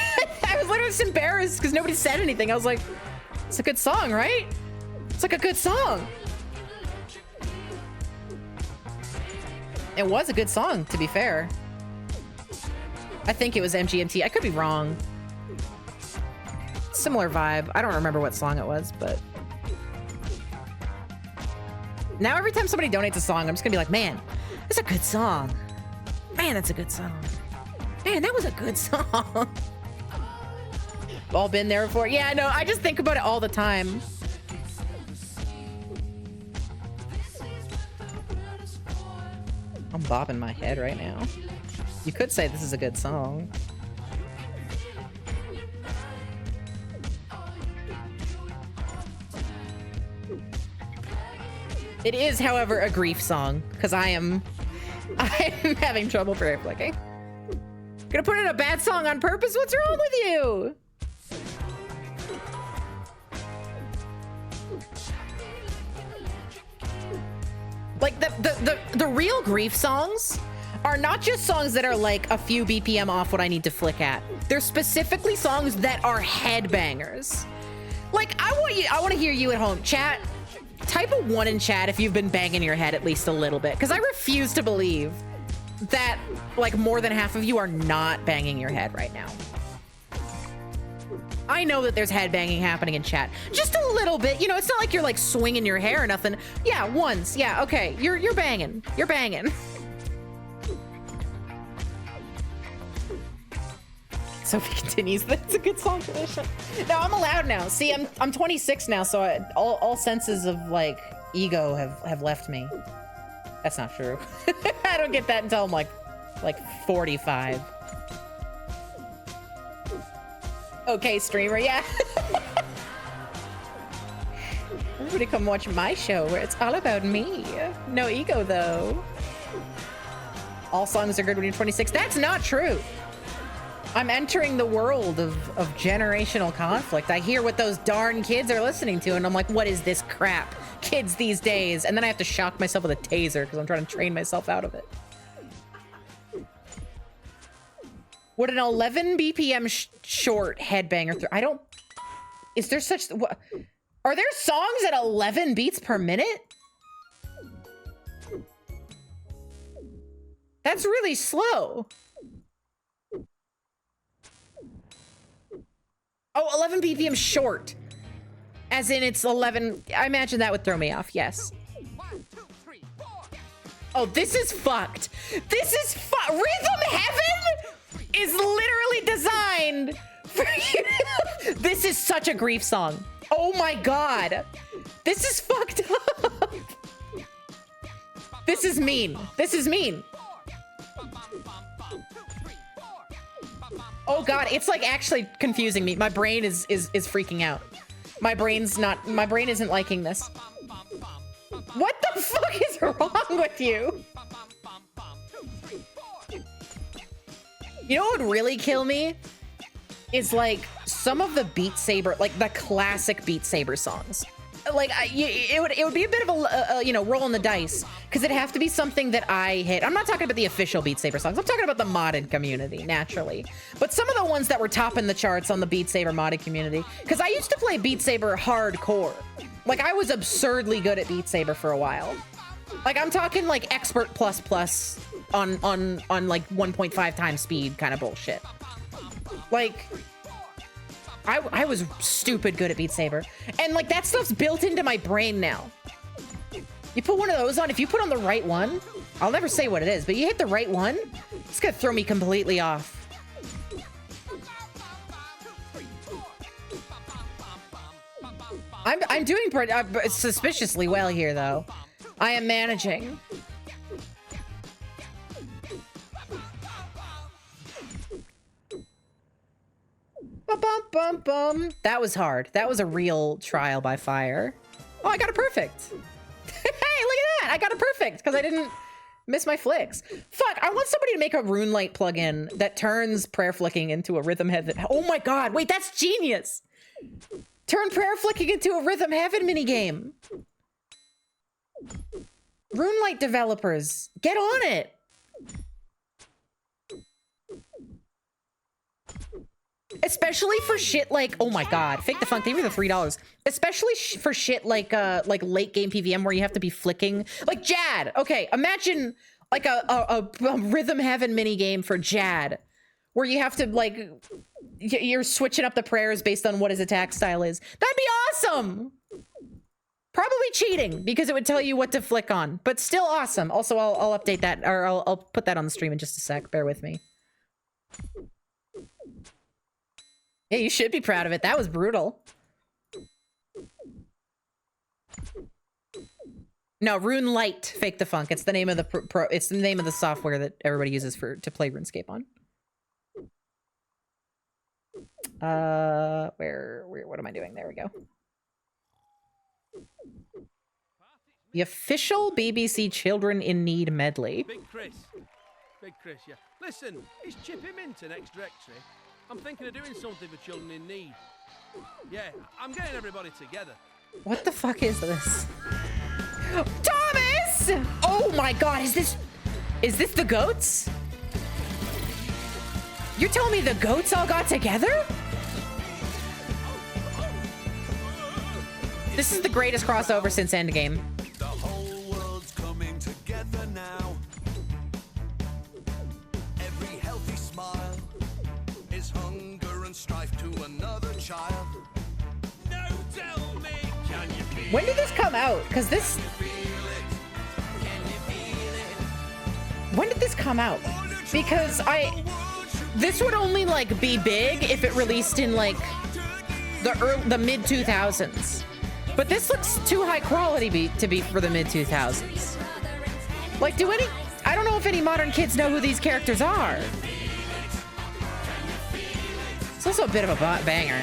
I was literally just embarrassed because nobody said anything. I was like, it's a good song, right? It's like a good song. It was a good song, to be fair. I think it was MGMT. I could be wrong. Similar vibe. I don't remember what song it was, but... Now every time somebody donates a song, I'm just gonna be like, man, that's a good song. Man, that's a good song. Man, that was a good song. All been there before. Yeah, no, I just think about it all the time. I'm bobbing my head right now. You could say this is a good song. It is, however, a grief song, because I'm having trouble prayer flicking. Gonna put in a bad song on purpose? What's wrong with you? Like the real grief songs are not just songs that are like a few BPM off what I need to flick at. They're specifically songs that are headbangers. Like I want to hear you at home, chat. Type a 1 in chat if you've been banging your head at least a little bit, because I refuse to believe that like more than half of you are not banging your head right now. I know that there's head banging happening in chat, just a little bit. You know, it's not like you're like swinging your hair or nothing. Yeah, once. Yeah, okay. You're banging. You're banging. Sophie continues. That's a good song tradition. No, I'm allowed now. See, I'm 26 now, so all senses of like ego have left me. That's not true. I don't get that until I'm like 45. Okay, streamer, yeah. Everybody come watch my show where it's all about me. No ego though. All songs are good when you're 26. That's not true. I'm entering the world of generational conflict. I hear what those darn kids are listening to, and I'm like, what is this crap? Kids these days. And then I have to shock myself with a taser because I'm trying to train myself out of it. Would an 11 BPM short headbanger through? I don't... Is there such... What, are there songs at 11 beats per minute? That's really slow. Oh, 11 BPM short. As in it's 11... I imagine that would throw me off, yes. Oh, this is fucked. This is Rhythm Heaven is literally designed for you. This is such a grief song. Oh my god. This is fucked up. This is mean. This is mean. Oh god, it's like actually confusing me. My brain is freaking out. My brain isn't liking this. What the fuck is wrong with you? You know what would really kill me? Is like some of the Beat Saber, like the classic Beat Saber songs. it would be a bit of a you know, roll in the dice, because it'd have to be something that I hit. I'm not talking about the official Beat Saber songs. I'm talking about the modded community, naturally. But some of the ones that were topping the charts on the Beat Saber modded community, because I used to play Beat Saber hardcore. Like, I was absurdly good at Beat Saber for a while. Like, I'm talking like expert plus plus on like 1.5 times speed kind of bullshit. Like, I was stupid good at Beat Saber. And like, that stuff's built into my brain now. You put one of those on, if you put on the right one, I'll never say what it is, but you hit the right one, it's gonna throw me completely off. I'm doing suspiciously well here, though. I am managing. Bum. That was hard. That was a real trial by fire. Oh, I got a perfect. Hey, look at that. I got a perfect because I didn't miss my flicks. Fuck, I want somebody to make a Runelight plugin that turns prayer flicking into a rhythm heaven. Oh my god, wait, that's genius. Turn prayer flicking into a rhythm heaven minigame. Runelight developers, get on it. Especially for shit like, oh my god, Fake the Funk, thank you for the $3. Especially for shit like late game PVM where you have to be flicking. Like Jad, okay, imagine like a Rhythm Heaven minigame for Jad, where you have to like, you're switching up the prayers based on what his attack style is. That'd be awesome! Probably cheating, because it would tell you what to flick on, but still awesome. Also, I'll update that, or I'll put that on the stream in just a sec, bear with me. Yeah, you should be proud of it. That was brutal. No, Runelight, Fake the Funk. It's the name of the it's the name of the software that everybody uses to play RuneScape on. Where what am I doing? There we go. The official BBC Children in Need medley. Big Chris, yeah. Listen, is Chip him into next directory? I'm thinking of doing something for children in need. Yeah, I'm getting everybody together. What the fuck is this? Thomas! Oh my god, is this the goats? You're telling me the goats all got together? This is the greatest crossover since Endgame. The whole world's coming together now. Every healthy smile is hunger and strife to another child. No, tell me, can you feel When did this come out? Because this... When did this come out? Because this would only like be big if it released in like the mid 2000s. But this looks too high quality to be for the mid 2000s. Like, I don't know if any modern kids know who these characters are. It's also a bit of a banger.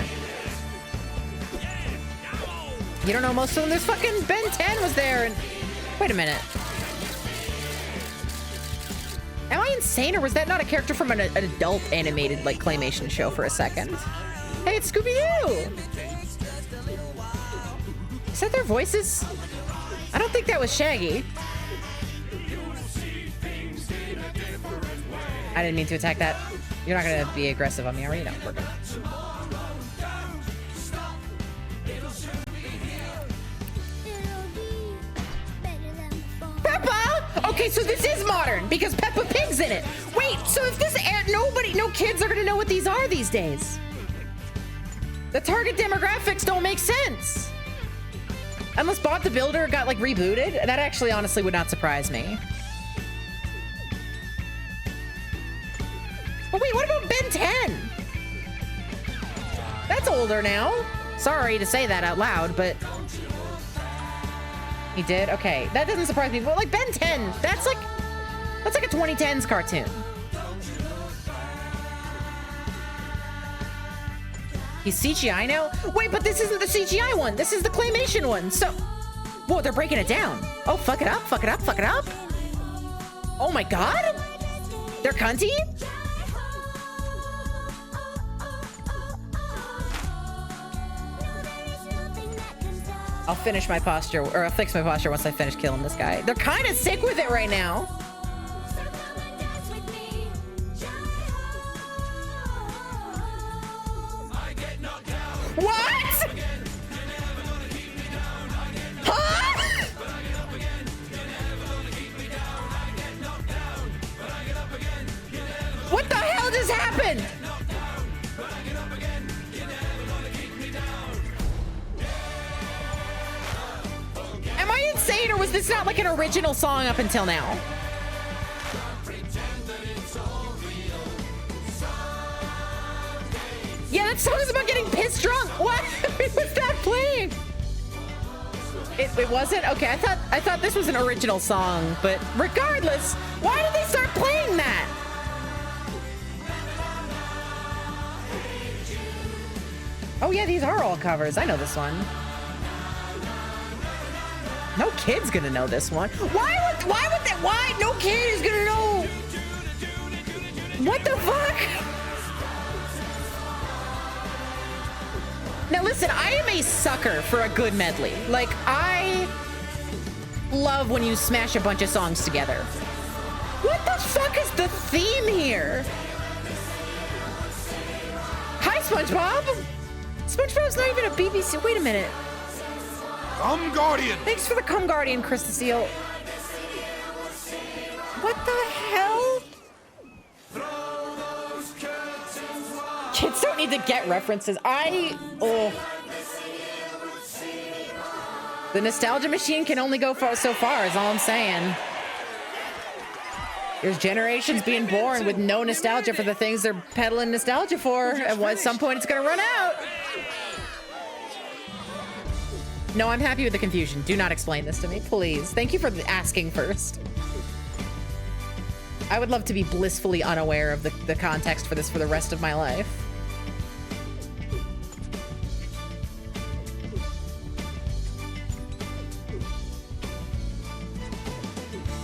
You don't know most of them? There's fucking Ben 10 was there and... Wait a minute. Am I insane, or was that not a character from an adult animated, like, claymation show for a second? Hey, it's Scooby-Doo! Is that their voices? I don't think that was Shaggy. I didn't mean to attack that. You're not gonna be aggressive on me, are you? No, we're good. Peppa! Okay, so this is modern because Peppa Pig's in it. Wait, so if this no kids are gonna know what these are these days. The target demographics don't make sense. Unless Bot the Builder got like rebooted, that actually honestly would not surprise me. But wait, what about Ben 10? That's older now. Sorry to say that out loud, but he did? Okay, that doesn't surprise me. But like Ben 10, that's like a 2010s cartoon. He's CGI now? Wait, but this isn't the CGI one. This is the claymation one. So, whoa, they're breaking it down. Oh, fuck it up, fuck it up, fuck it up. Oh my god? They're cunty? I'll finish my posture, or I'll fix my posture once I finish killing this guy. They're kind of sick with it right now. What? Huh? What the hell just happened? Am I insane, or was this not like an original song up until now? Yeah, that song is about getting pissed drunk. What? Was that playing? It wasn't? Okay, I thought this was an original song, but regardless, why did they start playing that? Oh yeah, these are all covers. I know this one. No kid's gonna know this one. Why no kid is gonna know? What the fuck? Now listen, I am a sucker for a good medley. Like, I love when you smash a bunch of songs together. What the fuck is the theme here? Hi, SpongeBob. SpongeBob's not even a BBC. Wait a minute. Come Guardian! Thanks for the Come Guardian, Chris the Seal. What the hell? Kids don't need to get references. Oh. The nostalgia machine can only go so far, is all I'm saying. There's generations being born with no nostalgia for the things they're peddling nostalgia for. At some point, it's gonna run out. No, I'm happy with the confusion. Do not explain this to me, please. Thank you for asking first. I would love to be blissfully unaware of the context for this for the rest of my life.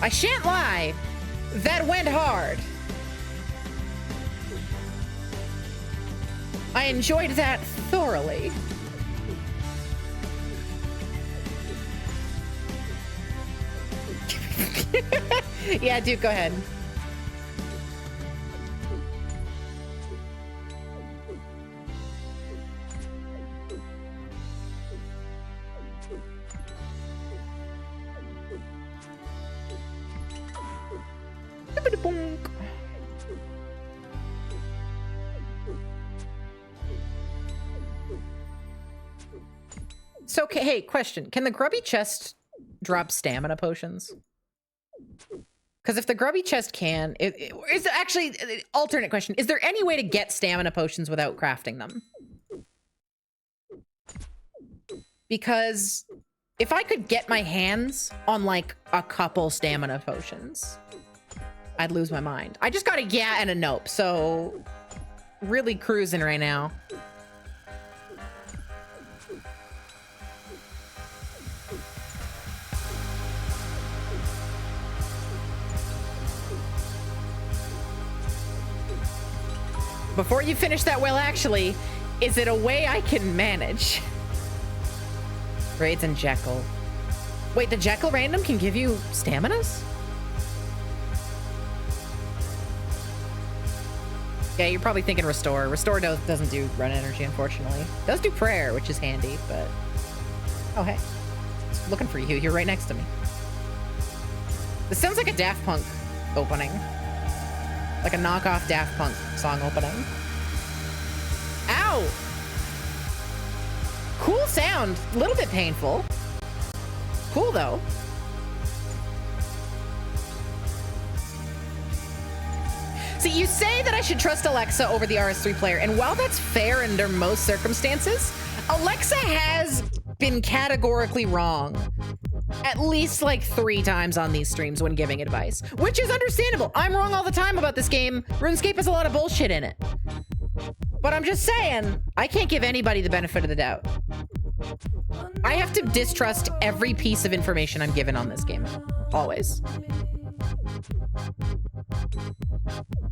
I shan't lie. That went hard. I enjoyed that thoroughly. Yeah, Duke, go ahead. So, hey, question. Can the grubby chest drop stamina potions? Because if the grubby chest can, is actually, alternate question, is there any way to get stamina potions without crafting them? Because if I could get my hands on like a couple stamina potions, I'd lose my mind. I just got a yeah and a nope, so really cruising right now. Before you finish that, well, actually, is it a way I can manage? Raids and Jekyll. Wait, the Jekyll random can give you staminas? Yeah, you're probably thinking Restore. Restore doesn't do run energy, unfortunately. It does do Prayer, which is handy, but... Oh, hey. Just looking for you. You're right next to me. This sounds like a Daft Punk opening. Like a knockoff Daft Punk song opening. Ow! Cool sound. A little bit painful. Cool, though. See, you say that I should trust Alexa over the RS3 player, and while that's fair under most circumstances, Alexa has been categorically wrong at least like 3 times on these streams when giving advice, which is understandable. I'm wrong all the time about this game. RuneScape has a lot of bullshit in it. But I'm just saying, I can't give anybody the benefit of the doubt. I have to distrust every piece of information I'm given on this game. Always.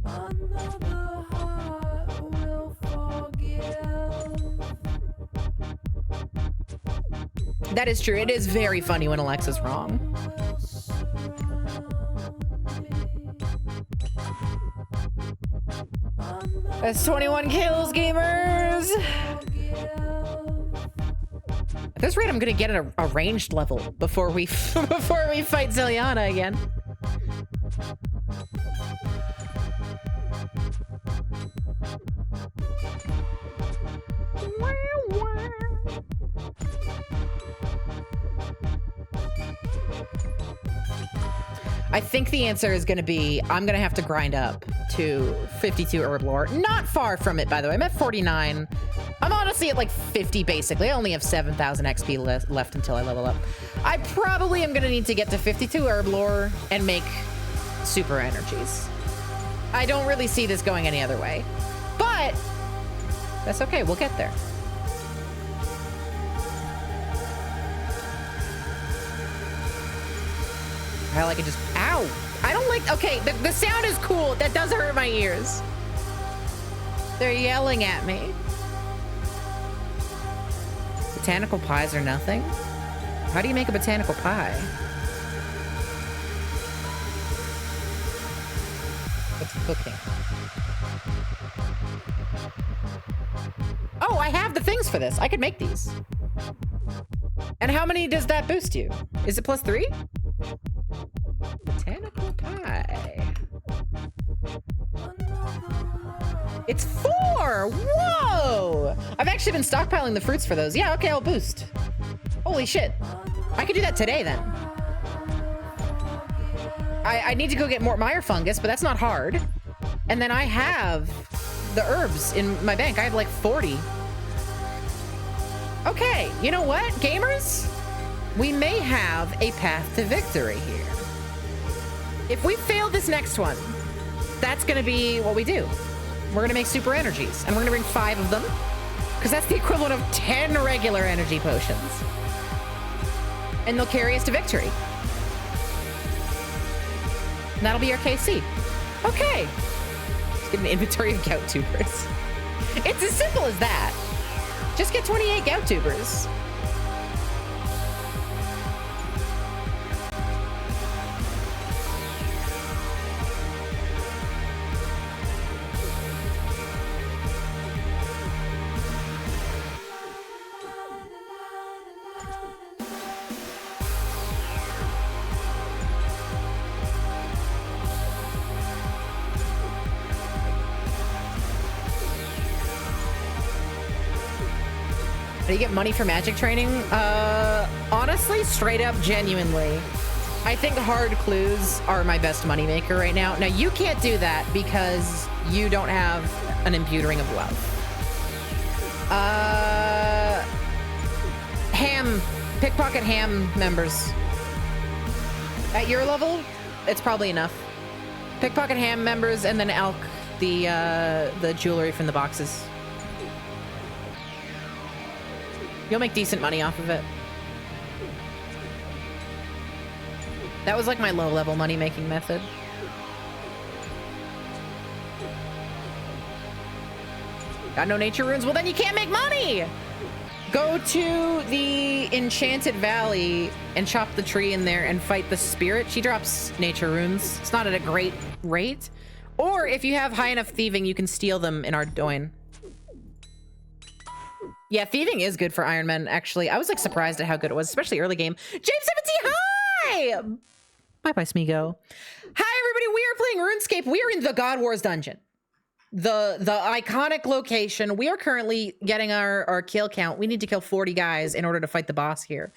Another heart will forgive. That is true. It is very funny when Alexa's wrong. That's 21 kills, gamers. At this rate, I'm gonna get a ranged level before we before we fight Ziliana again. I think the answer is going to be I'm going to have to grind up to 52 herb lore. Not far from it, by the way. I'm at 49. I'm honestly at like 50 basically. I only have 7,000 XP left until I level up. I probably am going to need to get to 52 herb lore and make super energies. I don't really see this going any other way, but that's okay. We'll get there. I like it just, ow. I don't like, okay, the sound is cool. That does hurt my ears. They're yelling at me. Botanical pies are nothing? How do you make a botanical pie? What's cooking? Oh, I have the things for this. I could make these. And how many does that boost you? Is it +3? Botanical pie. It's 4! Whoa! I've actually been stockpiling the fruits for those. Yeah, okay, I'll boost. Holy shit. I could do that today then. I need to go get more Meyer fungus, but that's not hard. And then I have the herbs in my bank. I have like 40. Okay, you know what, gamers? We may have a path to victory here. If we fail this next one, that's gonna be what we do. We're gonna make super energies, and we're gonna bring 5 of them, because that's the equivalent of 10 regular energy potions. And they'll carry us to victory. And that'll be our KC. Okay. Let's get an inventory of gout tubers. It's as simple as that. Just get 28 gout tubers. Do you get money for magic training? Honestly, straight up, genuinely. I think hard clues are my best moneymaker right now. Now, you can't do that because you don't have an imputing of wealth. Pickpocket ham members. At your level, it's probably enough. Pickpocket ham members and then elk the jewelry from the boxes. You'll make decent money off of it. That was like my low-level money-making method. Got no nature runes? Well, then you can't make money! Go to the Enchanted Valley and chop the tree in there and fight the spirit. She drops nature runes. It's not at a great rate. Or if you have high enough thieving, you can steal them in Ardoin. Yeah, thieving is good for Iron Men, actually. I was like surprised at how good it was, especially early game. James 70, hi! Bye-bye, Smigo. Hi, everybody. We are playing RuneScape. We are in the God Wars dungeon. The iconic location. We are currently getting our kill count. We need to kill 40 guys in order to fight the boss here.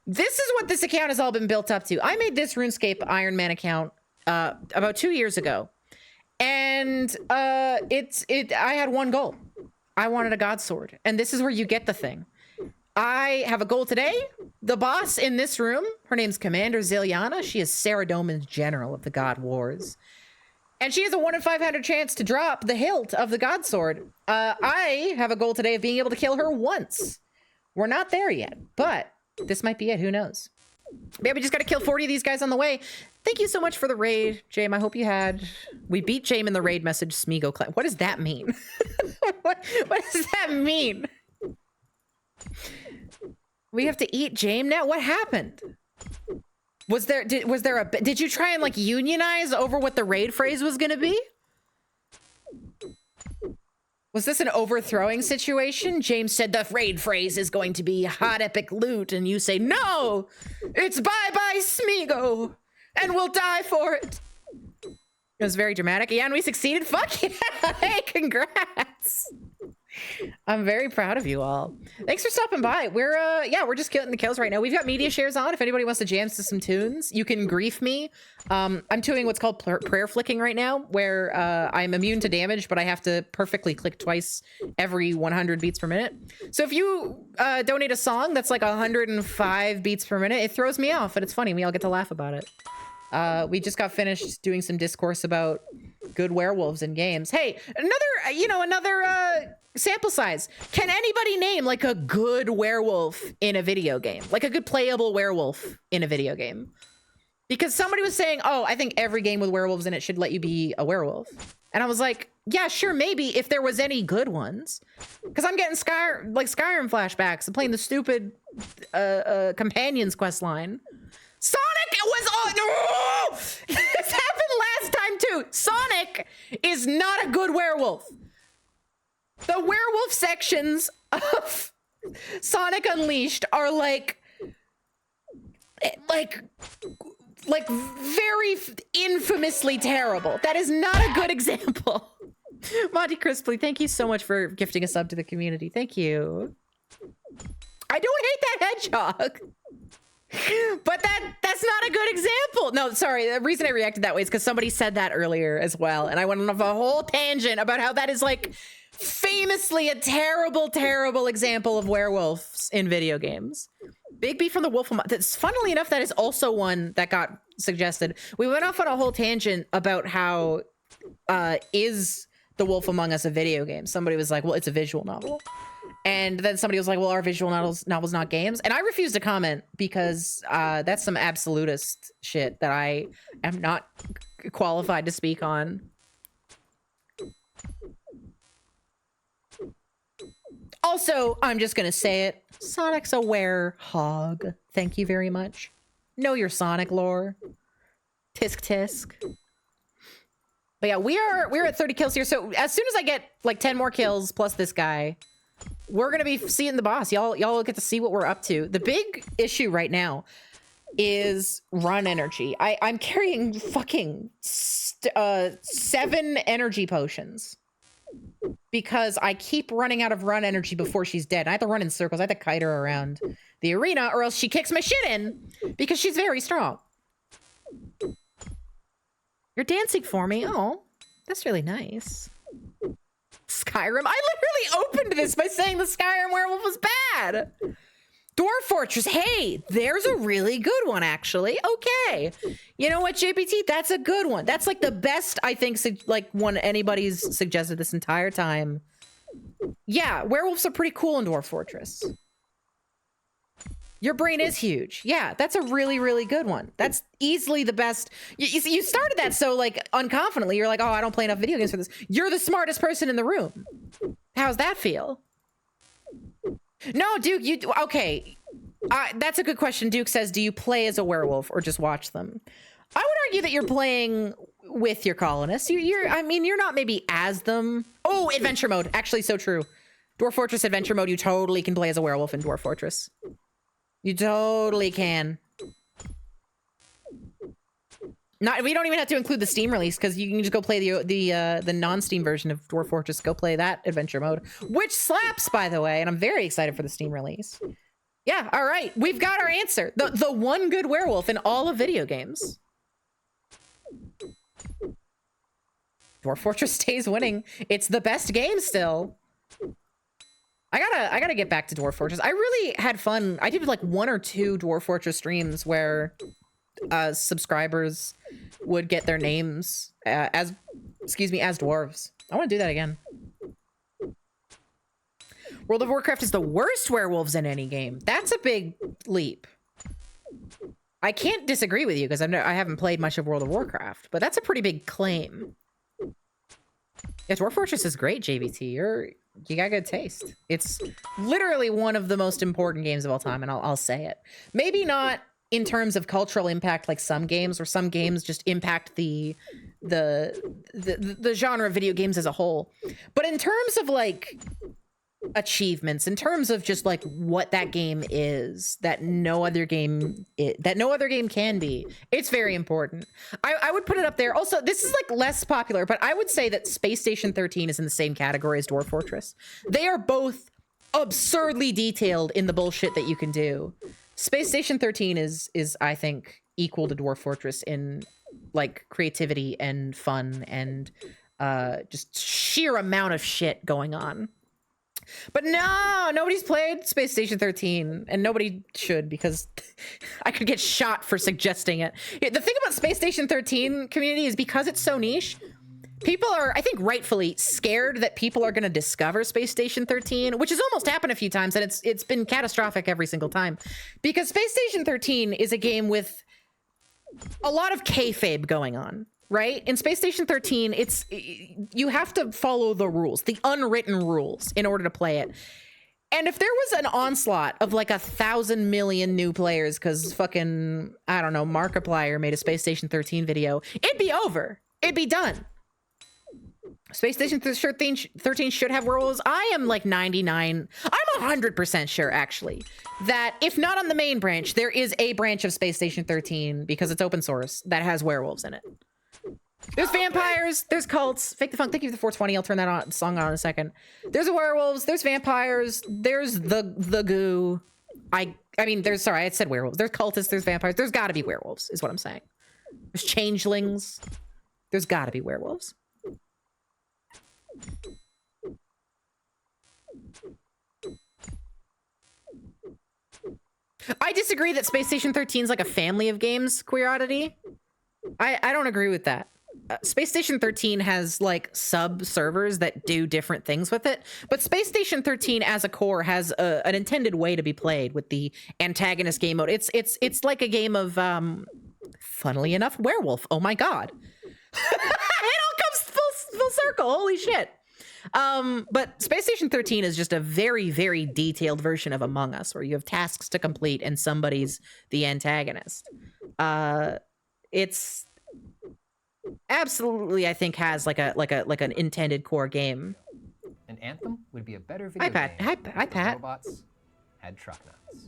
This is what this account has all been built up to. I made this RuneScape Iron Man account about 2 years ago. And I had one goal. I wanted a god sword, and this is where you get the thing. I have a goal today. The boss in this room, her name's Commander Ziliana. She is Saradomin's general of the God Wars. And she has a 1 in 500 chance to drop the hilt of the god sword. I have a goal today of being able to kill her once. We're not there yet, but this might be it. Who knows? Yeah, we just got to kill 40 of these guys on the way. Thank you so much for the raid, Jame. I hope you had... We beat Jame in the raid message, Smigo. What does that mean? what does that mean? We have to eat James now? What happened? Did you try and like unionize over what the raid phrase was gonna be? Was this an overthrowing situation? James said the raid phrase is going to be hot epic loot, and you say, no, it's bye-bye Smeagol, and we'll die for it. It was very dramatic. Yeah, and we succeeded. Fuck yeah. Hey, congrats. I'm very proud of you all. Thanks for stopping by. We're just getting the kills right now. We've got media shares on. If anybody wants to jam to some tunes, you can grief me. I'm doing what's called prayer flicking right now, where I'm immune to damage, but I have to perfectly click twice every 100 beats per minute. So if you donate a song that's like 105 beats per minute, it throws me off, and it's funny. We all get to laugh about it. We just got finished doing some discourse about good werewolves in games. Hey, another sample size. Can anybody name like a good werewolf in a video game? Like a good playable werewolf in a video game? Because somebody was saying, oh, I think every game with werewolves in it should let you be a werewolf. And I was like, yeah, sure, maybe if there was any good ones. Because I'm getting Skyrim flashbacks and playing the stupid Companions quest line. Sonic was on. No! This happened last time too. Sonic is not a good werewolf. The werewolf sections of Sonic Unleashed are like very infamously terrible. That is not a good example. Monty Crisply, thank you so much for gifting a sub to the community. Thank you. I don't hate that hedgehog. But that's not a good example. No, sorry. The reason I reacted that way is because somebody said that earlier as well. And I went on a whole tangent about how that is like famously a terrible, terrible example of werewolves in video games. Big B from the Wolf. That's funnily enough, that is also one that got suggested. We went off on a whole tangent about how is The Wolf Among Us a video game? Somebody was like, well, it's a visual novel. And then somebody was like, well, are visual novels not games? And I refused to comment because that's some absolutist shit that I am not qualified to speak on. Also, I'm just going to say it. Sonic's a werehog. Thank you very much. Know your Sonic lore. Tisk tisk. But yeah, we're at 30 kills here. So as soon as I get like 10 more kills plus this guy, we're going to be seeing the boss. Y'all get to see what we're up to. The big issue right now is run energy. I'm carrying fucking 7 energy potions because I keep running out of run energy before she's dead. I have to run in circles. I have to kite her around the arena or else she kicks my shit in because she's very strong. You're dancing for me. Oh, that's really nice. Skyrim. I literally opened this by saying the Skyrim werewolf was bad. Dwarf Fortress. Hey, there's a really good one, actually. Okay. You know what, JPT? That's a good one. That's like the best, I think, like one anybody's suggested this entire time. Yeah, werewolves are pretty cool in Dwarf Fortress. Your brain is huge. Yeah, that's a really, really good one. That's easily the best. You started that so like unconfidently. You're like, oh, I don't play enough video games for this. You're the smartest person in the room. How's that feel? No, Duke, okay. That's a good question. Duke says, do you play as a werewolf or just watch them? I would argue that you're playing with your colonists. You're not maybe as them. Oh, adventure mode. Actually, so true. Dwarf Fortress adventure mode. You totally can play as a werewolf in Dwarf Fortress. You totally can. We don't even have to include the Steam release because you can just go play the non-Steam version of Dwarf Fortress. Go play that adventure mode, which slaps, by the way. And I'm very excited for the Steam release. Yeah, all right, we've got our answer. The one good werewolf in all of video games. Dwarf Fortress stays winning. It's the best game still. I gotta get back to Dwarf Fortress. I really had fun. I did like 1 or 2 Dwarf Fortress streams where subscribers would get their names as dwarves. I want to do that again. World of Warcraft is the worst werewolves in any game. That's a big leap. I can't disagree with you because I haven't played much of World of Warcraft, but that's a pretty big claim. Yeah, Dwarf Fortress is great, JVT. You got good taste. It's literally one of the most important games of all time, and I'll say it. Maybe not in terms of cultural impact like some games, where some games just impact the genre of video games as a whole. But in terms of like achievements, in terms of just like what that game is, that no other game can be, it's very important. I would put it up there. Also, this is like less popular, but I would say that Space Station 13 is in the same category as Dwarf Fortress. They are both absurdly detailed in the bullshit that you can do. Space Station 13 is I think equal to Dwarf Fortress in like creativity and fun and just sheer amount of shit going on. But no, nobody's played Space Station 13, and nobody should, because I could get shot for suggesting it. Yeah, the thing about Space Station 13 community is because it's so niche, people are, I think rightfully, scared that people are going to discover Space Station 13, which has almost happened a few times, and it's been catastrophic every single time. Because Space Station 13 is a game with a lot of kayfabe going on. Right? In Space Station 13, you have to follow the rules, the unwritten rules, in order to play it. And if there was an onslaught of like 1,000 million new players because fucking, I don't know, Markiplier made a Space Station 13 video, it'd be over. It'd be done. Space Station 13 should have werewolves. I am like 99, I'm 100% sure actually, that if not on the main branch, there is a branch of Space Station 13, because it's open source, that has werewolves in it. There's vampires, there's cults. Fake the Funk, thank you for the 420. I'll turn that song on in a second. There's werewolves, there's vampires, there's the goo. I mean, sorry, I said werewolves. There's cultists, there's vampires. There's gotta be werewolves, is what I'm saying. There's changelings. There's gotta be werewolves. I disagree that Space Station 13 is like a family of games, Queer Oddity. I don't agree with that. Space Station 13 has like sub servers that do different things with it, but Space Station 13 as a core has an intended way to be played with the antagonist game mode. It's like a game of funnily enough, werewolf. Oh my god. It all comes full circle. Holy shit. But Space Station 13 is just a very, very detailed version of Among Us, where you have tasks to complete and somebody's the antagonist. It's absolutely, I think, has like an intended core game. An Anthem would be a better video Hi, Pat. game. Hi, if the Pat. robots had truck nuts.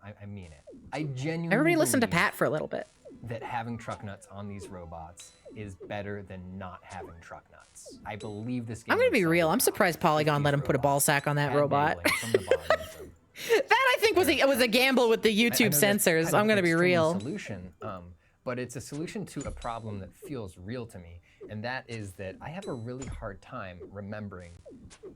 I mean it. I genuinely Everybody listen to believe Pat for a little bit. that having truck nuts on these robots is better than not having truck nuts. I believe this game. I'm gonna would be sell real. I'm out surprised if Polygon these let him put a ball robots sack on that had robot. mailing from the bottom of them. That I think was a gamble with the I YouTube know that's censors. kind I'm of gonna an be extreme real. Solution, but it's a solution to a problem that feels real to me, and that is that I have a really hard time remembering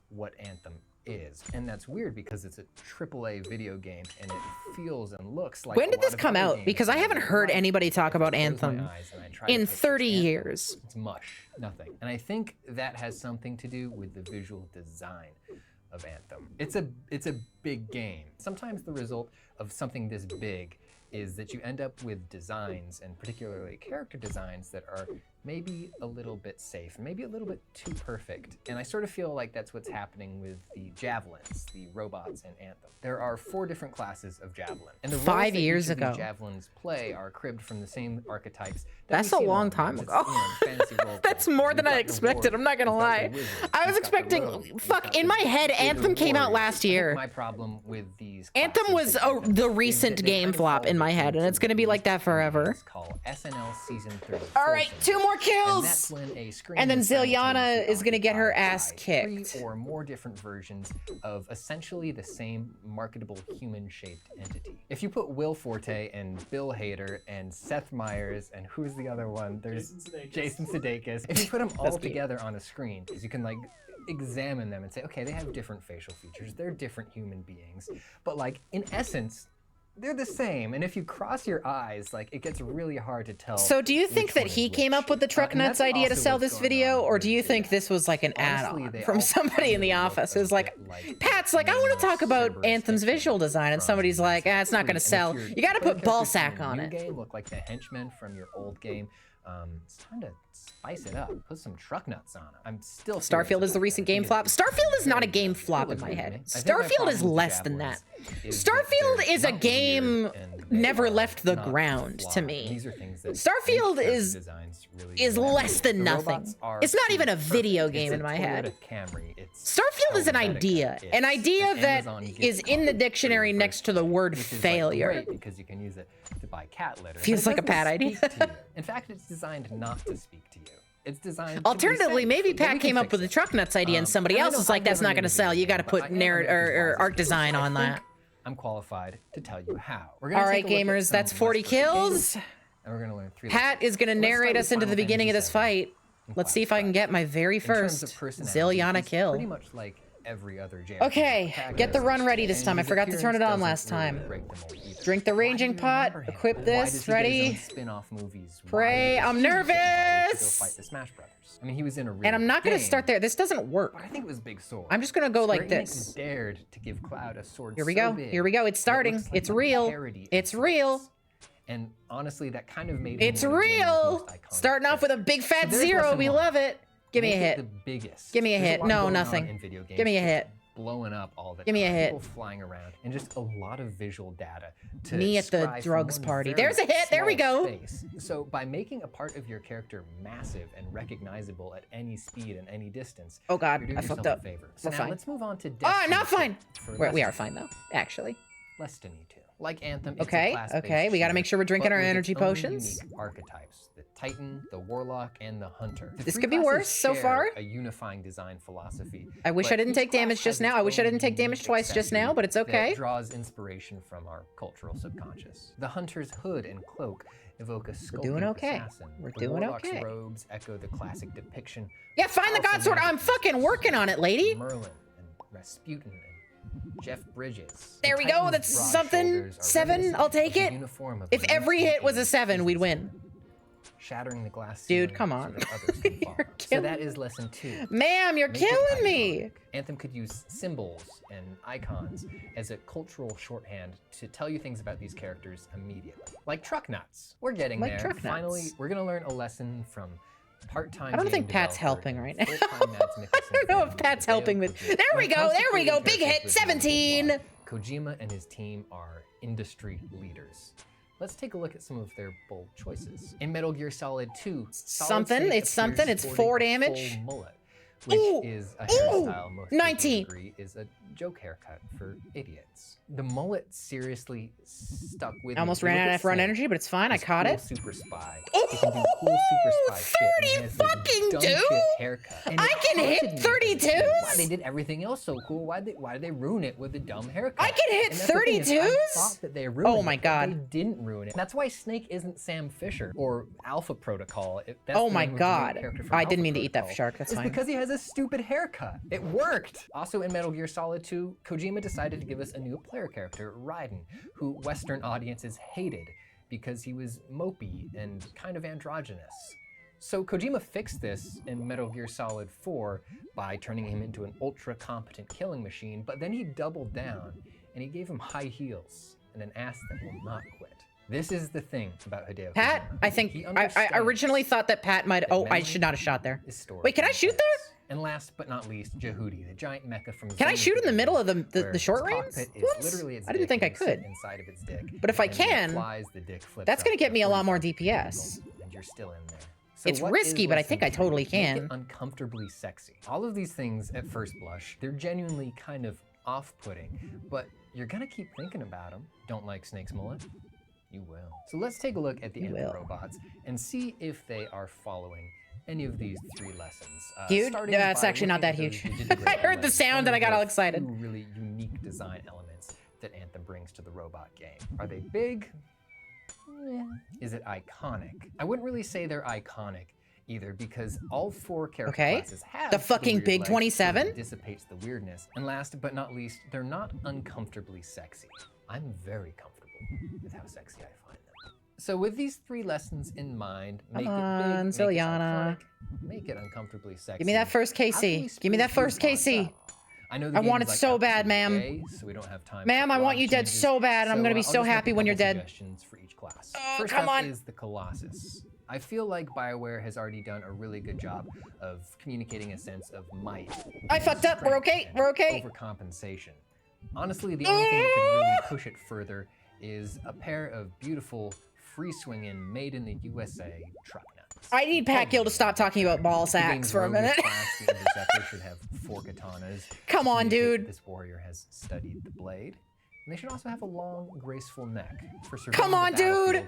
what Anthem is, and that's weird because it's a AAA video game and it feels and looks like. When a did lot this of come other out? games Because I in haven't real heard life. anybody talk If I about close my Anthem eyes and I try to in picture 30 Anthem, years. It's mush, nothing. And I think that has something to do with the visual design of Anthem. It's a big game. Sometimes the result of something this big is that you end up with designs, and particularly character designs, that are maybe a little bit safe, maybe a little bit too perfect. And I sort of feel like that's what's happening with the javelins, the robots in Anthem. There are 4 different classes of javelin, and the roles 5 that years each of these ago. javelins play are cribbed from the same archetypes. that That's we a see in long modern time games. ago. It's, fantasy role That's playing. more You've than I got the expected. warrior, I'm not gonna you've got the lie. wizard, I was you've got the expecting rogue, you've fuck got in the my head. bigger Anthem came out warrior. last I think year. my problem with these Anthem classes was that Anthem the is recent that they game kind of flop fall in my head, and into it's gonna be like that forever. It's called SNL Season 3. All right, 2 more And kills. that's when a screen And then is Zilyana simultaneously is gonna get her occupied ass by kicked. 3 or more different versions of essentially the same marketable human-shaped entity. If you put Will Forte and Bill Hader and Seth Meyers and who's the other one? There's Jason Sudeikis. If you put them all That's cute. together on a screen, you can like examine them and say, okay, they have different facial features. They're different human beings, but like in essence, they're the same. And if you cross your eyes, like it gets really hard to tell. So do you think which that one is he came which. up with the truck And nuts that's idea to also sell what's this going video, on or with do you think the- this was like an Honestly, add-on they from all somebody in the kind of office look who's a like, bit like Pat's like, I want to talk about Cerberus Anthem's that visual came design, and from somebody's like, Mass it's not gonna Effect 3. And sell. if You got to player put ball characters from sack the on new it. game look like the henchmen from your old game. It's spice it up. Put some truck nuts on them. I'm still Starfield is the recent game flop. Starfield is not a game flop in my head. Starfield is less than that. Starfield is a game never left the ground to me. These are things that Starfield is less than nothing. It's not even a video game in my head. Starfield is an idea that is in the dictionary next to the word failure. Because you can use it to buy cat litter. Feels like a bad idea. In fact, it's designed not to speak to you. It's designed. Alternatively, maybe Pat came up with the truck nuts idea, and somebody else was like, "That's not going to sell. You got to put narrative or art design on that." I'm qualified to tell you how. All right, gamers, that's 40 kills. And we're gonna learn 3 Pat is going to narrate us into the beginning of this fight. Let's see if I can get my very first Zilliana kill. Pretty much like every other JRPG. Okay, get the run ready this time. I forgot to turn it on last time. Drink the raging pot. Equip this. Ready. Spin-off movies. Pray. I'm nervous. Fight the Smash Brothers. I mean, he was in a real And I'm not going to start there. This doesn't work. But I think it was Big Sword. I'm just going to go like Square Enix this. dared to give Cloud a sword. Here we so go. big Here we go. It's that it starting. looks like It's a real. parody of It's real. Souls. And honestly, that kind of made him It's one of the game's real. most iconic Starting off with a big fat there's zero. lesson We one. love it. Give me a Make it hit. The biggest. Give me a There's hit. lot No, going on nothing. in video games. Give me a hit. Blowing up all the Give me a time, hit. people flying around, and just a lot of visual data to Me at the scry from drugs one party. very There's a hit. There we small go. space. So by making a part of your character massive and recognizable at any speed and any distance, Oh God, you're doing I fucked yourself up. a favor. So We're now fine. let's move on to Oh, not fine. for We are Destiny fine though, actually. 2. Destiny 2. Like Anthem, it's Okay, a class-based okay, we gotta make shooter, sure we're drinking but our with its energy own potions. unique archetypes: the Titan, the Warlock, and the Hunter. The This three could be classes worse so share far. A unifying design philosophy. I wish but I didn't each take damage class just has now. its I wish I own didn't take damage unique twice just accessory now, but it's okay. That draws inspiration from our cultural subconscious. The Hunter's hood and cloak evoke a skulking doing okay. assassin. We're The doing Warlock's okay. robes echo the classic depiction. Yeah, find the Also God Sword. I'm magic fucking uses working on it, lady. Merlin and Rasputin and Jeff Bridges. There The we go. Titan's That's broad something. shoulders are 7. reminiscent I'll take of the it. uniform of If the every hit was a Runescape 7, we'd win. season, shattering the glass Dude, ceiling come so on. that others can follow. You're So killing that is lesson 2. Ma'am, you're Make it killing me. iconic. Anthem could use symbols and icons as a cultural shorthand to tell you things about these characters immediately. Like truck nuts. We're getting Like there. truck nuts. Finally, we're gonna learn a lesson from part-time I don't game think Pat's developer helping and right now. full-time Mads I Mikkelsen don't know if fan Pat's Hideo helping with. Kojima. There we When it go. comes to There we go. creating Big hit. characters with multiple 17. plots, Kojima and his team are industry leaders. Let's take a look at some of their bold choices. In Metal Gear Solid 2, Solid Something, Snake it's something, appears it's sporting 4 a damage. full mullet, which Ooh, is a ooh, hairstyle most 19. people agree is a joke haircut for idiots. The mullet seriously stuck with me. Almost You ran look out at of run Snake, energy, but it's fine. I this caught cool it. Super spy. Oh, He can do cool super spy shit, and he 30 has this fucking dumb do? shit haircut. And I it can hit haunted me. 32s? Why they did everything else so cool? Why did they ruin it with a dumb haircut? I can hit And that's the thing is, I 32s? thought that they ruined Oh my it, but God. They didn't ruin it. That's why Snake isn't Sam Fisher or Alpha Protocol. That's Oh the my name of the main God. character from I Alpha didn't mean to eat that Protocol. shark. That's it's fine. because he has a stupid haircut. It worked. Also in Metal Gear Solid 2, Kojima decided to give us a new player character, Raiden, who Western audiences hated because he was mopey and kind of androgynous. So Kojima fixed this in Metal Gear Solid 4 by turning him into an ultra-competent killing machine, but then he doubled down and he gave him high heels and an ass that will not quit. This is the thing about Hideo Pat, Kojima. I think He I understands originally thought that Pat might. that Oh, I memory should not have shot there. is stored Wait, can in I shoot place. there? And last but not least, Jehudi, the giant mecha from Can I Xenoblade, shoot in the middle of where the short its range? cockpit is Whoops. literally its I didn't dick think I and you sit could. inside of its dick. But if I And when it can, flies, the dick flips that's up gonna get to me a lot more 45 DPS. degrees, and you're still in there. So It's what risky, is but I lesson think I 3? totally Make can. it uncomfortably sexy. All of these things, at first blush, they're genuinely kind of off-putting, but you're gonna keep thinking about them. Don't like Snake's mullet? You will. So let's take a look at the You Anthem will. robots and see if they are following any of these 3 lessons. Huge? Starting Yeah, it's by actually not looking that at those huge. digital I heard the elements, sound and I got there all are excited. 2 really unique design elements that Anthem brings to the robot game. Are they big? Yeah. Is it iconic? I wouldn't really say they're iconic either because all 4 character Okay. classes have The fucking weird big legs 27? that dissipates the weirdness. And last but not least, they're not uncomfortably sexy. I'm very comfortable with how sexy I find them. So with these 3 lessons in mind, make Come it on, big, make it Zilliana. iconic, make it uncomfortably sexy. Give me that first How can KC. we Give me that spruce first these plots KC. up? I know I want it so bad, ma'am. so we don't have time Ma'am, for I want plot you dead changes, so bad, and I'm gonna be I'll so just make happy a when you're couple dead. suggestions for each class. Oh, First come up on. is the Colossus. I feel like BioWare has already done a really good job of communicating a sense of might. I fucked up. We're strength, okay. and We're okay. Overcompensation. Honestly, the only thing that could really push it further is a pair of beautiful, free-swinging, made-in-the-USA truck nuts. I need Pat Gill to stop talking about ball The sacks game's for a roguish minute. class, the Interceptor, should have 4 katanas. Come on, to communicate dude. that This warrior has studied the blade. And they should also have a long, graceful neck for Come surveying the on, dude. battlefield,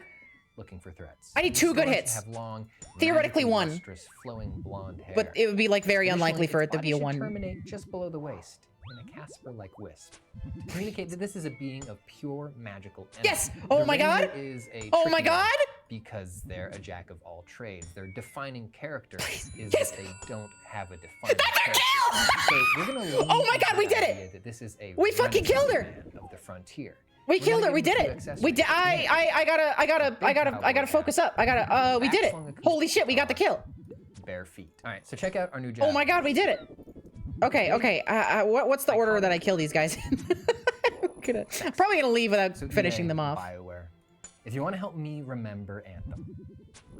looking for threats. I need These 2 good swords hits. Have long, Theoretically, magically 1. lustrous, flowing blonde hair. But it would be like very unlikely Additionally, for it its to body be a should 1. terminate just below the waist in a Casper-like wisp to communicate that this is a being of pure magical energy. Yes! Oh The my Ranger god! Is a Oh my tricky one god! because they're a jack of all trades. Their defining character is Yes! that they don't have a defining That's our character. kill! So we're gonna lean Oh my god, into we the did it! idea that this is a We fucking killed her! renaissance man of the frontier. We We're killed gonna her. We give did him it. 2 We did. accessories. I gotta focus up. We did it. Holy shit, we got the kill. Bare feet. All right, so check out our new job. Oh my god, we did it. Okay, okay. What's the order that I kill these guys in? I'm probably gonna leave without So finishing EA, them off. BioWare, if you want to help me remember Anthem,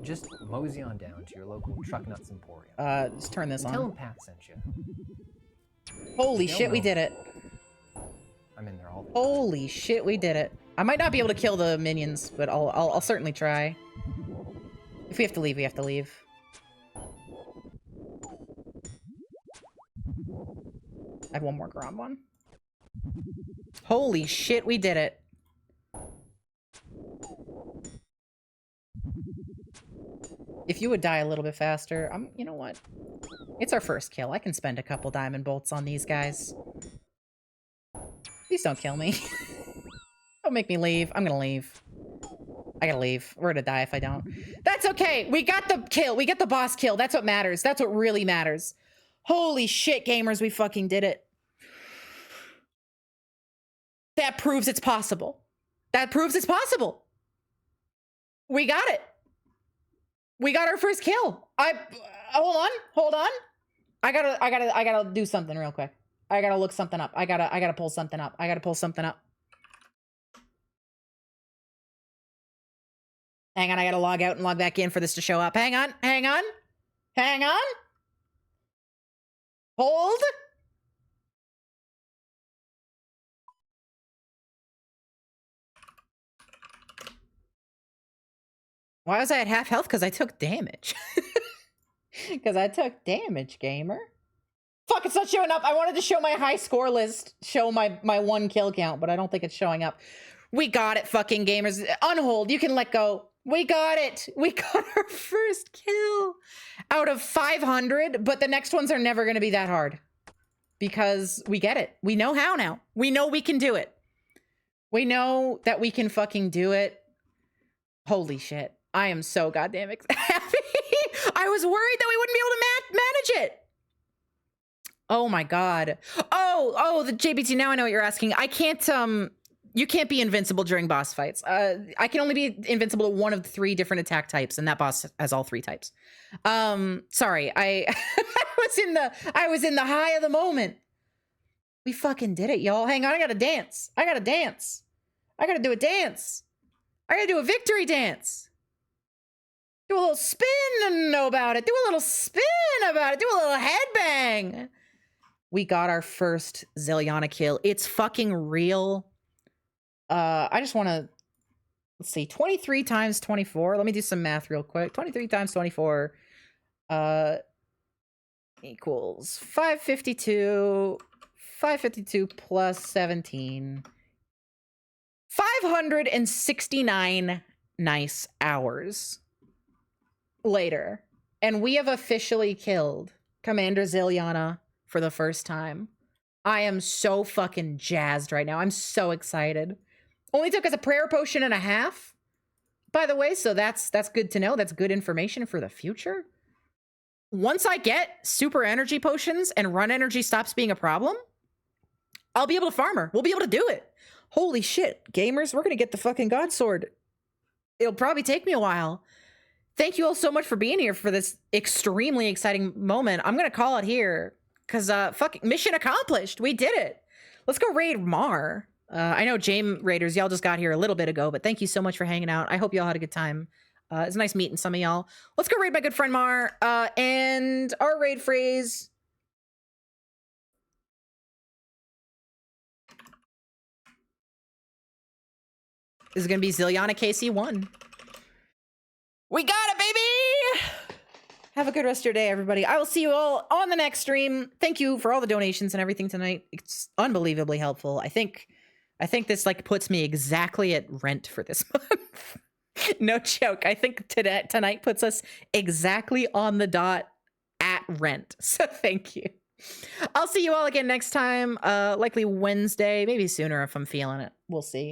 just mosey on down to your local Truck Nuts Emporium. Just turn this And tell on. them Pat sent you. Holy They'll shit, we know. did it. I'm in there all the time. Holy shit, we did it. I might not be able to kill the minions, but I'll certainly try. If we have to leave, we have to leave. I have one more ground one. Holy shit, we did it. If you would die a little bit faster, you know what? It's our first kill. I can spend a couple diamond bolts on these guys. Please don't kill me. Don't make me leave. I'm gonna leave. I gotta leave. We're gonna die if I don't. That's okay. We got the kill. We get the boss kill. That's what matters. That's what really matters. Holy shit, gamers, we fucking did it. That proves it's possible. That proves it's possible. We got it. We got our first kill. Hold on. I gotta do something real quick. I gotta look something up. I gotta pull something up. Hang on, I gotta log out and log back in for this to show up. Hang on. Hold. Why was I at half health? Because I took damage. Because I took damage, gamer. Fuck, it's not showing up. I wanted to show my high score list, show my 1 kill count, but I don't think it's showing up. We got it, fucking gamers. Unhold, you can let go. We got it. We got our first kill out of 500, but the next ones are never going to be that hard because we get it. We know how now. We know we can do it. We know that we can fucking do it. Holy shit. I am so goddamn happy. I was worried that we wouldn't be able to manage it. Oh my god. Oh, the JBT, now I know what you're asking. I can't, you can't be invincible during boss fights. I can only be invincible to one of the 3 different attack types, and that boss has all 3 types. Sorry, I was in the high of the moment. We fucking did it, y'all. Hang on, I gotta dance. I gotta do a dance. I gotta do a victory dance. Do a little spin about it. Do a little spin about it. Do a little headbang. We got our first Zilliana kill. It's fucking real. I just want to, let's see, 23 times 24. Let me do some math real quick. 23 times 24 equals 552. 552 plus 17. 569 nice hours later. And we have officially killed Commander Zilliana for the first time. I am so fucking jazzed right now. I'm so excited. Only took us a prayer potion and a half, by the way, so that's good to know. That's good information for the future. Once I get super energy potions and run energy stops being a problem, I'll be able to farm her. We'll be able to do it. Holy shit, gamers, we're gonna get the fucking God Sword. It'll probably take me a while. Thank you all so much for being here for this extremely exciting moment. I'm gonna call it here, because fucking mission accomplished. We did it. Let's go raid Mar. I know James Raiders, y'all just got here a little bit ago, but thank you so much for hanging out. I hope y'all had a good time. It's nice meeting some of y'all. Let's go raid my good friend Mar. And our raid phrase is going to be Zilliana KC1. We got it, baby! Have a good rest of your day, everybody. I will see you all on the next stream. Thank you for all the donations and everything tonight. It's unbelievably helpful. I think this like puts me exactly at rent for this month. No joke. I think tonight puts us exactly on the dot at rent. So thank you. I'll see you all again next time. Likely Wednesday, maybe sooner if I'm feeling it. We'll see.